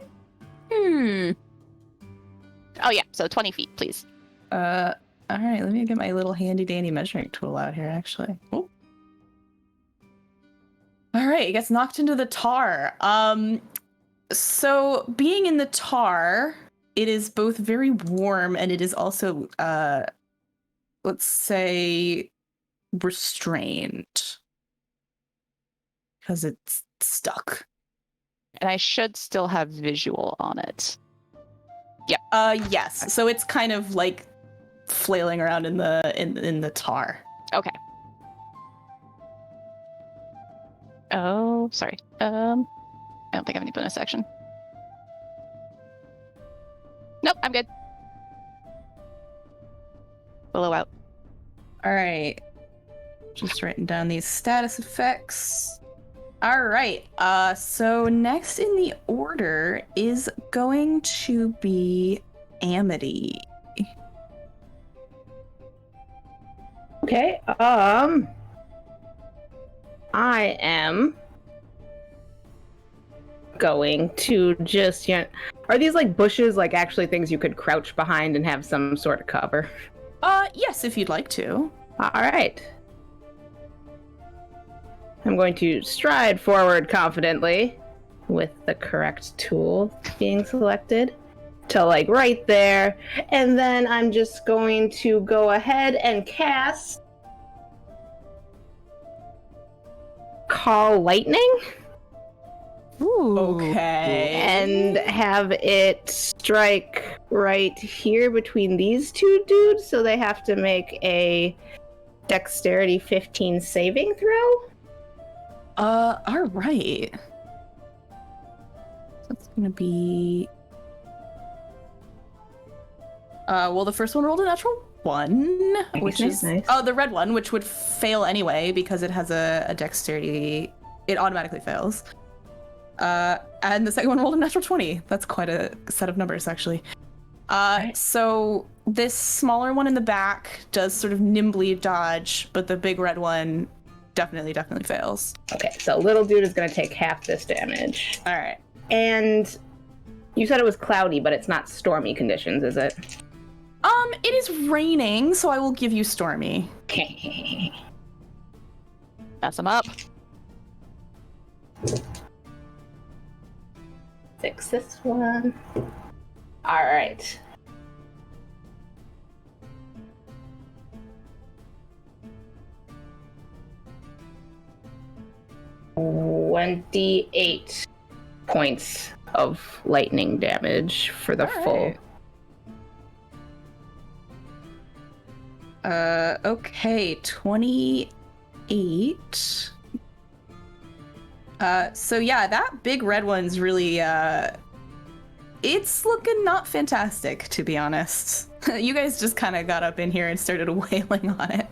Oh yeah, so 20 feet, please. All right, let me get my little handy dandy measuring tool out here, actually. Oh. All right, it gets knocked into the tar. So being in the tar, it is both very warm and it is also, let's say, restrained. Because it's stuck. And I should still have visual on it. Yes. So it's kind of like flailing around in the tar. Okay. Oh, sorry. I don't think I have any bonus action. Nope, I'm good. Willow out. All right. Just writing down these status effects. All right. So next in the order is going to be Amity. Okay. I am going to just, are these like bushes, like actually things you could crouch behind and have some sort of cover? Yes, if you'd like to. All right. I'm going to stride forward confidently with the correct tool being selected to like right there. And then I'm just going to go ahead and cast Call Lightning. Ooh. Okay. And have it strike right here between these two dudes, so they have to make a Dexterity 15 saving throw. All right. So it's gonna be. Well, the first one rolled a natural 1, which is nice. oh, the red one, which would fail anyway because it has a dexterity. It automatically fails. And the second one rolled a natural 20. That's quite a set of numbers, actually. So this smaller one in the back does sort of nimbly dodge, but the big red one definitely fails. Okay, so little dude is going to take half this damage. All right. And you said it was cloudy, but it's not stormy conditions, is it? It is raining, so I will give you stormy. Mess him up. Fix this one. All right. $28 points of lightning damage for the full. Okay, 28. So yeah, that big red one's really, it's looking not fantastic, to be honest. You guys just kind of got up in here and started wailing on it.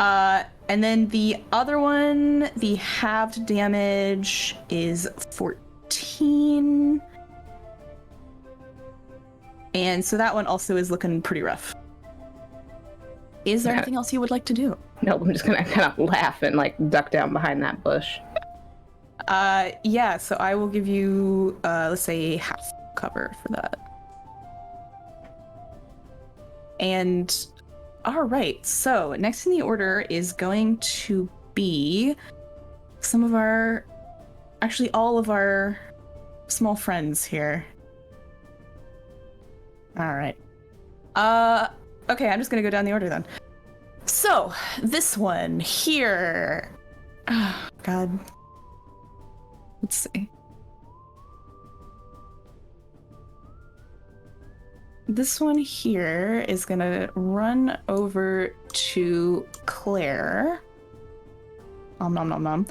And then the other one, the halved damage is 14. And so that one also is looking pretty rough. Is there anything else you would like to do? Nope, I'm just gonna kind of laugh and like duck down behind that bush. Yeah, so I will give you, let's say half cover for that. And, all right, so next in the order is going to be some of our, actually all of our small friends here. All right. Okay, I'm just gonna go down the order then. So, this one here. Oh, God. Let's see. This one here is gonna run over to Claire. Nom nom nom nom.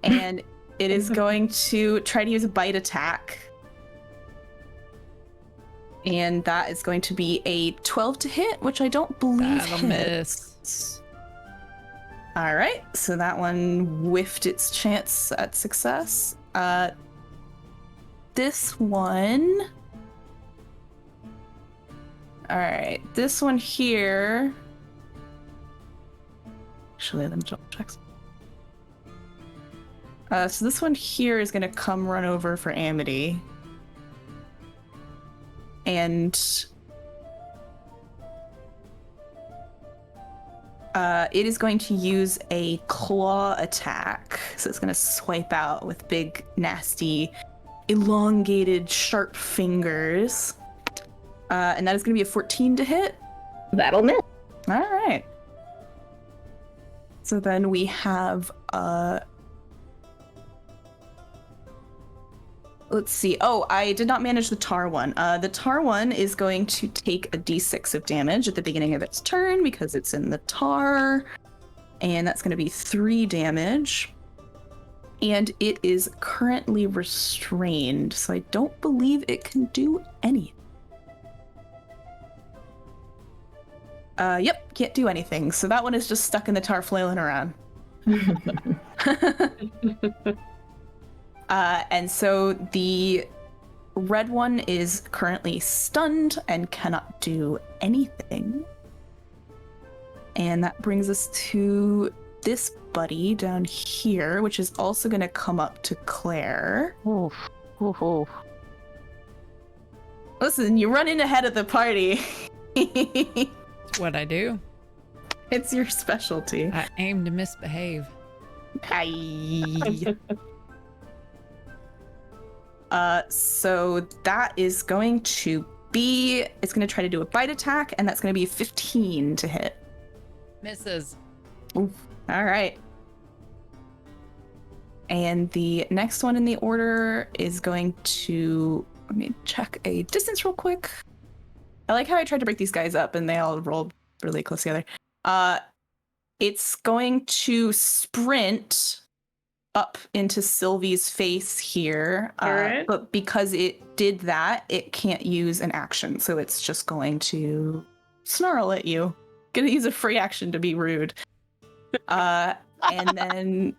And it is going to try to use a bite attack. And that is going to be a 12 to hit, which I don't believe That'll hits. miss. All right, so that one whiffed its chance at success. This one. All right, this one here. Actually, let me double check. So this one here is going to come run over for Amity. And it is going to use a claw attack. So it's going to swipe out with big, nasty, elongated, sharp fingers. And that is going to be a 14 to hit. That'll miss. All right. So then we have let's see. Oh, I did not manage the tar one. The tar one is going to take a d6 of damage at the beginning of its turn because it's in the tar. And that's going to be 3 damage. And it is currently restrained, so I don't believe it can do anything. Yep, can't do anything. So that one is just stuck in the tar flailing around. And so the red one is currently stunned and cannot do anything. And that brings us to this buddy down here, which is also going to come up to Claire. Oof. Ooh. Listen, you run in ahead of the party. It's what I do. It's your specialty. I aim to misbehave. Aye. So that is going to be, it's going to try to do a bite attack, and that's going to be 15 to hit. Misses. Oof. All right. And the next one in the order is going to, let me check a distance real quick. I like how I tried to break these guys up and they all rolled really close together. It's going to sprint up into Sylvie's face here. All right. But because it did that, it can't use an action. So it's just going to snarl at you. Gonna use a free action to be rude. And then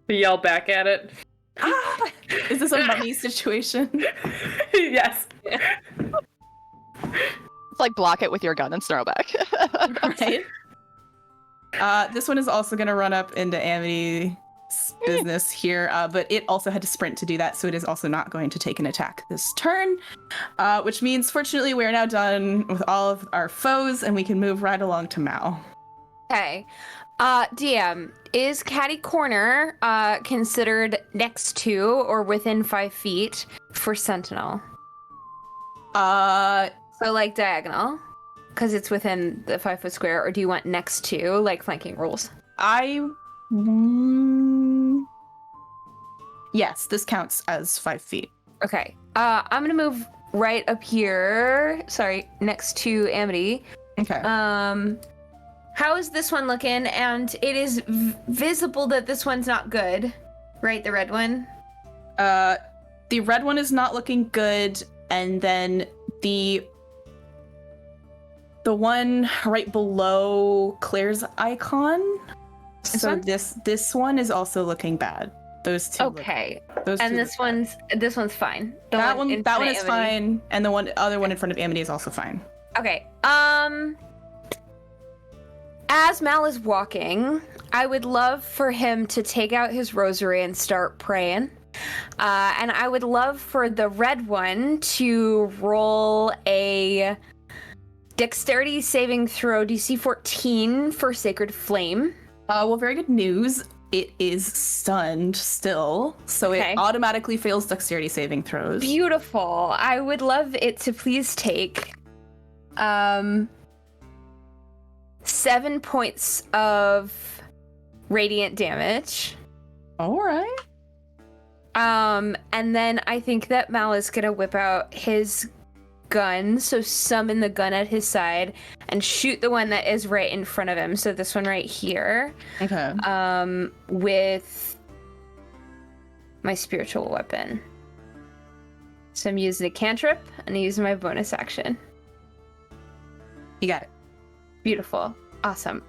Yell back at it. is this a mummy situation? Yes. It's like block it with your gun and snarl back. Right. This one is also going to run up into Amity's business here, but it also had to sprint to do that, so it is also not going to take an attack this turn, which means, fortunately, we are now done with all of our foes, and we can move right along to Mao. Okay. DM, is Catty Corner considered next to or within 5 feet for Sentinel? So like diagonal, because it's within the 5 foot square, or do you want next to, like flanking rules? Yes, this counts as 5 feet. Okay. I'm gonna move right up here. Sorry, next to Amity. Okay. How is this one looking? And it is visible that this one's not good, right? The red one. The red one is not looking good, and then the one right below Claire's icon. This So one? this one is also looking bad. Those two. Okay. Those And two this look bad. one's fine. The That one in is front of Amity. fine, and the other one in front of Amity is also fine. Okay. As Mal is walking, I would love for him to take out his rosary and start praying. And I would love for the red one to roll a dexterity saving throw DC 14 for Sacred Flame. Well, very good news. It is stunned still, so Okay. it automatically fails dexterity saving throws. Beautiful. I would love it to please take 7 points of radiant damage. All right. And then I think that Mal is gonna whip out his gun, so summon the gun at his side and shoot the one that is right in front of him. So this one right here. Okay. With my spiritual weapon. So I'm using a cantrip and I'm using my bonus action. You got it. Beautiful. Awesome.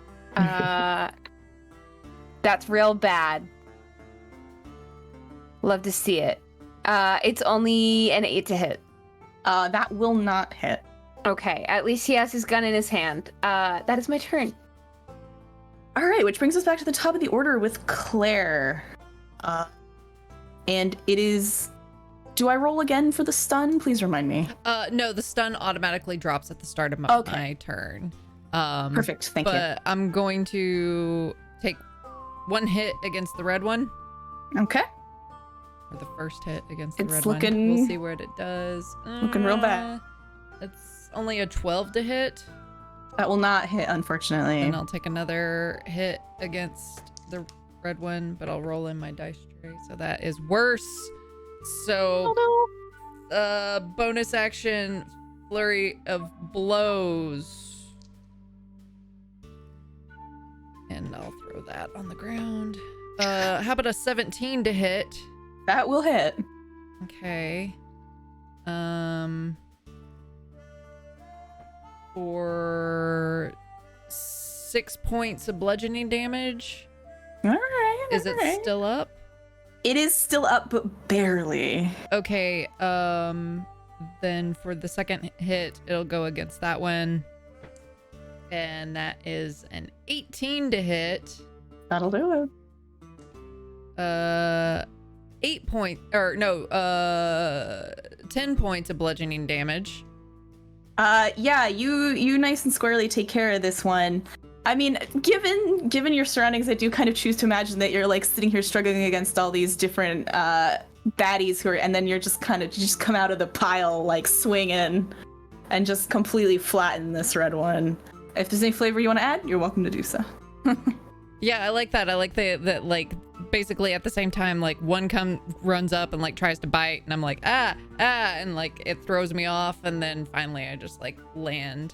That's real bad. Love to see it. It's only an 8 to hit. That will not hit. Okay, at least he has his gun in his hand. That is my turn. All right, which brings us back to the top of the order with Claire. And it is... Do I roll again for the stun? Please remind me. No, the stun automatically drops at the start of my turn. Perfect, thank you. But I'm going to take 1 hit against the red one. Okay. Or the first hit against the It's red looking- one. We'll see what it does. Looking real bad. It's only a 12 to hit. That will not hit, unfortunately. And I'll take another hit against the red one, but I'll roll in my dice tray. So that is worse. So, bonus action, flurry of blows. And I'll throw that on the ground. How about a 17 to hit? That will hit. Okay. For 6 points of bludgeoning damage. All right. Is it still up? It is still up, but barely. Okay, then for the second hit, it'll go against that one. And that is an 18 to hit. That'll do it. 10 points of bludgeoning damage. Yeah, you nice and squarely take care of this one. I mean, given your surroundings, I do kind of choose to imagine that you're like sitting here struggling against all these different baddies and then you're just come out of the pile like swinging and just completely flatten this red one. If there's any flavor you want to add, you're welcome to do so. Yeah, I like that. I like that like basically at the same time, like one runs up and like tries to bite and I'm like, and like it throws me off and then finally I just like land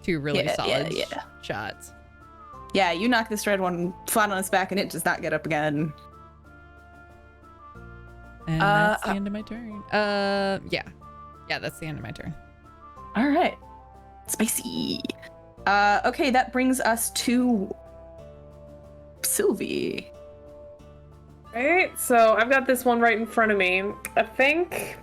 2 really solid shots. Yeah, you knock this red one flat on its back and it does not get up again. And that's the end of my turn. Yeah, that's the end of my turn. All right. Spicy. Okay, that brings us to Sylvie. Alright, so I've got this one right in front of me. I think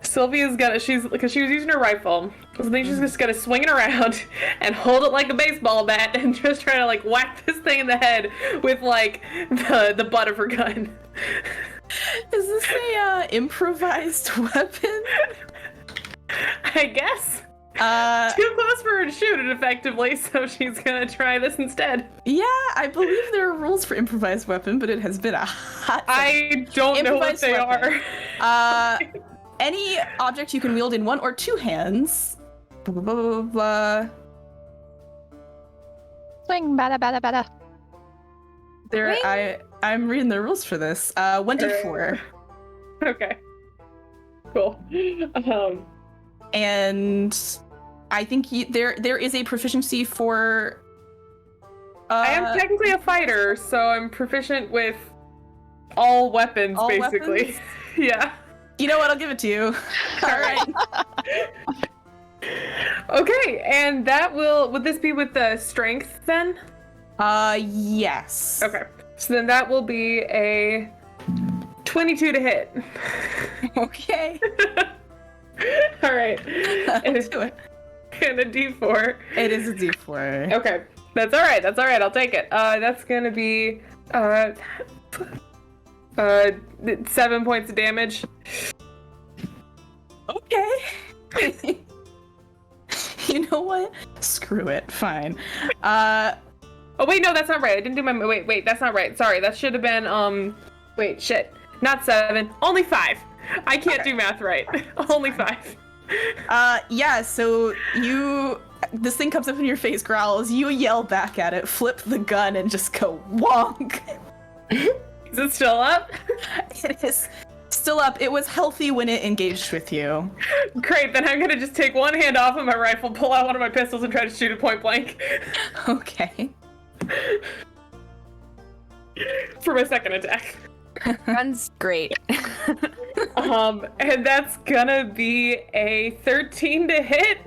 Sylvia's because she was using her rifle. So I think she's just gonna swing it around and hold it like a baseball bat and just try to like whack this thing in the head with like the butt of her gun. Is this a improvised weapon? I guess. Too close for her to shoot it effectively, so she's gonna try this instead. Yeah, I believe there are rules for improvised weapon, but it has been a hot I don't know what they are. Any object you can wield in 1 or 2 hands. Blah, blah, blah, blah. Swing, bada, bada, bada. I'm reading the rules for this. 1d4. Okay. Cool. And I think there is a proficiency for. I am technically a fighter, so I'm proficient with all weapons, basically. Weapons? Yeah. You know what? I'll give it to you. All right. Okay, and that would this be with the strength then? Yes. Okay. So then that will be a 22 to hit. Okay. All right. Let's do it. And a D4. It is a D4. Okay. That's all right. I'll take it. That's gonna be 7 points of damage. Okay. You know what? Screw it. Fine. Oh wait, no, that's not right. I didn't do my wait, that's not right. Sorry, that should have been wait, shit. Not 7, only 5. I can't do math right. Only 5. Yeah, so this thing comes up in your face, growls, you yell back at it, flip the gun, and just go wonk. Is it still up? It is still up. It was healthy when it engaged with you. Great, then I'm gonna just take one hand off of my rifle, pull out one of my pistols, and try to shoot it point blank. Okay. For my second attack. Gun's great. And that's gonna be a 13 to hit.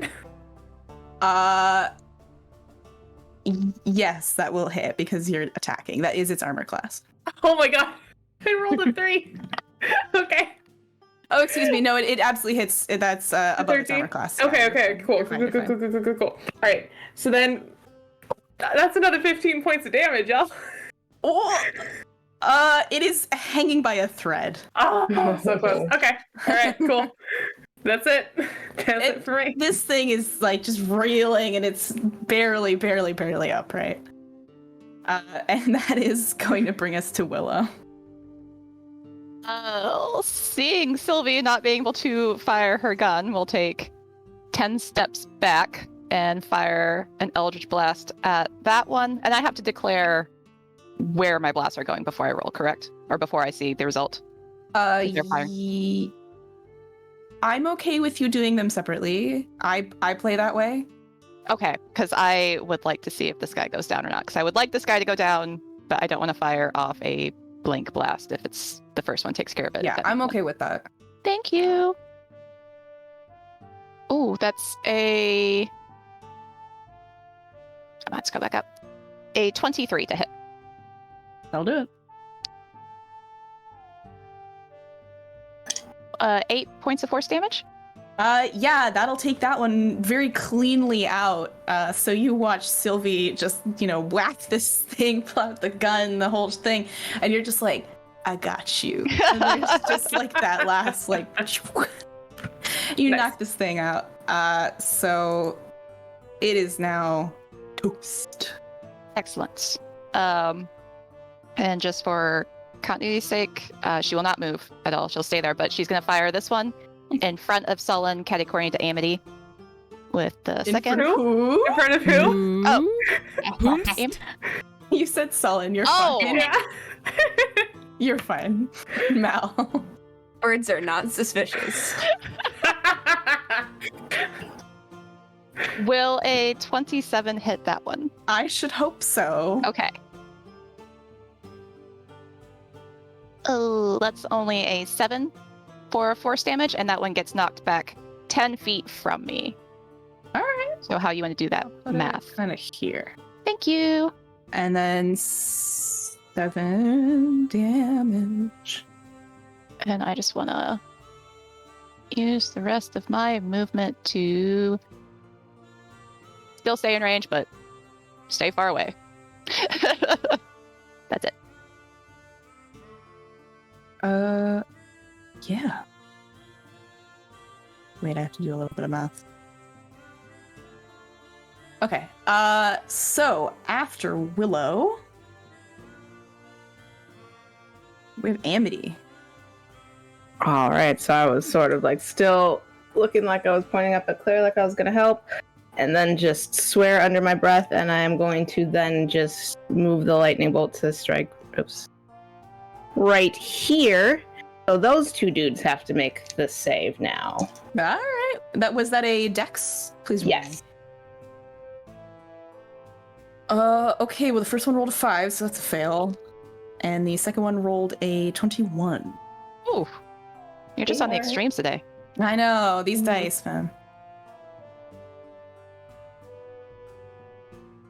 Yes, that will hit because you're attacking. That is its armor class. Oh my god, I rolled a 3. Okay. Oh, excuse me. No, it absolutely hits. That's above 13? its armor class. Okay, cool. You're fine. Cool. All right, so then that's another 15 points of damage, y'all. Oh, it is hanging by a thread. Oh, so close. Okay, all right, cool. That's it. That's it for me. This thing is like just reeling, and it's barely upright. And that is going to bring us to Willow. Seeing Sylvie not being able to fire her gun, will take 10 steps back and fire an Eldritch Blast at that one. And I have to declare where my blasts are going before I roll, correct? Or before I see the result? They're firing. I'm okay with you doing them separately. I play that way. Okay, because I would like to see if this guy goes down or not. Because I would like this guy to go down, but I don't want to fire off a blink blast if it's the first one takes care of it. Yeah, I'm okay with that. Thank you. Oh, that's a... Let's go back up. A 23 to hit. That'll do it. 8 points of force damage. Yeah, that'll take that one very cleanly out. So you watch Sylvie just, whack this thing, pull out the gun, the whole thing, and you're just like, I got you. And there's just like that last, like, you knock this thing out. So it is now toast. Excellent. And just for continuity's sake, she will not move at all. She'll stay there, but she's going to fire this one in front of Sullen, catty-corny to Amity. With the second. Who? In front of who? Oh. You said Sullen, you're fine. Yeah. You're fine. Mal. Birds are not suspicious. Will a 27 hit that one? I should hope so. Okay. Oh, that's only a 7 for force damage, and that one gets knocked back 10 feet from me. All right. So how you want to do that math? Kind of here. Thank you. And then 7 damage. And I just want to use the rest of my movement to still stay in range, but stay far away. That's it. Yeah. Wait, I have to do a little bit of math. Okay. So after Willow, we have Amity. All right, so I was sort of like still looking like I was pointing up at Claire like I was going to help, and then just swear under my breath, and I am going to then just move the lightning bolt to strike right here. So those two dudes have to make the save now. All right. Was that a dex? Please. Yes. Okay, well, the first one rolled a 5, so that's a fail. And the second one rolled a 21. Ooh. You're just on the extremes today. I know, these dice, man.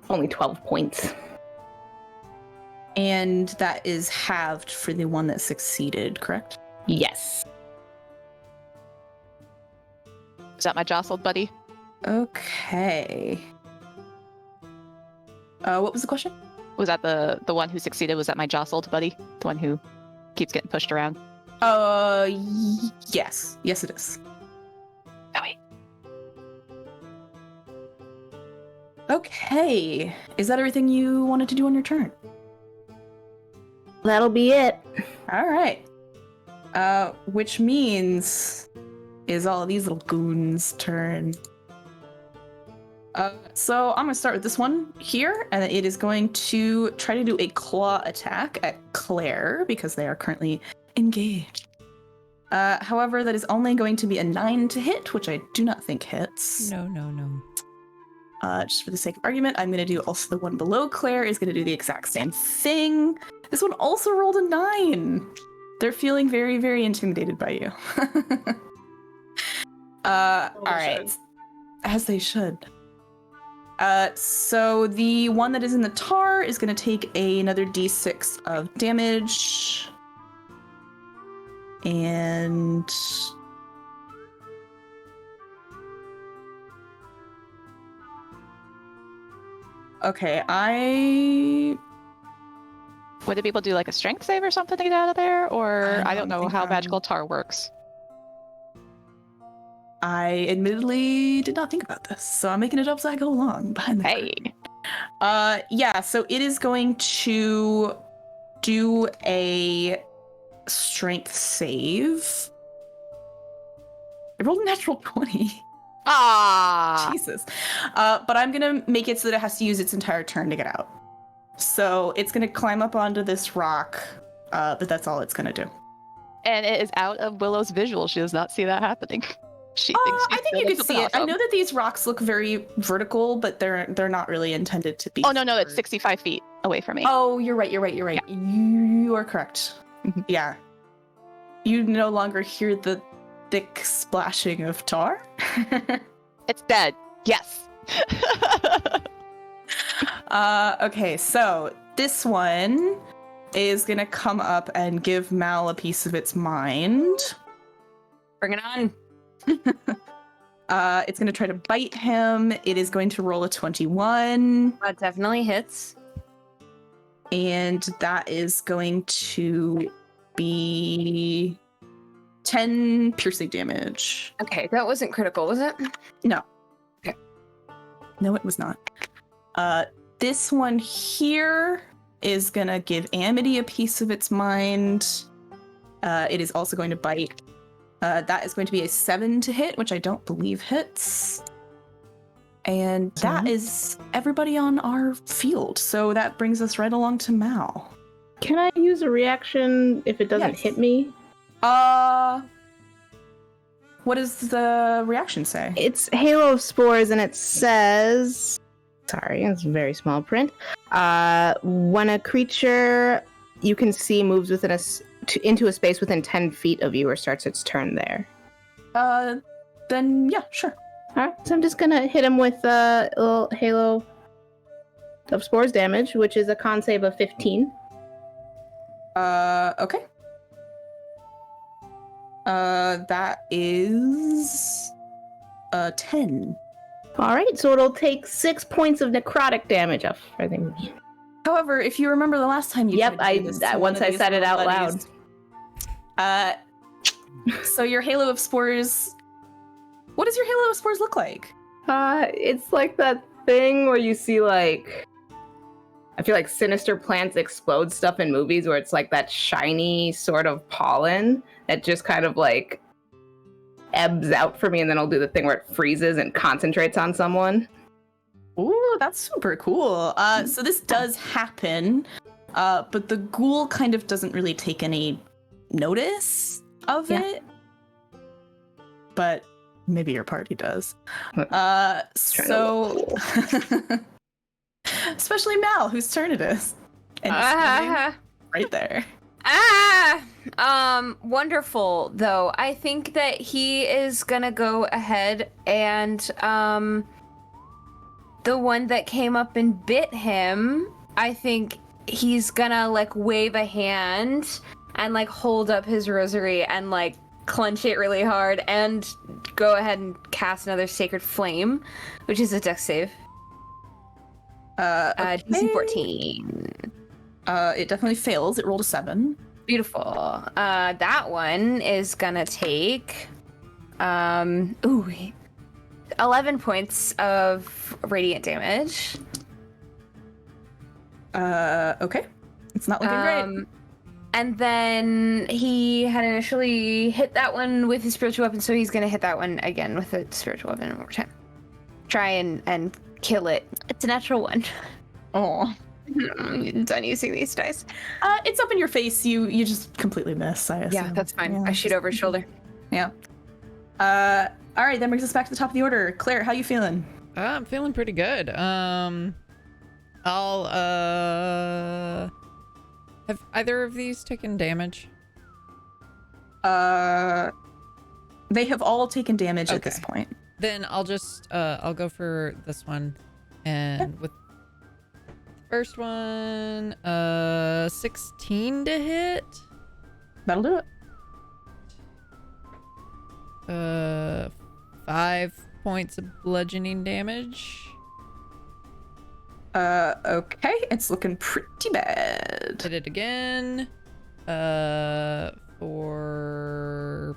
Only 12 points. And that is halved for the one that succeeded, correct? Yes. Is that my jostled buddy? Okay. What was the question? Was that the one who succeeded? Was that my jostled buddy? The one who keeps getting pushed around? Yes. Yes, it is. Oh, wait. Okay. Is that everything you wanted to do on your turn? That'll be it. All right. Which means is all of these little goons' turn. So I'm gonna start with this one here, and it is going to try to do a claw attack at Claire because they are currently engaged. However, that is only going to be a 9 to hit, which I do not think hits. No. Just for the sake of argument, I'm going to do also the one below Claire is going to do the exact same thing. This one also rolled a 9. They're feeling very, very intimidated by you. All right. As they should. So the one that is in the tar is going to take another d6 of damage. And okay, Would the people do like a strength save or something to get out of there? Or I don't know think how I'm- magical tar works. I admittedly did not think about this, so I'm making it up as I go along behind the Hey. curtain. Yeah, so it is going to do a strength save. I rolled a natural 20. Ah. Jesus. But I'm gonna make it so that it has to use its entire turn to get out. So it's gonna climb up onto this rock, but that's all it's gonna do. And it is out of Willow's visual. She does not see that happening. She thinks I think you could see it. I know that these rocks look very vertical, but they're not really intended to be. Oh no, it's 65 feet away from me. Oh, you're right. Yeah. You are correct. Mhm. Yeah. You no longer hear the thick splashing of tar. It's dead. Yes. Okay, so this one is gonna come up and give Mal a piece of its mind. Bring it on. It's gonna try to bite him. It is going to roll a 21. That definitely hits. And that is going to be 10 piercing damage. Okay, that wasn't critical, was it? No. Okay. No, it was not. This one here is gonna give Amity a piece of its mind. It is also going to bite. That is going to be a 7 to hit, which I don't believe hits. And that is everybody on our field. So that brings us right along to Mal. Can I use a reaction if it doesn't Yes. hit me? What does the reaction say? It's Halo of Spores, and it says... Sorry, it's very small print. When a creature you can see moves within into a space within 10 feet of you or starts its turn there. Then yeah, sure. Alright, so I'm just gonna hit him with a little Halo of Spores damage, which is a con save of 15. Okay. That is 10. Alright, so it'll take 6 points of necrotic damage off, I think. However, if you remember the last time you Yep, tried to do this to one once of I these said it little out buddies, so your Halo of Spores. What does your Halo of Spores look like? It's like that thing where you see, like... I feel like sinister plants explode stuff in movies where it's like that shiny sort of pollen that just kind of like ebbs out for me, and then I'll do the thing where it freezes and concentrates on someone. Ooh, that's super cool. So this does happen, but the ghoul kind of doesn't really take any notice of it. But maybe your party does. So, especially Mal, whose turn it is, and it's standing right there. Wonderful, though. I think that he is gonna go ahead and, the one that came up and bit him, I think he's gonna, like, wave a hand and, like, hold up his rosary and, like, clench it really hard and go ahead and cast another Sacred Flame, which is a dex save. DC 14. It definitely fails. It rolled a 7. Beautiful. That one is gonna take 11 points of radiant damage. Okay. It's not looking great. And then he had initially hit that one with his spiritual weapon, so he's gonna hit that one again with a spiritual weapon one more time. Try and kill it. It's a natural one. Oh. I'm done using these dice. It's up in your face. You just completely miss, I assume. Yeah, that's fine. Yeah, I shoot over his shoulder. Yeah. All right, that brings us back to the top of the order. Claire, how you feeling? I'm feeling pretty good. I'll have either of these taken damage? They have all taken damage at this Okay. point. Then I'll just I'll go for this one, and with the first one, 16 to hit. That'll do it. 5 points of bludgeoning damage. Okay, it's looking pretty bad. Hit it again. For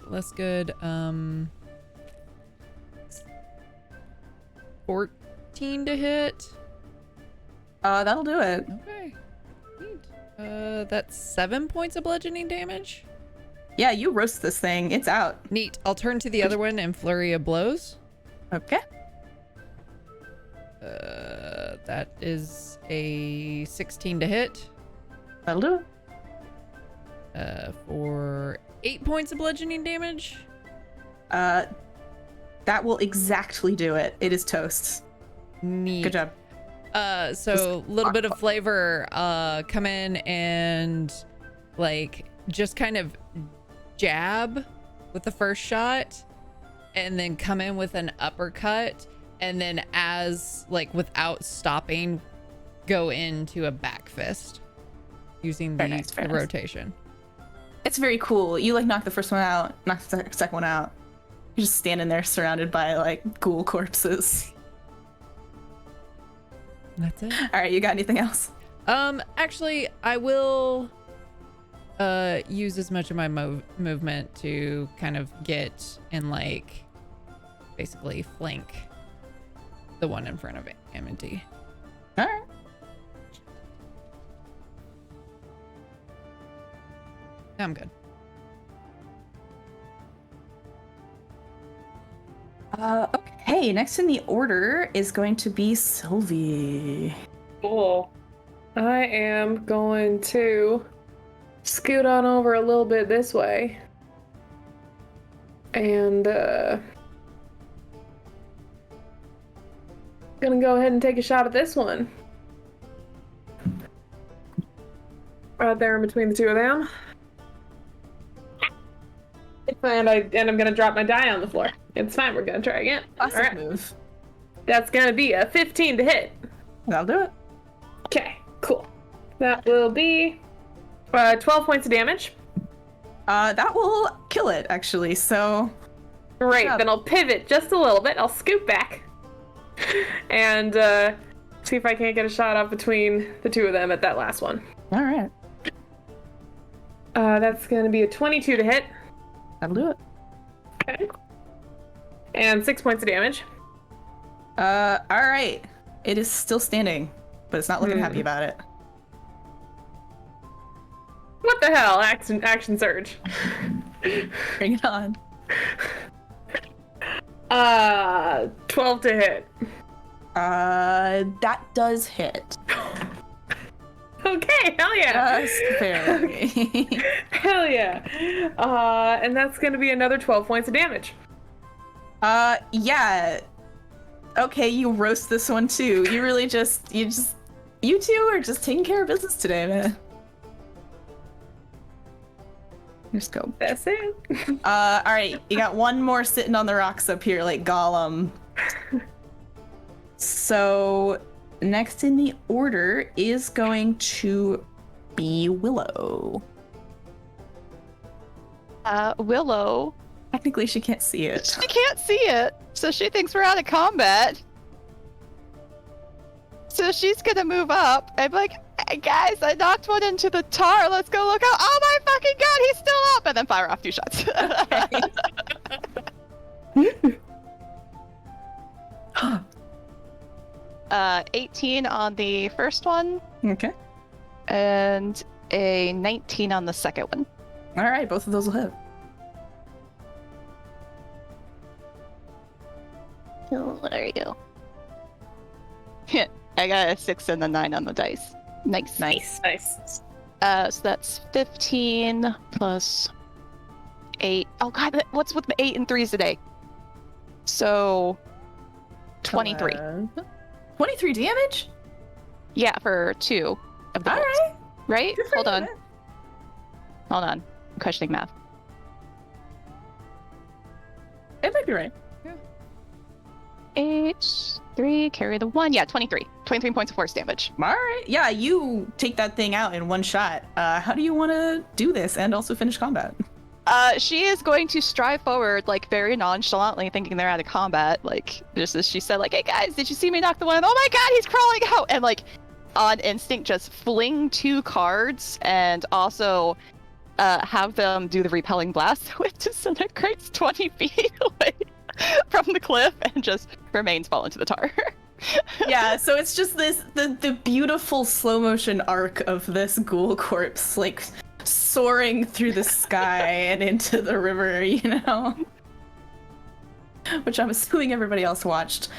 less good. 14 to hit. That'll do it. Okay. Neat. That's 7 points of bludgeoning damage. Yeah, you roast this thing. It's out. Neat. I'll turn to the other one and flurry of blows. Okay. That is a 16 to hit. That'll do it. For 8 points of bludgeoning damage. That will exactly do it. It is toast. Neat. Good job. So a little bit of flavor, come in and like just kind of jab with the first shot and then come in with an uppercut and then as like without stopping, go into a back fist using Very the, nice, very the nice. rotation. It's very cool. You like knock the first one out, knock the second one out. You're just standing there surrounded by like ghoul corpses. That's it. All right, you got anything else? Actually, I will use as much of my movement to kind of get and like basically flank the one in front of Amity. All right. I'm good. Okay, next in the order is going to be Sylvie. Cool. I am going to scoot on over a little bit this way. And gonna go ahead and take a shot at this one. Right there in between the two of them. And I'm gonna drop my die on the floor. It's fine, we're gonna try again. Classic Alright. move. That's gonna be a 15 to hit. That'll do it. Okay, cool. That will be 12 points of damage. That will kill it, actually. So, Great, job. then I'll pivot just a little bit. I'll scoot back and see if I can't get a shot off between the two of them at that last one. all right, That's going to be a 22 to hit. that'll do it. Okay. And 6 points of damage. All right. It is still standing, but it's not looking happy about it. What the hell? Action surge. Bring it on. 12 to hit. That does hit. Okay, hell yeah. Just barely. Hell yeah. And that's going to be another 12 points of damage. Yeah. Okay, you roast this one too. You really you two are just taking care of business today, man. Just go. That's it. All right, you got one more sitting on the rocks up here, like Gollum. So, next in the order is going to be Willow. Willow, Technically, she can't see it. she can't see it, so she thinks we're out of combat. So she's gonna move up and be like, hey guys, I knocked one into the tar. Let's go look out. Oh my fucking god, he's still up! And then fire off 2 shots. 18 on the first one Okay. and a 19 on the second one. All right, both of those will hit. What are you? I got a 6 and a 9 on the dice. Nice. Nice. Nice. So that's 15 plus 8. Oh god, what's with the 8 and 3s today? So 23. 23 damage? Yeah, for 2 of the All bolts. right. Right? Good for Hold you, on. man. Hold on. I'm questioning math. It might be right. 8, 3, carry the 1. Yeah, 23. 23 points of force damage. All right. Yeah, you take that thing out in one shot. How do you want to do this and also finish combat? She is going to strive forward, like, very nonchalantly, thinking they're out of combat. Like, just as she said, like, hey guys, did you see me knock the one? Oh my god, he's crawling out! And, like, on instinct, just fling 2 cards and also have them do the repelling blast, which disintegrates 20 feet away from the cliff and just remains fallen to the tar. Yeah, so it's just the beautiful slow motion arc of this ghoul corpse, like, soaring through the sky and into the river, you know? Which I'm assuming everybody else watched.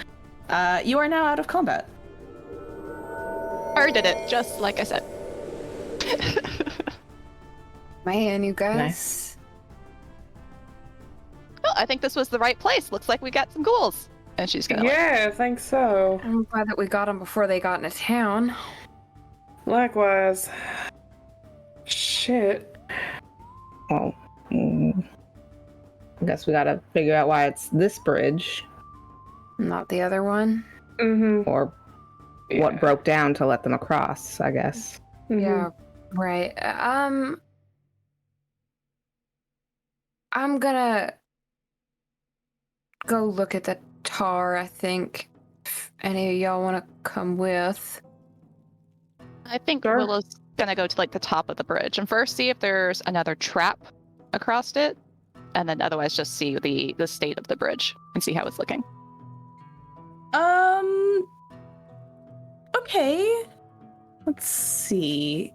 You are now out of combat. I did it, just like I said. Man, you guys. Nice. Well, I think this was the right place. Looks like we got some ghouls. And she's gonna Yeah, I think so. I'm glad that we got them before they got into town. Likewise. Shit. Well, I guess we gotta figure out why it's this bridge. Not the other one. Mm-hmm. Or what broke down to let them across, I guess. Mm-hmm. Yeah, right. I'm gonna go look at the tar, I think. If any of y'all want to come with. I think Sure. Willow's gonna go to like the top of the bridge and first see if there's another trap across it, and then otherwise just see the state of the bridge and see how it's looking. Okay. Let's see.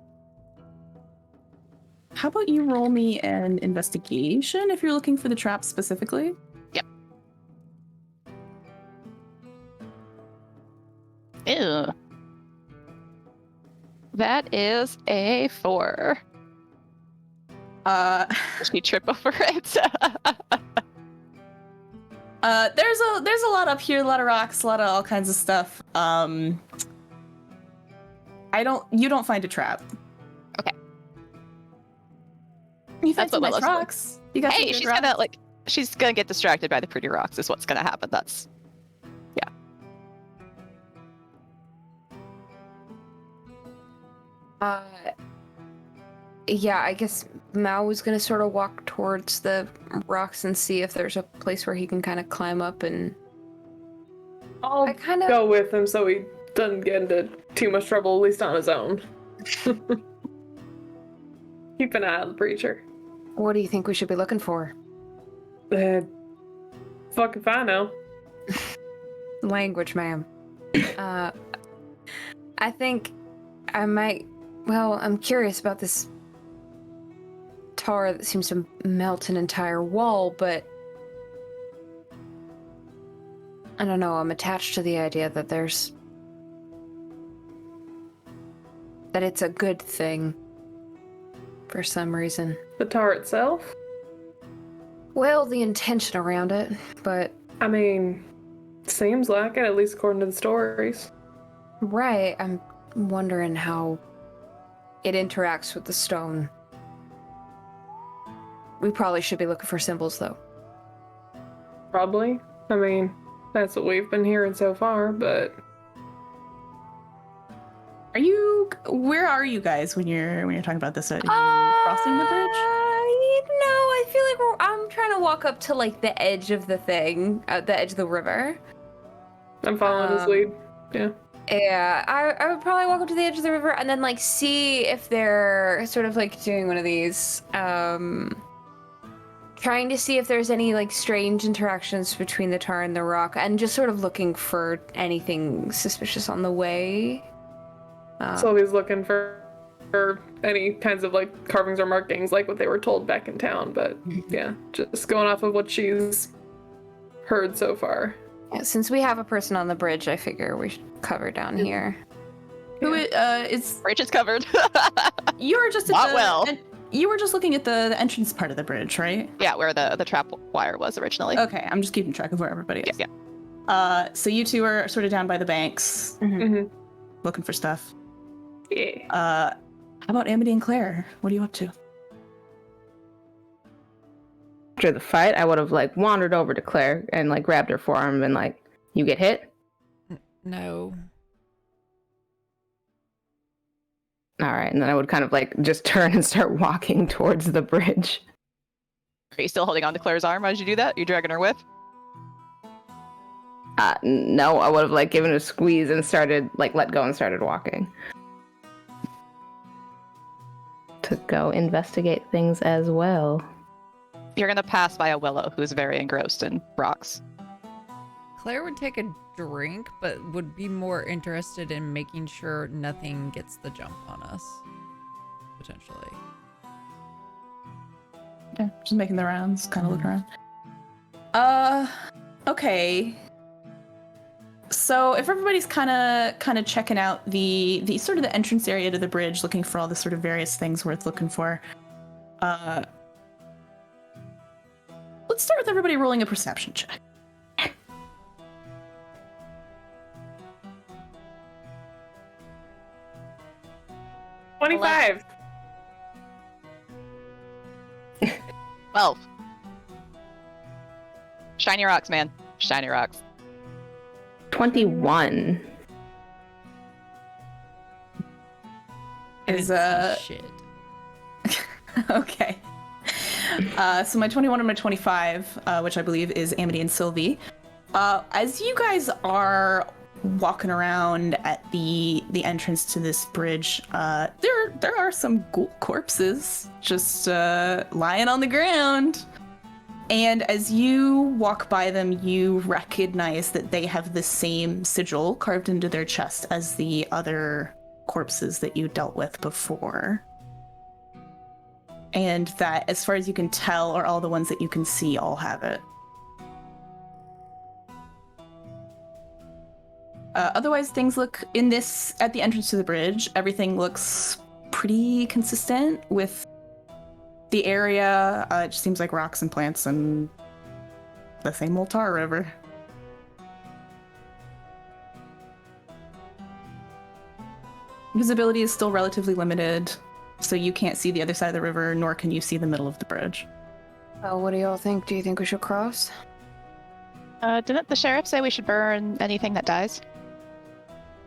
How about you roll me an investigation if you're looking for the trap specifically? Yep. Ew. That is a 4. Uh, Does she trip over it? there's a lot up here, a lot of rocks, a lot of all kinds of stuff. You don't find a trap. Okay. You find That's some what nice Willow's rocks. You got some Hey, good she's rocks. gonna get distracted by the pretty rocks is what's gonna happen. That's Yeah, I guess Mao was gonna sort of walk towards the rocks and see if there's a place where he can kind of climb up and. I'll I kinda- go with him so he doesn't get into too much trouble, at least on his own. Keep an eye on the preacher. What do you think we should be looking for? Fuck if I know. Language, ma'am. I think I might. Well, I'm curious about this tar that seems to melt an entire wall, but I don't know. I'm attached to the idea that it's a good thing for some reason. The tar itself? Well, the intention around it, but I mean, seems like it, at least according to the stories. right. I'm wondering how it interacts with the stone. We probably should be looking for symbols, though. Probably. I mean, that's what we've been hearing so far, but Where are you guys when you're talking about this? Are you crossing the bridge? No, I feel like I'm trying to walk up to like the edge of the thing, the edge of the river. I'm following his lead. Yeah. Yeah, I would probably walk up to the edge of the river and then like see if they're sort of like doing one of these, trying to see if there's any like strange interactions between the tar and the rock, and just sort of looking for anything suspicious on the way. Sylvia's looking for any kinds of like carvings or markings, like what they were told back in town. But yeah, just going off of what she's heard so far. Yeah, since we have a person on the bridge, I figure we should cover down here. Who is bridge is covered. you were just at Not the well. you were just looking at the entrance part of the bridge, right? Yeah, where the trap wire was originally. Okay, I'm just keeping track of where everybody is. Yeah. So you two are sort of down by the banks, Mm-hmm. looking for stuff. Yeah. How about Amity and Claire? What are you up to? After the fight, I would have like wandered over to Claire and like grabbed her forearm and been like, "You get hit?" No. All right, and then I would kind of like just turn and start walking towards the bridge. Are you still holding on to Claire's arm as you do that? You dragging her with? No, I would have like given it a squeeze and started like let go and started walking. To go investigate things as well. You're gonna pass by a willow who's very engrossed in rocks. Claire would take a drink, but would be more interested in making sure nothing gets the jump on us. Potentially. Yeah, just making the rounds, kind of looking around. Okay. So if everybody's kind of checking out the sort of the entrance area to the bridge, looking for all the sort of various things worth looking for, let's start with everybody rolling a perception check. 25. 12. Shiny rocks, man. Shiny rocks. 21. Is Shit. okay. So my 21 and my 25, which I believe is Amity and Sylvie. As you guys are walking around at the entrance to this bridge, there are some ghoul corpses just lying on the ground. And as you walk by them, you recognize that they have the same sigil carved into their chest as the other corpses that you dealt with before. And that, as far as you can tell, are all the ones that you can see all have it. Otherwise, things look at the entrance to the bridge, everything looks pretty consistent with the area. It just seems like rocks and plants and the same old tar river. Visibility is still relatively limited, so you can't see the other side of the river, nor can you see the middle of the bridge. Well, what do y'all think? Do you think we should cross? Didn't the sheriff say we should burn anything that dies?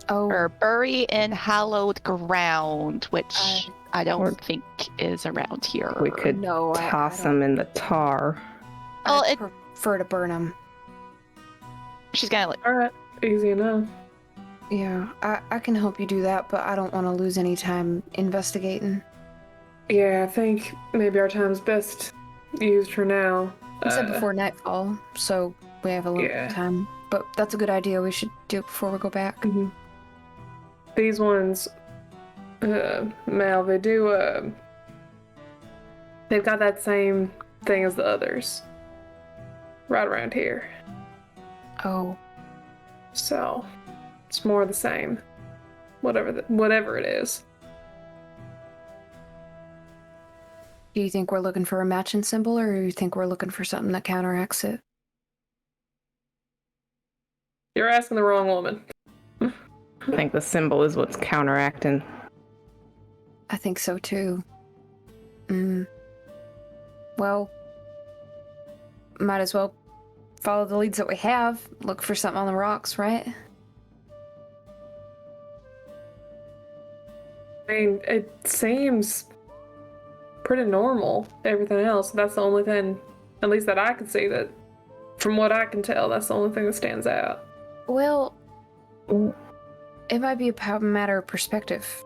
Oh, Or bury in hallowed ground, which I don't think is around here. We could no, toss I them in the tar. Well, I it- prefer to burn them. She's gonna like, Alright, easy enough. Yeah, I can help you do that, but I don't want to lose any time investigating. Yeah, I think maybe our time's best used for now. You said before nightfall, so we have a little bit yeah. of time. But that's a good idea. We should do it before we go back. Mhm. These ones, Mal, they do, they've got that same thing as the others. Right around here. Oh, So, it's more of the same. Whatever it is. do you think we're looking for a matching symbol, or do you think we're looking for something that counteracts it? You're asking the wrong woman. I think the symbol is what's counteracting. I think so too. Well, might as well follow the leads that we have. Look for something on the rocks, right? I mean, it seems pretty normal, everything else. That's the only thing, at least that I can see, that from what I can tell, that's the only thing that stands out. Well, it might be a matter of perspective.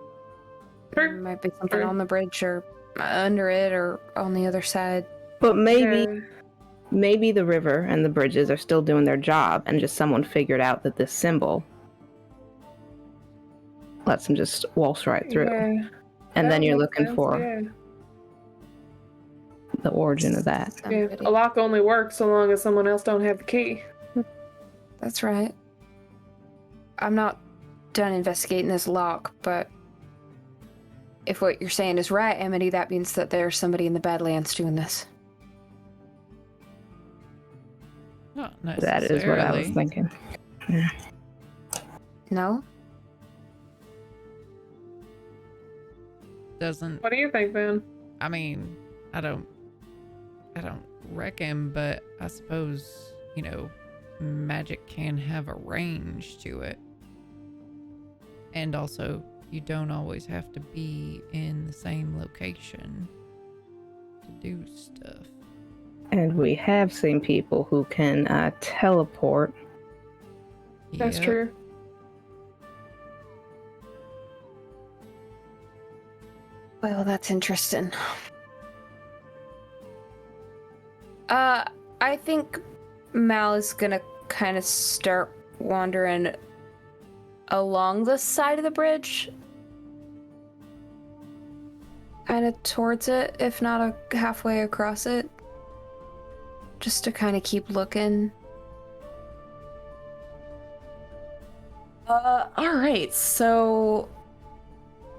There True. might be something True. on the bridge or under it or on the other side. But maybe Yeah. maybe the river and the bridges are still doing their job and just someone figured out that this symbol lets them just waltz right through. Yeah, And then that you're makes looking sense, for yeah. the origin of that. Yeah, Somebody- a lock only works so long as someone else don't have the key. That's right. I'm not done investigating this lock, but if what you're saying is right, Amity, that means that there's somebody in the Badlands doing this. Not That is what I was necessarily. thinking. No? Doesn't. What do you think, Ben? I mean, I don't reckon, but I suppose, magic can have a range to it. And also, you don't always have to be in the same location to do stuff. And we have seen people who can teleport. That's Yep. true. Well, that's interesting. I think Mal is gonna kind of start wandering along the side of the bridge. Kind of towards it, if not halfway across it. Just to kind of keep looking. Alright, so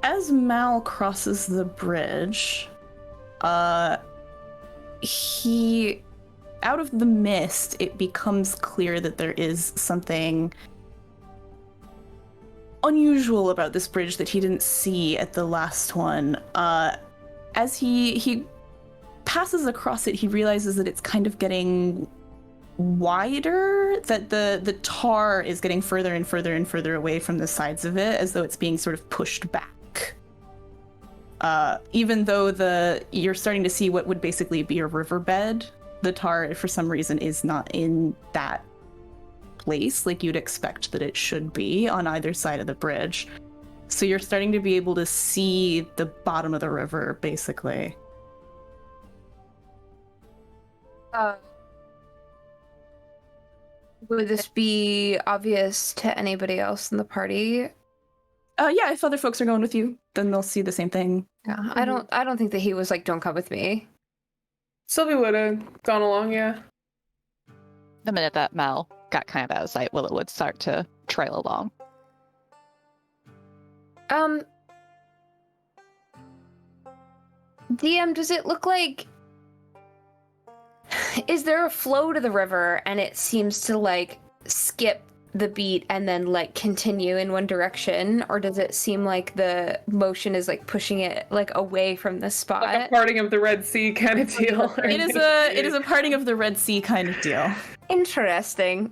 as Mal crosses the bridge, he, out of the mist, it becomes clear that there is something unusual about this bridge that he didn't see at the last one. As he passes across it, he realizes that it's kind of getting wider, that the tar is getting further and further and further away from the sides of it, as though it's being sort of pushed back. Even though you're starting to see what would basically be a riverbed, the tar, for some reason, is not in that place like you'd expect that it should be on either side of the bridge. So you're starting to be able to see the bottom of the river, basically. Would this be obvious to anybody else in the party? Yeah, if other folks are going with you, then they'll see the same thing. Yeah, I don't think that he was like, don't come with me. Sylvie would have gone along, yeah. The minute that Mal got kind of out of sight, Willow would start to trail along. DM, does it look like... Is there a flow to the river and it seems to like skip the beat and then like continue in one direction, or does it seem like the motion is like pushing it like away from the spot? Like a parting of the Red Sea kind of deal. It is a parting of the Red Sea kind of deal. Interesting.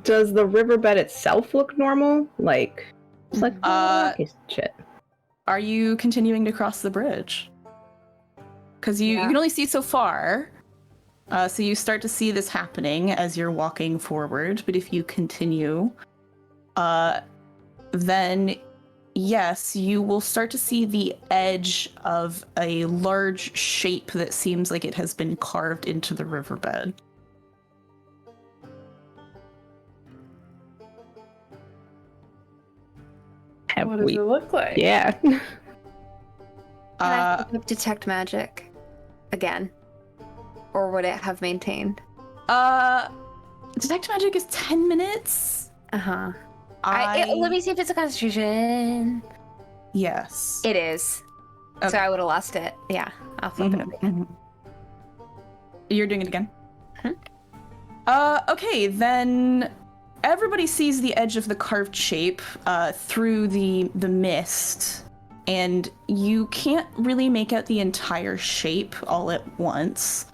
Does the riverbed itself look normal? Like, it's like shit. Are you continuing to cross the bridge? Because you can only see so far. So you start to see this happening as you're walking forward, but if you continue, then yes, you will start to see the edge of a large shape that seems like it has been carved into the riverbed. What does it look like? Yeah. Can I pick up detect magic again? Or would it have maintained? Detect magic is 10 minutes. Uh-huh. Let me see if it's a concentration. Yes. It is. Okay. So I would have lost it. Yeah, I'll flip it up again. You're doing it again? Okay, then everybody sees the edge of the carved shape through the mist, and you can't really make out the entire shape all at once.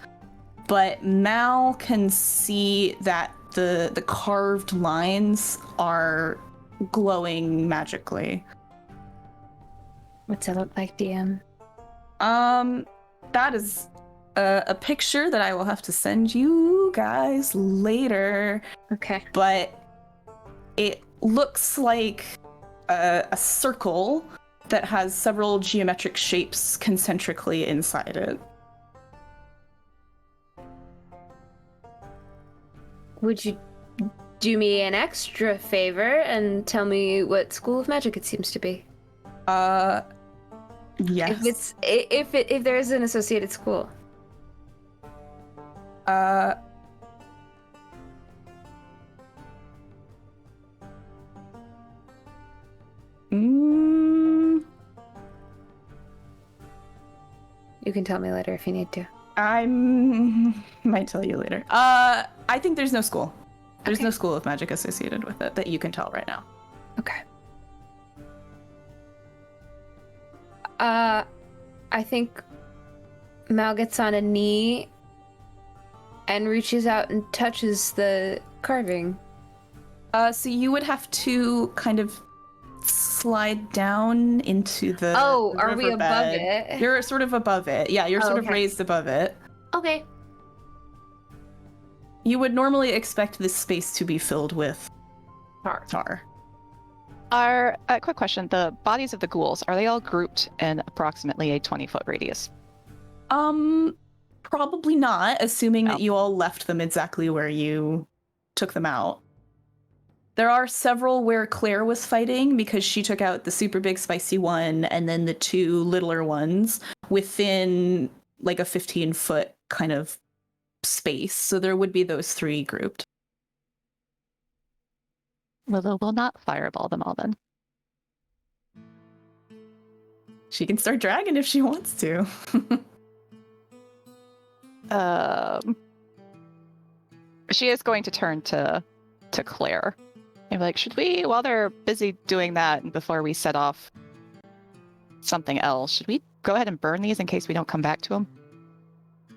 But Mal can see that the carved lines are glowing magically. What's it look like, DM? That is a picture that I will have to send you guys later. Okay. But it looks like a circle that has several geometric shapes concentrically inside it. Would you do me an extra favor and tell me what school of magic it seems to be? Yes. If there is an associated school. You can tell me later if you need to. I might tell you later. I think there's no school. There's no school of magic associated with it that you can tell right now. Okay. I think Mal gets on a knee and reaches out and touches the carving. So you would have to kind of slide down into the are we above riverbed. it? You're sort of above it. Yeah, you're sort of raised above it. Okay. You would normally expect this space to be filled with tar. Quick question, the bodies of the ghouls, are they all grouped in approximately a 20-foot radius? Probably not, assuming that you all left them exactly where you took them out. There are several where Claire was fighting because she took out the super big spicy one and then the two littler ones within like a 15-foot kind of space. So there would be those three grouped. Willow will not fireball them all then. She can start dragging if she wants to. She is going to turn to Claire. And be like, should we, while they're busy doing that and before we set off something else, should we go ahead and burn these in case we don't come back to them?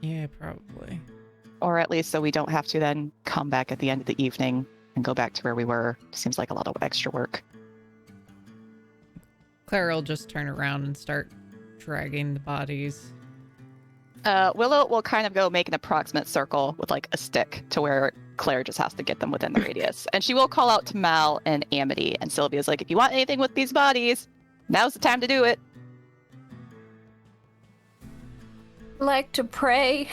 Yeah, probably. Or at least so we don't have to then come back at the end of the evening and go back to where we were. Seems like a lot of extra work. Claire will just turn around and start dragging the bodies. Willow will kind of go make an approximate circle with like a stick to where Claire just has to get them within the radius. And she will call out to Mal and Amity. And Sylvia's like, if you want anything with these bodies, now's the time to do it. Like to pray.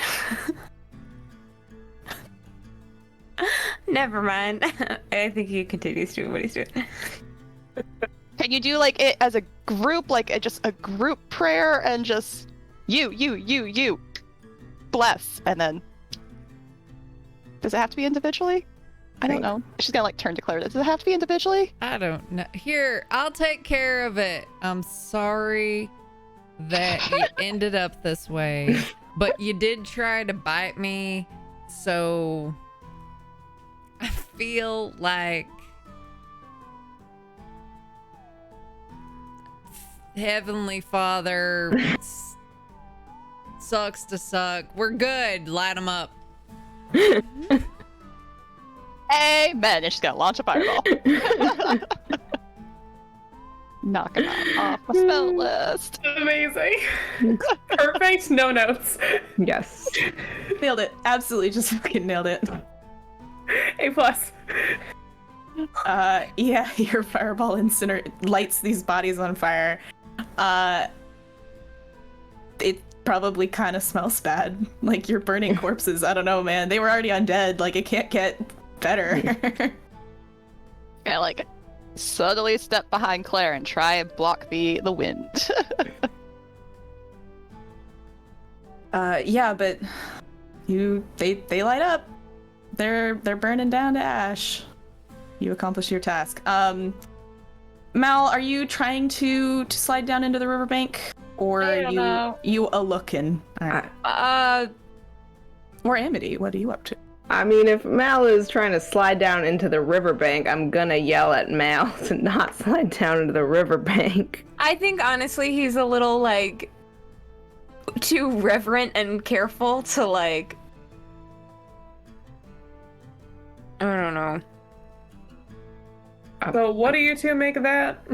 Never mind. I think he continues doing what he's doing. Can you do like it as a group, like just a group prayer and just you, bless, and then does it have to be individually? I don't know. She's gonna like turn to Claire. Does it have to be individually? I don't know. Here, I'll take care of it. I'm sorry that you ended up this way, but you did try to bite me, so I feel like Heavenly Father sucks to suck. We're good. Light them up. Amen. And she's gonna launch a fireball. Knocking that off my spell list. Amazing. Perfect. No notes. Yes. Nailed it. Absolutely, just fucking nailed it. A+. Yeah, your fireball lights these bodies on fire. It probably kind of smells bad. Like you're burning corpses. I don't know, man. They were already undead. Like it can't get better. Yeah, like subtly step behind Claire and try and block the wind. Yeah, but they light up. They're burning down to ash. You accomplish your task. Mal, are you trying to slide down into the riverbank, or are you a looking? Or Amity, what are you up to? I mean, if Mal is trying to slide down into the riverbank, I'm gonna yell at Mal to not slide down into the riverbank. I think honestly he's a little like too reverent and careful to like, I don't know. So what do you two make of that?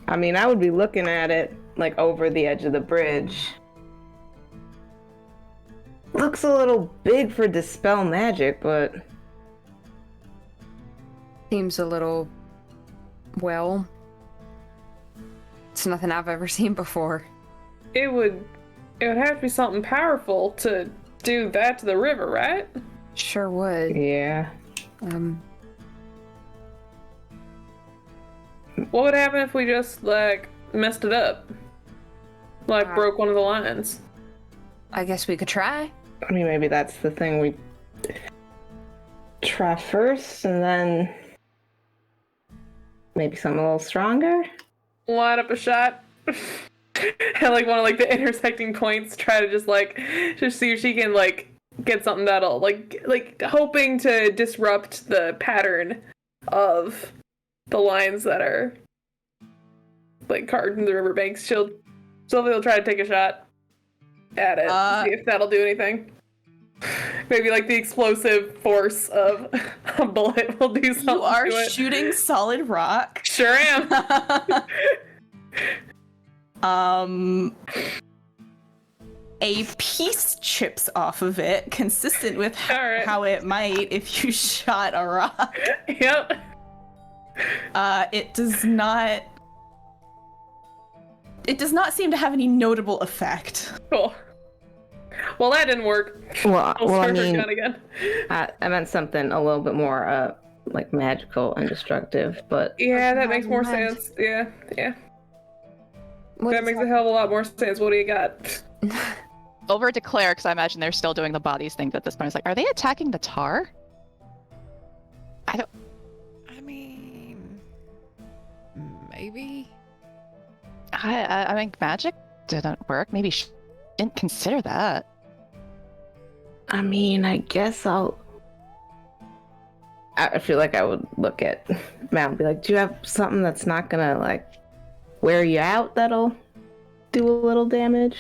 I mean, I would be looking at it like over the edge of the bridge. Looks a little big for dispel magic, but Seems a little, well, it's nothing I've ever seen before. It would have to be something powerful to do that to the river, right? Sure would. yeah. What would happen if we just like messed it up? Like broke one of the lines? I guess we could try. I mean, maybe that's the thing we try first, and then maybe something a little stronger. Line up a shot. At like one of like the intersecting points, try to just see if she can like get something that'll like hoping to disrupt the pattern of the lines that are like carved in the riverbanks. Sylvia will try to take a shot at it, see if that'll do anything. Maybe like the explosive force of a bullet will do something. You are to it. shooting solid rock. Sure am. A piece chips off of it, consistent with Alright. how it might if you shot a rock. Yep. It does not seem to have any notable effect. Cool. Well, that didn't work. Well, I'll I start her mean, gun again. I meant something a little bit more, like magical and destructive, but Yeah, that makes more Mind. sense. Yeah. What That is makes a hell of a lot more sense. What do you got? Over to Claire, because I imagine they're still doing the bodies things at this point. It's like, are they attacking the tar? I mean, maybe. I mean, magic didn't work. Maybe she didn't consider that. I mean, I guess I feel like I would look at Mal and be like, do you have something that's not gonna, like, wear you out that'll do a little damage?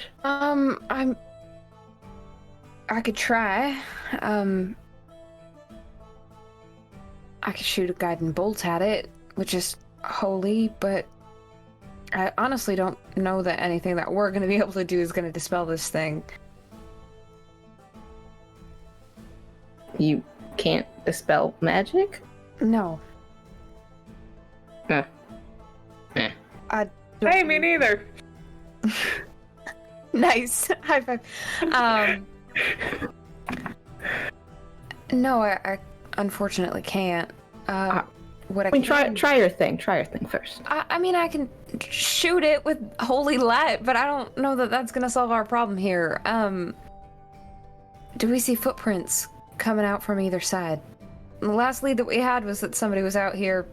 I could try. I could shoot a guiding bolt at it, which is holy, but I honestly don't know that anything that we're going to be able to do is going to dispel this thing. You can't dispel magic? No. Huh. Hey, me neither. Nice. High five. No, I unfortunately can't. What I mean, can... try your thing. Try your thing first. I mean, I can shoot it with holy light, but I don't know that that's gonna solve our problem here. Do we see footprints coming out from either side? The last lead that we had was that somebody was out here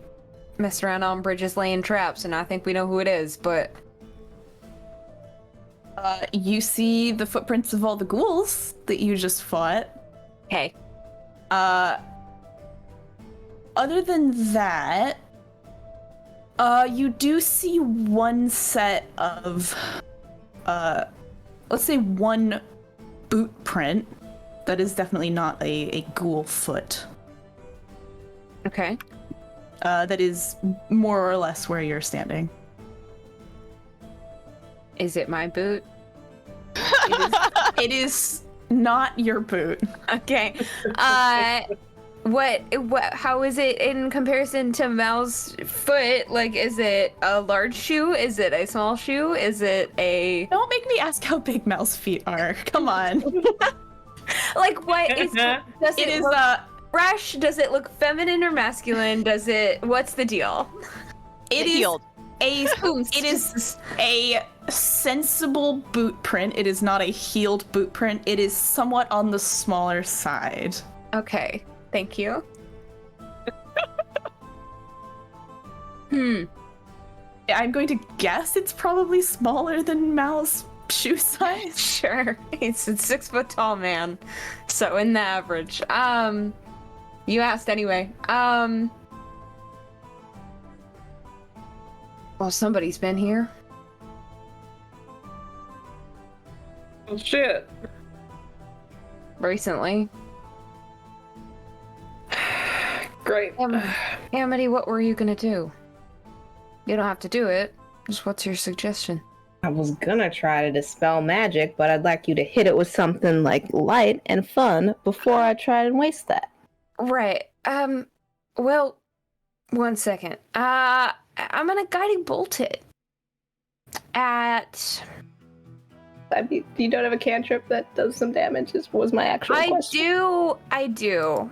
messing around on bridges laying traps, and I think we know who it is, but... You see the footprints of all the ghouls that you just fought. Hey. Other than that, you do see one set of, let's say one boot print that is definitely not a ghoul foot. Okay. That is more or less where you're standing. Is it my boot? It is not your boot. Okay. How is it in comparison to Mal's foot? Like, is it a large shoe? Is it a small shoe? Is it a... Don't make me ask how big Mel's feet are. Come on. Like, what is... Does It is look fresh? Does it look feminine or masculine? Does it... What's the deal? it is Healed. it is a sensible boot print. It is not a healed boot print. It is somewhat on the smaller side. Okay. Thank you. I'm going to guess it's probably smaller than Mal's shoe size. Sure. He's a 6 foot tall man. So in the average. You asked anyway. Well, somebody's been here. Well, shit. Recently. Great. Amity, what were you gonna do? You don't have to do it. Just what's your suggestion? I was gonna try to dispel magic, but I'd like you to hit it with something like light and fun before I try and waste that. Right. Well, one second. I'm gonna guiding bolt it at... You don't have a cantrip that does some damage, was my actual question. I do.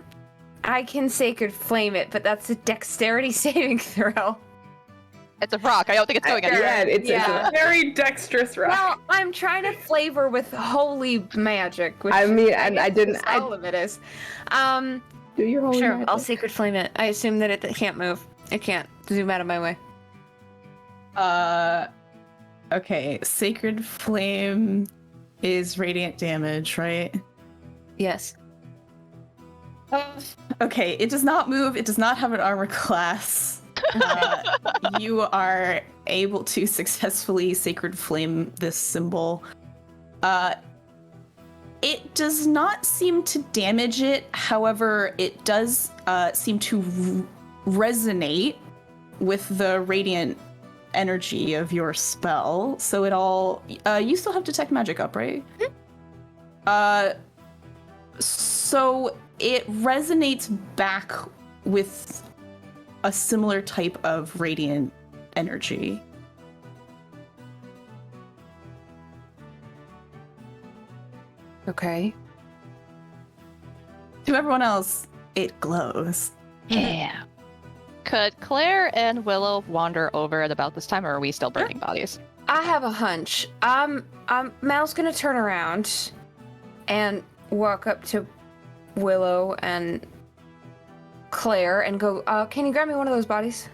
I can Sacred Flame it, but that's a dexterity saving throw. It's a rock. I don't think it's going anywhere. Yeah, it's Yeah. Very dexterous rock. Well, I'm trying to flavor with holy magic, which I mean, I and I guess didn't. is all of it is. Do your holy Sure, magic. I'll Sacred Flame it. I assume that it can't move. It can't zoom out of my way. Okay. Sacred Flame is radiant damage, right? Yes. Okay, it does not move. It does not have an armor class. You are able to successfully Sacred Flame this symbol. It does not seem to damage it. However, it does seem to resonate with the radiant energy of your spell. So it all... you still have Detect Magic up, right? So it resonates back with a similar type of radiant energy. Okay. To everyone else, it glows. Yeah. Could Claire and Willow wander over at about this time, or are we still burning bodies? I have a hunch. Mal's gonna turn around and walk up to Willow and Claire and go, can you grab me one of those bodies?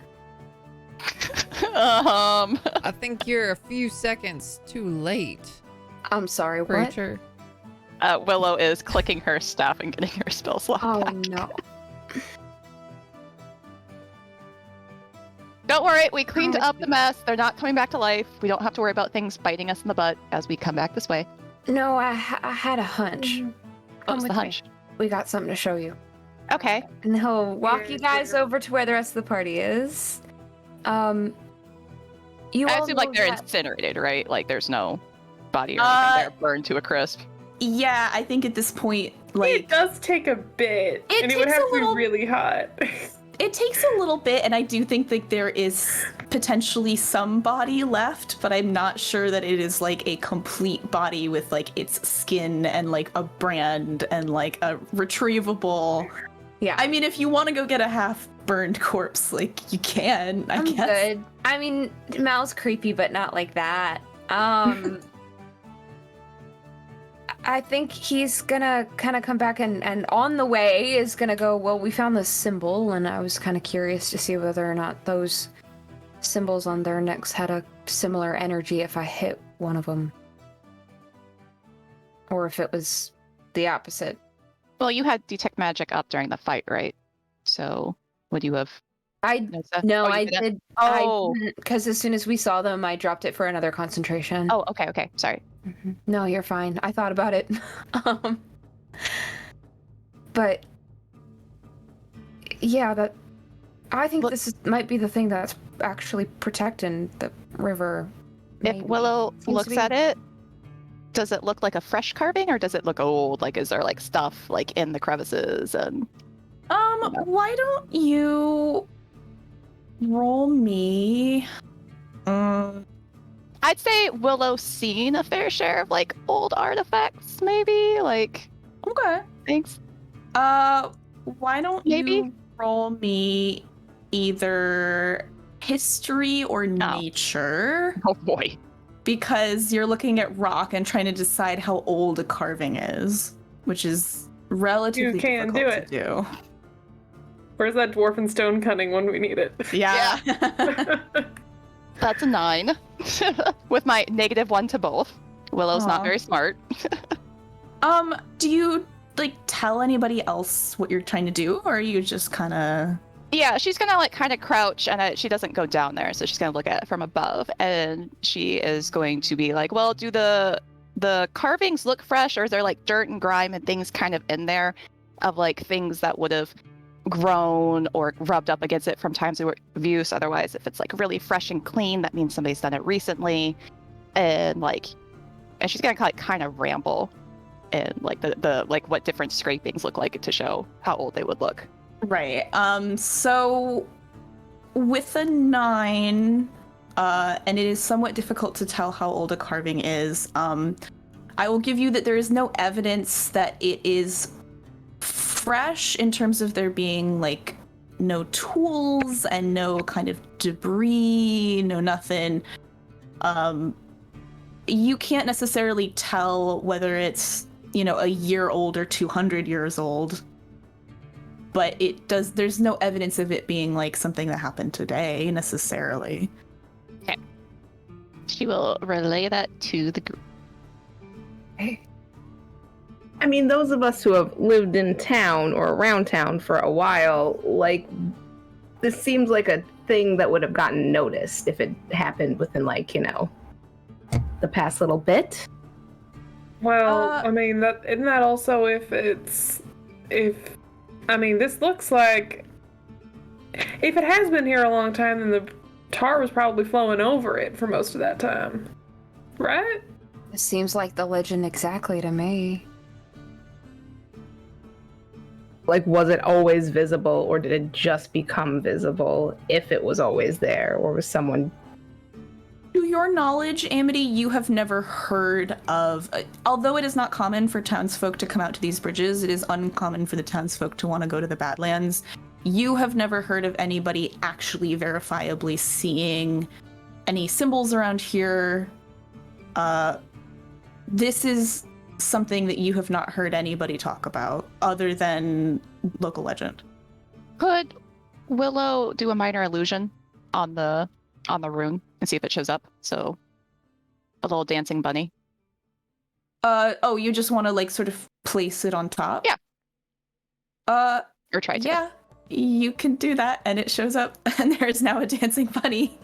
I think you're a few seconds too late, I'm sorry, what? creature. Willow is clicking her staff and getting her spell slot Oh back. no. Don't worry, we cleaned up the mess. They're not coming back to life. We don't have to worry about things biting us in the butt as we come back this way. No, I had a hunch. Come was with the me. hunch? We got something to show you. Okay. And he'll walk Here, you guys here. over to where the rest of the party is. You I all assume like know they're that- incinerated, right? Like there's no body or anything there burned to a crisp. Yeah, I think at this point, It like, does take a bit, It and it would takes have a to little- be really hot. it takes a little bit, and I do think like there is potentially some body left, but I'm not sure that it is like a complete body with like its skin and like a brand and like a retrievable. Yeah. I mean, if you want to go get a half-burned corpse, like you can. I I'm guess. good. I mean, Mal's creepy, but not like that. I think he's gonna kind of come back and on the way is gonna go, well, we found this symbol, and I was kind of curious to see whether or not those symbols on their necks had a similar energy if I hit one of them. Or if it was the opposite. Well, you had detect magic up during the fight, right? So would you have I noticed that? No, Oh, you I didn't? did. Oh. Because as soon as we saw them, I dropped it for another concentration. Oh, okay. Sorry. No, you're fine. I thought about it. um, but yeah, that I think Look- this might be the thing that's actually protecting the river. If maybe. Willow Seems to looks be- at it, does it look like a fresh carving or does it look old? Like, is there like stuff like in the crevices and Why don't you roll me? I'd say Willow's seen a fair share of like old artifacts, maybe like Okay. things. Why don't Maybe? you roll me either history or nature? Oh boy. Because you're looking at rock and trying to decide how old a carving is, which is relatively You can difficult do to do. Where's that dwarf and stone cutting when we need it? Yeah. That's a 9. With my -1 to both. Willow's not Aw. very smart. Do you like tell anybody else what you're trying to do, or are you just kind of? Yeah, she's gonna like kind of crouch, and she doesn't go down there, so she's gonna look at it from above, and she is going to be like, "Well, do the carvings look fresh, or is there like dirt and grime and things kind of in there, of like things that would have grown or rubbed up against it from times of use? Otherwise, if it's like really fresh and clean, that means somebody's done it recently." And she's gonna like kind of ramble, and like the like what different scrapings look like to show how old they would look. Right. So with a 9, and it is somewhat difficult to tell how old a carving is, I will give you that there is no evidence that it is fresh in terms of there being like no tools and no kind of debris, no nothing. You can't necessarily tell whether it's, a year old or 200 years old. But there's no evidence of it being like something that happened today necessarily. She will relay that to the group. I mean, those of us who have lived in town or around town for a while, like, this seems like a thing that would have gotten noticed if it happened within, like, the past little bit. Well, I mean, isn't that also if I mean, this looks like if it has been here a long time, then the tar was probably flowing over it for most of that time, right? It seems like the legend exactly to me. Like, was it always visible, or did it just become visible if it was always there, or was someone... To your knowledge, Amity, you have never heard of... although it is not common for townsfolk to come out to these bridges, it is uncommon for the townsfolk to want to go to the Badlands. You have never heard of anybody actually verifiably seeing any symbols around here. This is something that you have not heard anybody talk about, other than local legend. Could Willow do a minor illusion on the rune and see if it shows up? So a little dancing bunny. Oh, you just want to like sort of place it on top? Yeah. Or try to. Yeah, you can do that, and it shows up, and there's now a dancing bunny.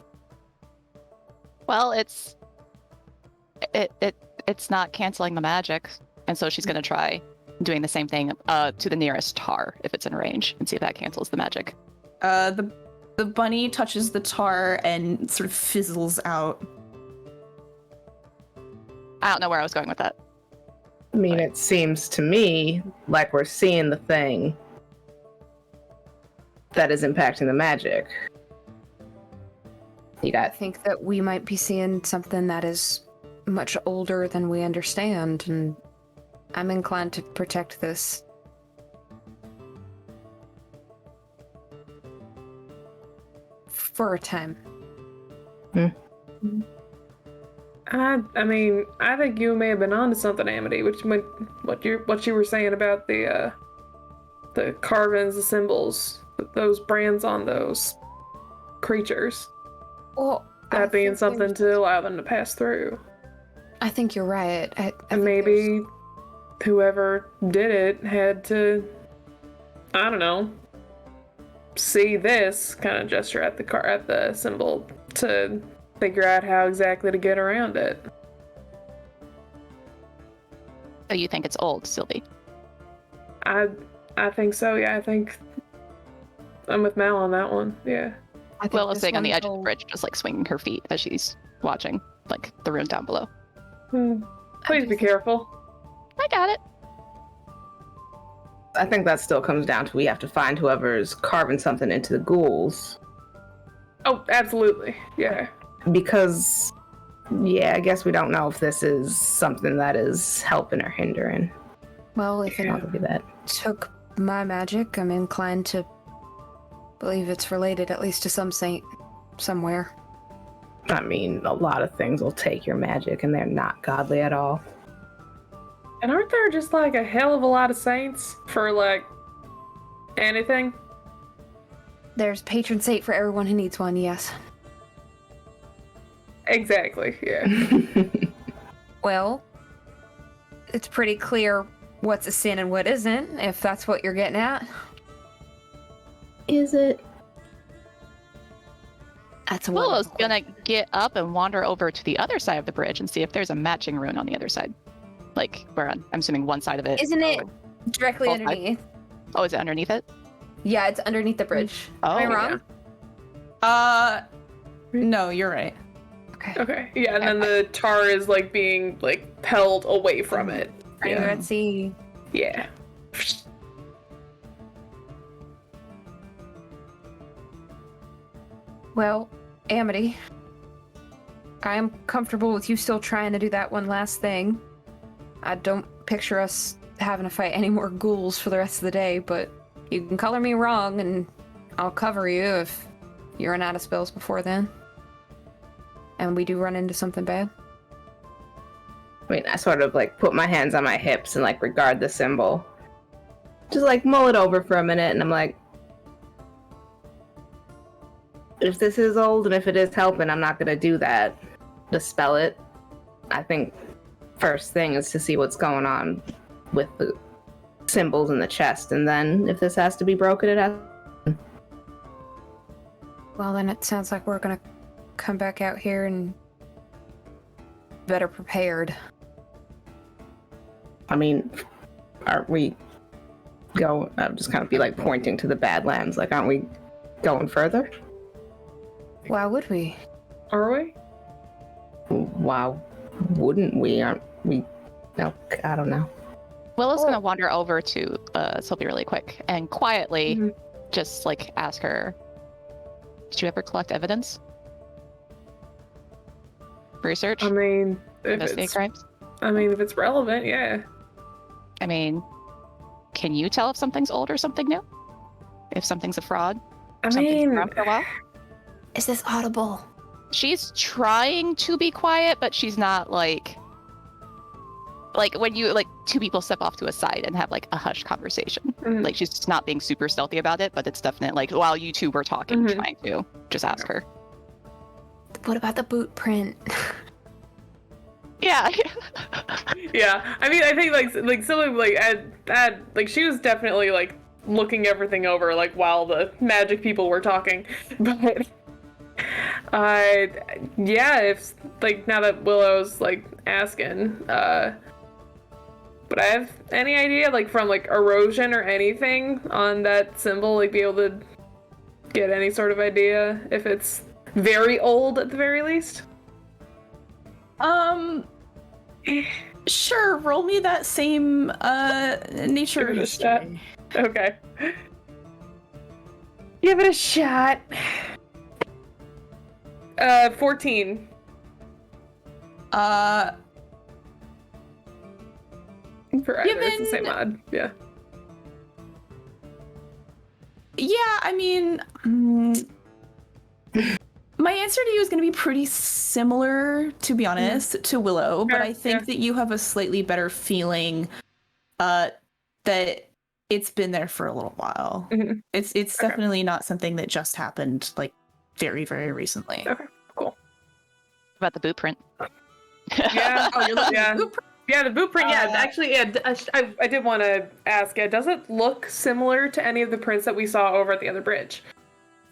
Well, it's not canceling the magic, and so she's gonna try doing the same thing to the nearest tar if it's in range, and see if that cancels the magic. The bunny touches the tar and sort of fizzles out. I don't know where I was going with that. I mean, it seems to me like we're seeing the thing that is impacting the magic. You I got think that we might be seeing something that is much older than we understand, and I'm inclined to protect this. For a time. I mean, I think you may have been onto something, Amity. What you were saying about the carvings, the symbols, those brands on those creatures. Well, That being something to allow them to pass through. I think you're right. I And think maybe whoever did it had to, I don't know, see this kind of gesture at the symbol to figure out how exactly to get around it. So you think it's old, Sylvie? I think so. Yeah, I think I'm with Mal on that one. Yeah. I think Willow's this sitting on the one's edge of the old. bridge, just like swinging her feet as she's watching, like the rune down below. Please be careful. I got it. I think that still comes down to we have to find whoever's carving something into the ghouls. Oh, absolutely. Yeah. Because, yeah, I guess we don't know if this is something that is helping or hindering. Well, if it I'll give you that. took my magic, I'm inclined to believe it's related at least to some saint somewhere. I mean, a lot of things will take your magic, and they're not godly at all. And aren't there just like a hell of a lot of saints for like anything? There's patron saint for everyone who needs one, yes. Exactly. Yeah. Well, it's pretty clear what's a sin and what isn't, if that's what you're getting at. Is it? That's a Willow's wonderful gonna get up and wander over to the other side of the bridge and see if there's a matching rune on the other side. Like, where I'm assuming one side of it. Isn't it directly Both sides? underneath? Oh, is it underneath it? Yeah, it's underneath the bridge. Oh, Am I wrong? No, you're right. Okay. Okay. Yeah, and then the tar is like being like held away from it. Anywhere Yeah. at sea. Yeah. Well, Amity, I am comfortable with you still trying to do that one last thing. I don't picture us having to fight any more ghouls for the rest of the day, but you can color me wrong and I'll cover you if you run out of spells before then. And we do run into something bad. I mean, I sort of like put my hands on my hips and like regard the symbol. Just like mull it over for a minute, and I'm like, if this is old and if it is helping, I'm not gonna do that. Dispel it. I think first thing is to see what's going on with the symbols in the chest, and then if this has to be broken, it has. Well, then it sounds like we're gonna come back out here and better prepared. I mean, aren't we go? I'm just kind of be like pointing to the Badlands. Like, aren't we going further? Why would we? Are we? Wow, wouldn't we? Aren't we? No, I don't know. Willow's gonna wander over to Sylvie really quick and quietly Mhm. just like ask her, did you ever collect evidence? Research? I mean, if Investigate it's, crimes? if it's relevant, yeah. I mean, can you tell if something's old or something new? If something's a fraud? I Something's been mean, around for a while? Is this audible? She's trying to be quiet, but she's not like when you like two people step off to a side and have like a hushed conversation. Mhm. Like she's just not being super stealthy about it, but it's definitely like while you two were talking, Mhm. trying to just ask her. What about the boot print? Yeah. yeah. I mean, I think like Sylvie like she was definitely like looking everything over like while the magic people were talking, but yeah, if like now that Willow's like asking, But I have any idea, like, from, like, erosion or anything on that symbol, like, be able to get any sort of idea if it's very old at the very least? Sure, roll me that same nature Give it a history. shot. Okay. Give it a shot. 14. For either, it's the same odd. Yeah. Yeah, I mean, my answer to you is going to be pretty similar, to be honest, to Willow, but I think that you have a slightly better feeling that it's been there for a little while. Mhm. It's definitely not something that just happened, like, very, very recently. Okay, cool. About the boot print. Yeah. Oh, you're looking at the boot print? Yeah, the boot print. Yeah, actually, yeah. I did want to ask. Yeah, does it look similar to any of the prints that we saw over at the other bridge?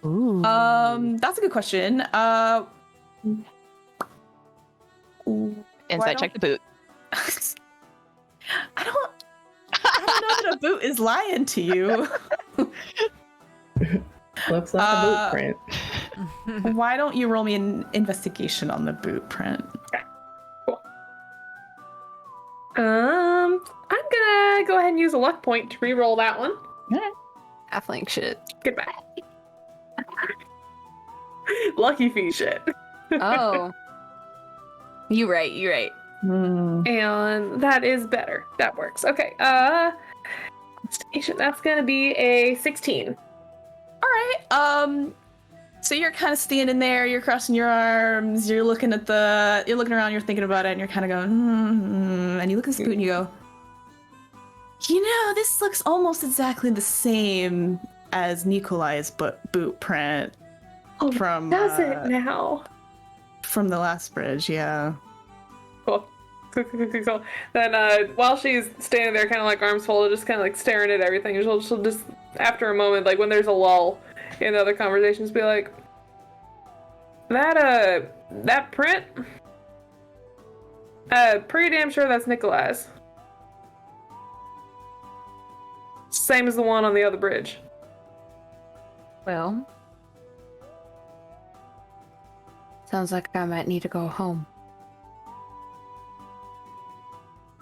Ooh. That's a good question. Inside check the boot. I don't know that a boot is lying to you. Looks like a boot print. Why don't you roll me an investigation on the boot print? I'm gonna go ahead and use a luck point to re-roll that one. Halfling shit. Goodbye. Lucky feet shit. Oh. You right. And that is better. That works. Okay. Investigation. That's gonna be a 16. All right. So you're kind of standing there, you're crossing your arms, you're looking around, you're thinking about it, and you're kind of going, and you look at this boot and you go, this looks almost exactly the same as Nikolai's boot print from Does it now? from the last bridge, yeah. Cool. Cool. Then while she's standing there, kind of like arms folded, just kind of like staring at everything, she'll just, after a moment, like when there's a lull in other conversations, be like, that print, pretty damn sure that's Nikolai's. Same as the one on the other bridge. Well, sounds like I might need to go home.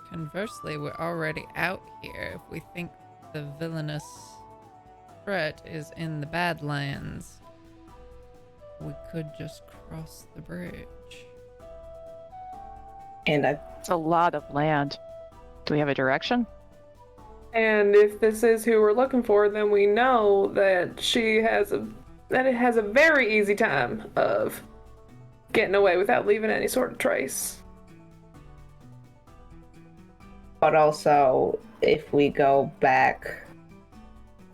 Conversely, we're already out here. If we think the villainous threat is in the Badlands, we could just cross the bridge. And It's a lot of land. Do we have a direction? And if this is who we're looking for, then we know that it has a very easy time of getting away without leaving any sort of trace. But also, if we go back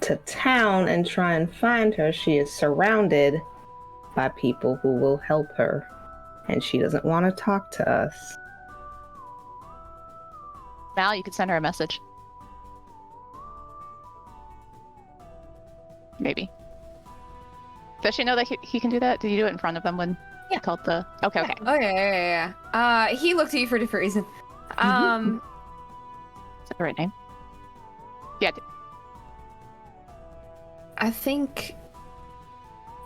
to town and try and find her, she is surrounded by people who will help her. And she doesn't want to talk to us. Mal, you could send her a message. Maybe. Does she know that he can do that? Did you do it in front of them when he called the... Okay. Oh, yeah. He looked at you for a different reason. Is that the right name? Yeah. I think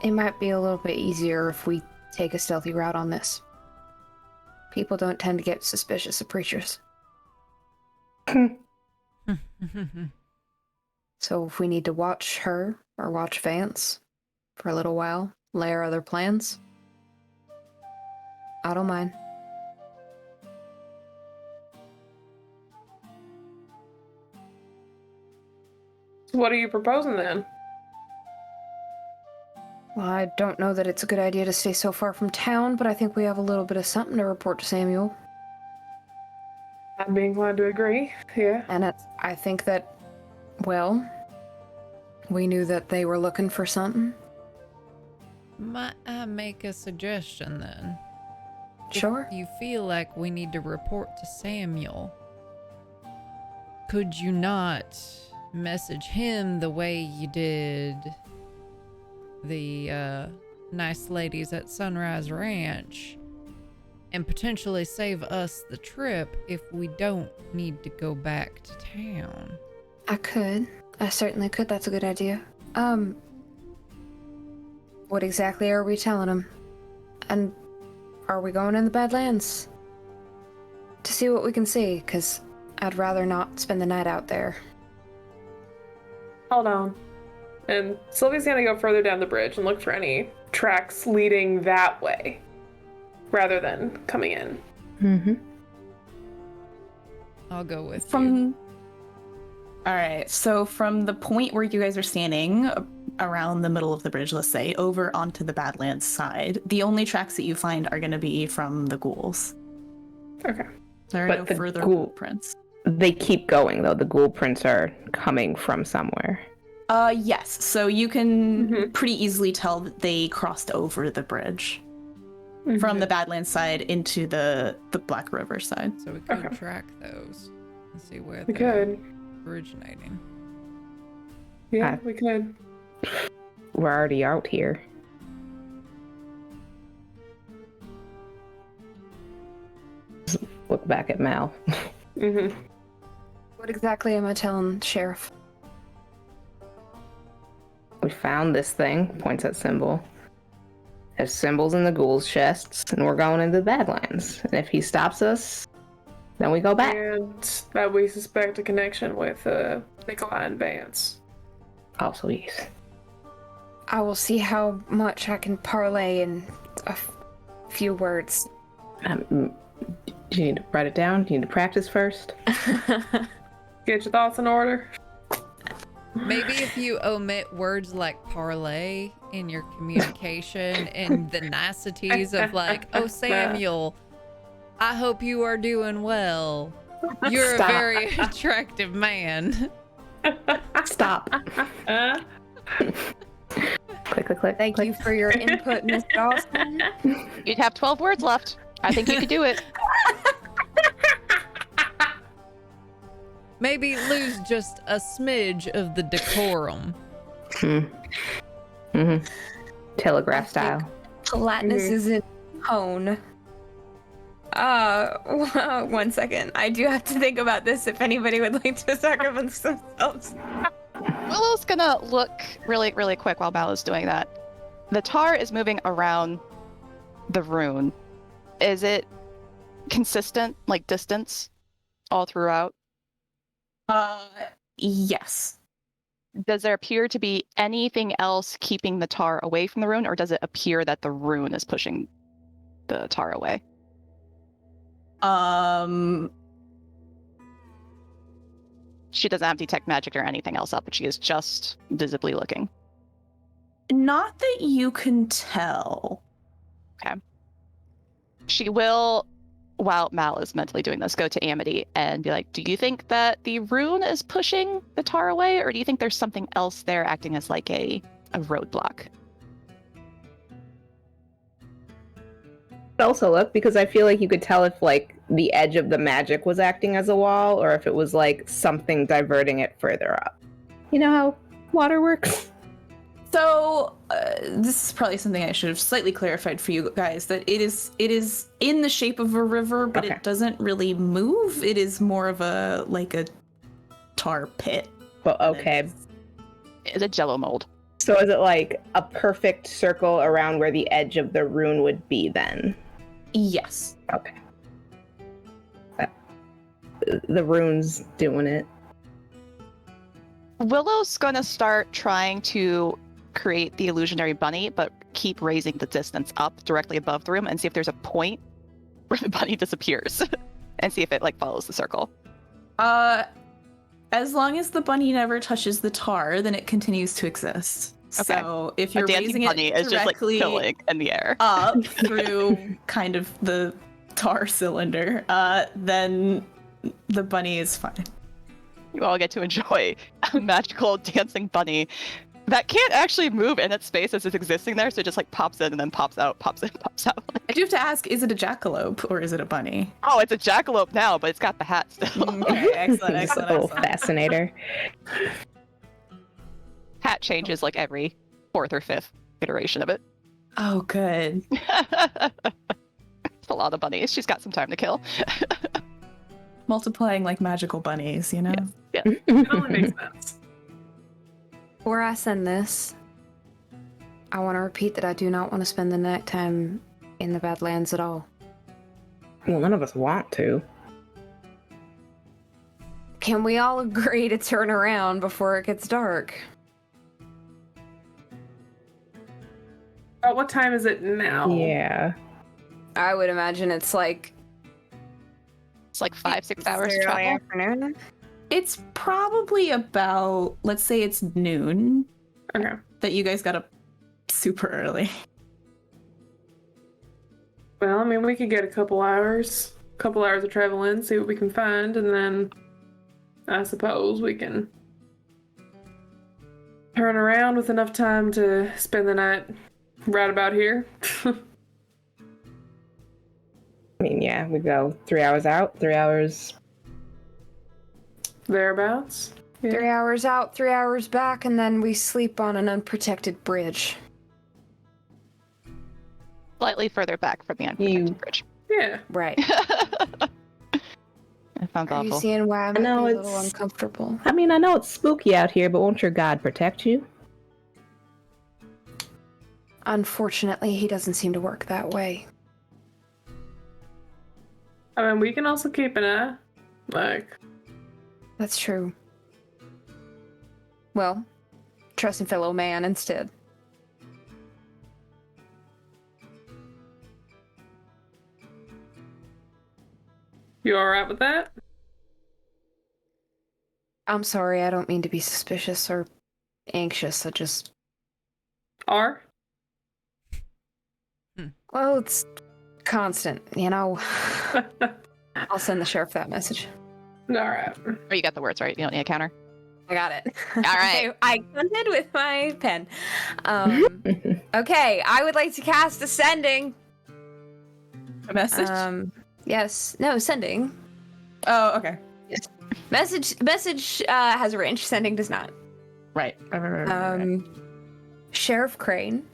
it might be a little bit easier if we take a stealthy route on this. People don't tend to get suspicious of preachers. So if we need to watch her or watch Vance for a little while, lay our other plans, I don't mind. What are you proposing then? Well, I don't know that it's a good idea to stay so far from town, but I think we have a little bit of something to report to Samuel. I'm being glad to agree. Yeah. And I think that, well, we knew that they were looking for something. Might I make a suggestion then? Sure. If you feel like we need to report to Samuel, could you not message him the way you did the nice ladies at Sunrise Ranch and potentially save us the trip if we don't need to go back to town. I certainly could. That's a good idea. What exactly are we telling him? And are we going in the Badlands? To see what we can see, because I'd rather not spend the night out there. Hold on. And Sylvie's gonna go further down the bridge and look for any tracks leading that way, rather than coming in. Mm-hmm. I'll go with you. From all right, so from the point where you guys are standing around the middle of the bridge, let's say, over onto the Badlands side, the only tracks that you find are going to be from the ghouls. Okay. There are But no the further ghoul- prints. They keep going though. The ghoul prints are coming from somewhere. Yes. So you can Mhm. pretty easily tell that they crossed over the bridge from the Badlands side into the Black River side. So we could Okay. track those and see where We they're could. originating. Yeah, we could. We're already out here. Just look back at Mal. Mm-hmm. What exactly am I telling Sheriff? We found this thing, points at symbol. Has symbols in the ghoul's chests, and we're going into the Badlands. And if he stops us, then we go back. And that we suspect a connection with Nikolai and Vance. Also, yes. I will see how much I can parlay in a few words. Do you need to write it down? Do you need to practice first? Get your thoughts in order. Maybe if you omit words like parlay in your communication and the niceties of like, oh, Samuel, I hope you are doing well. You're Stop. a very attractive man. Stop. Click, click, click. Thank click. you for your input, Miss Dawson. You'd have 12 words left. I think you could do it. Maybe lose just a smidge of the decorum. Mm-hmm. Telegraph style. Flatness is in tone. 1 second. I do have to think about this if anybody would like to sacrifice themselves. Willow's gonna look really, really quick while Mal is doing that. The tar is moving around the rune. Is it consistent, like distance, all throughout? Yes. Does there appear to be anything else keeping the tar away from the rune, or does it appear that the rune is pushing the tar away? She doesn't have detect magic or anything else up, but she is just visibly looking. Not that you can tell. She will, while Mal is mentally doing this, go to Amity and be like, do you think that the rune is pushing the tar away, or do you think there's something else there acting as like a roadblock? Also look, because I feel like you could tell if like the edge of the magic was acting as a wall, or if it was like something diverting it further up. You know how water works? So this is probably something I should have slightly clarified for you guys, that it is in the shape of a river, but Okay. it doesn't really move. It is more of a tar pit. But okay. It's a jello mold. So is it like a perfect circle around where the edge of the rune would be then? Yes. Okay. The rune's doing it. Willow's gonna start trying to create the illusionary bunny, but keep raising the distance up directly above the room and see if there's a point where the bunny disappears and see if it like follows the circle. As long as the bunny never touches the tar, then it continues to exist. Okay. So if you're A dancing raising bunny it is just like directly filling in the air. up through kind of the tar cylinder, then the bunny is fine. You all get to enjoy a magical dancing bunny that can't actually move in its space as it's existing there, so it just like pops in and then pops out, pops in, pops out. I do have to ask, is it a jackalope or is it a bunny? Oh, it's a jackalope now, but it's got the hat still. Okay, excellent, Just a excellent, little excellent. fascinator. Hat changes like every 4th or 5th iteration of it. Oh, good. a lot of bunnies. She's got some time to kill. Multiplying like magical bunnies, you know? Yeah. It only makes sense. Before I send this, I want to repeat that I do not want to spend the nighttime in the Badlands at all. Well, none of us want to. Can we all agree to turn around before it gets dark? What time is it now? Yeah. I would imagine it's like It's like 5-6 hours early travel. afternoon. It's probably about, let's say it's noon, Okay. that you guys got up super early. Well, I mean, we could get a couple hours of travel in, see what we can find, and then I suppose we can turn around with enough time to spend the night right about here. I mean, yeah, we go 3 hours out, 3 hours. Thereabouts. Yeah. 3 hours out, 3 hours back, and then we sleep on an unprotected bridge. Slightly further back from the unprotected bridge. Yeah. Right. That sounds Are you awful. seeing why I'm a No, little it's- uncomfortable? I mean, I know it's spooky out here, but won't your god protect you? Unfortunately, he doesn't seem to work that way. I mean, we can also keep an eye. Like, That's true. Well, trust in fellow man instead. you alright with that? I'm sorry, I don't mean to be suspicious or anxious. I just... R? Well, it's constant, you know? I'll send the sheriff that message. Alright. Or you got the words right. You don't need a counter. I got it. All right. I counted with my pen. Okay, I would like to cast Ascending. A message? Yes. No, Sending. Oh, okay. Message has a range. Sending does not. Right. Sheriff Crane,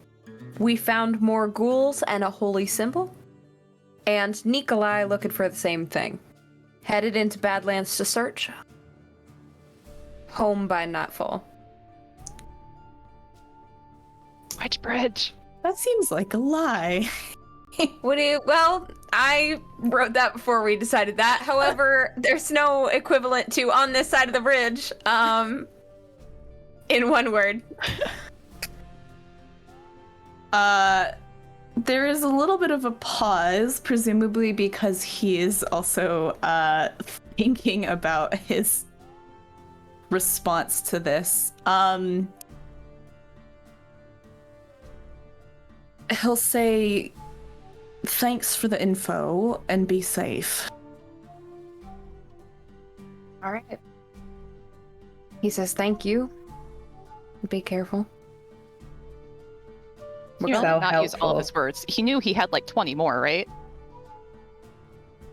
we found more ghouls and a holy symbol. And Nikolai looking for the same thing. Headed into Badlands to search. Home by nightfall. Which bridge? That seems like a lie. Well, I wrote that before we decided that. However, there's no equivalent to on this side of the bridge. In one word. There is a little bit of a pause, presumably because he is also thinking about his response to this. He'll say, "Thanks for the info and be safe." All right. He says, "Thank you. Be careful." He So did not use all of helpful. his words. He knew he had like 20 more, right?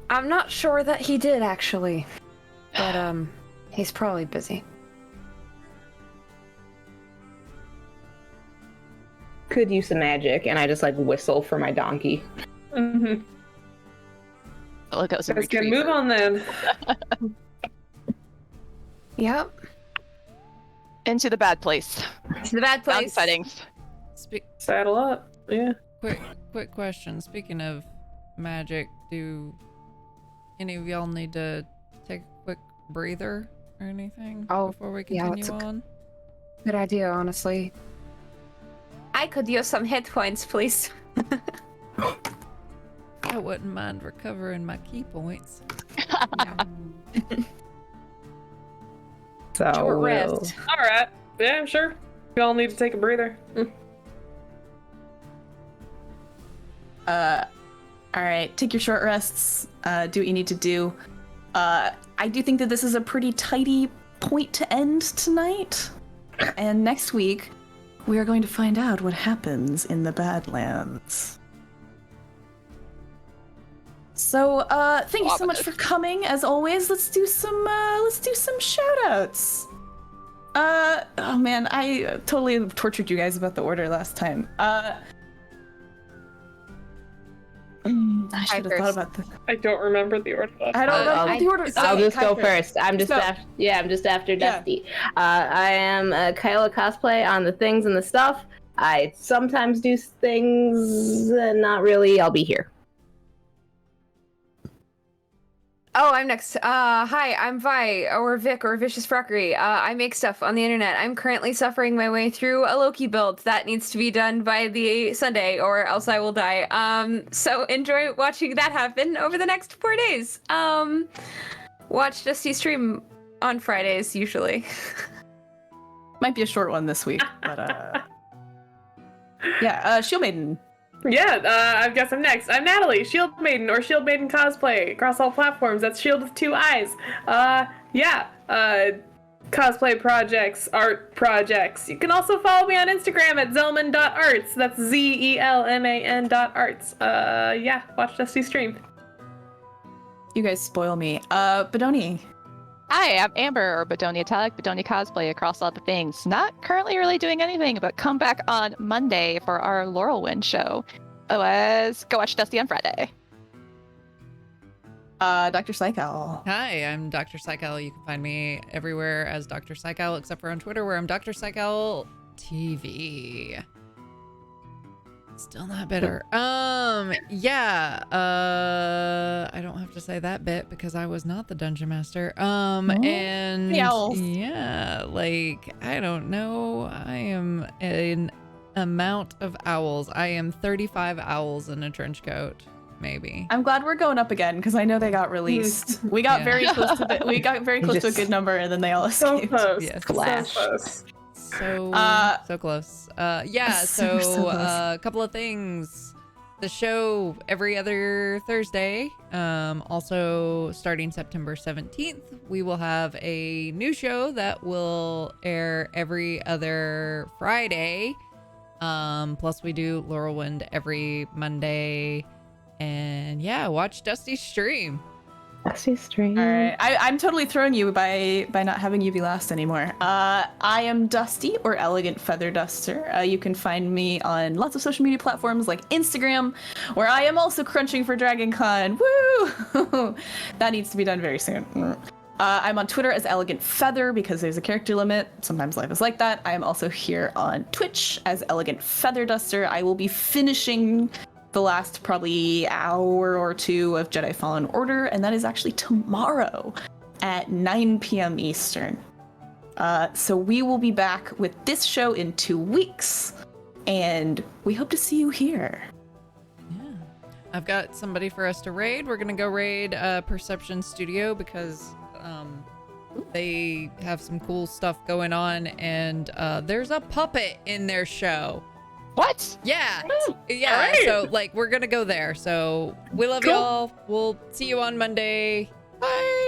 I'm not sure that he did actually, but he's probably busy. Could use some magic, and I just like whistle for my donkey. Mm-hmm. Look, it was a Let's get retriever. move on then. Yep. Into the bad place. It's the bad Down place. settings. Saddle up. Yeah. Quick question. Speaking of magic, do any of y'all need to take a quick breather or anything before we yeah, continue it's a- on? Good idea, honestly. I could use some hit points, please. I wouldn't mind recovering my key points. So Short we'll... rest. Alright. Yeah, I'm sure. We all need to take a breather. All right, take your short rests. Do what you need to do. I do think that this is a pretty tidy point to end tonight. And next week, we are going to find out what happens in the Badlands. So, thank you so much for coming. As always, let's do some shout-outs. Oh man, I totally tortured you guys about the order last time. I should have thought about this. I don't remember the order. I don't remember the order. I'll just go Kyler. first. I'm just after Dusty. I am Kyla cosplay on the things and the stuff. I sometimes do things, not really. I'll be here. Oh, I'm next. Hi, I'm Vi, or Vic, or Vicious Frockery. I make stuff on the internet. I'm currently suffering my way through a Loki build that needs to be done by the Sunday, or else I will die. So enjoy watching that happen over the next 4 days. Watch Dusty stream on Fridays, usually. Might be a short one this week, but yeah, Shield Maiden. Yeah, I guess I'm next. I'm Natalie, Shield Maiden or Shield Maiden cosplay across all platforms. That's Shield with 2 eyes. Cosplay projects, art projects. You can also follow me on Instagram at zelman.arts. That's ZELMAN.arts. Watch Dusty stream. You guys spoil me. Bedoni. Hi, I'm Amber, or Bedoni Italic, Bedoni Cosplay across all the things. Not currently really doing anything, but come back on Monday for our Laurelwind show. Otherwise, go watch Dusty on Friday. Dr. Psycho. Hi, I'm Dr. Psycho. You can find me everywhere as Dr. Psycho, except for on Twitter, where I'm Dr. Psycho TV. Still not bitter. I don't have to say that bit because I was not the dungeon master. And The owls. yeah, like, I don't know. I am an amount of owls. I am 35 owls in a trench coat, maybe. I'm glad we're going up again because I know they got released. We got very close to to a good number, and then they all So escaped. close. Yes. So close. So close. So close. A couple of things. The show every other Thursday. Also starting September 17th, we will have a new show that will air every other Friday. Plus we do Laurelwind every Monday. And yeah, watch Dusty's stream. Dusty stream. All right, I'm totally throwing you by not having you be last anymore. I am Dusty, or Elegant Feather Duster. You can find me on lots of social media platforms like Instagram, where I am also crunching for DragonCon. Woo! That needs to be done very soon. I'm on Twitter as Elegant Feather because there's a character limit. Sometimes life is like that. I am also here on Twitch as Elegant Feather Duster. I will be finishing the last probably hour or two of Jedi Fallen Order, and that is actually tomorrow at 9 p.m. Eastern. So we will be back with this show in 2 weeks, and we hope to see you here. Yeah. I've got somebody for us to raid. We're gonna go raid Perception Studio because they have some cool stuff going on, and there's a puppet in their show. What? Yeah. Yeah. All right. So like we're gonna go there. So we love y'all. We'll see you on Monday. Bye.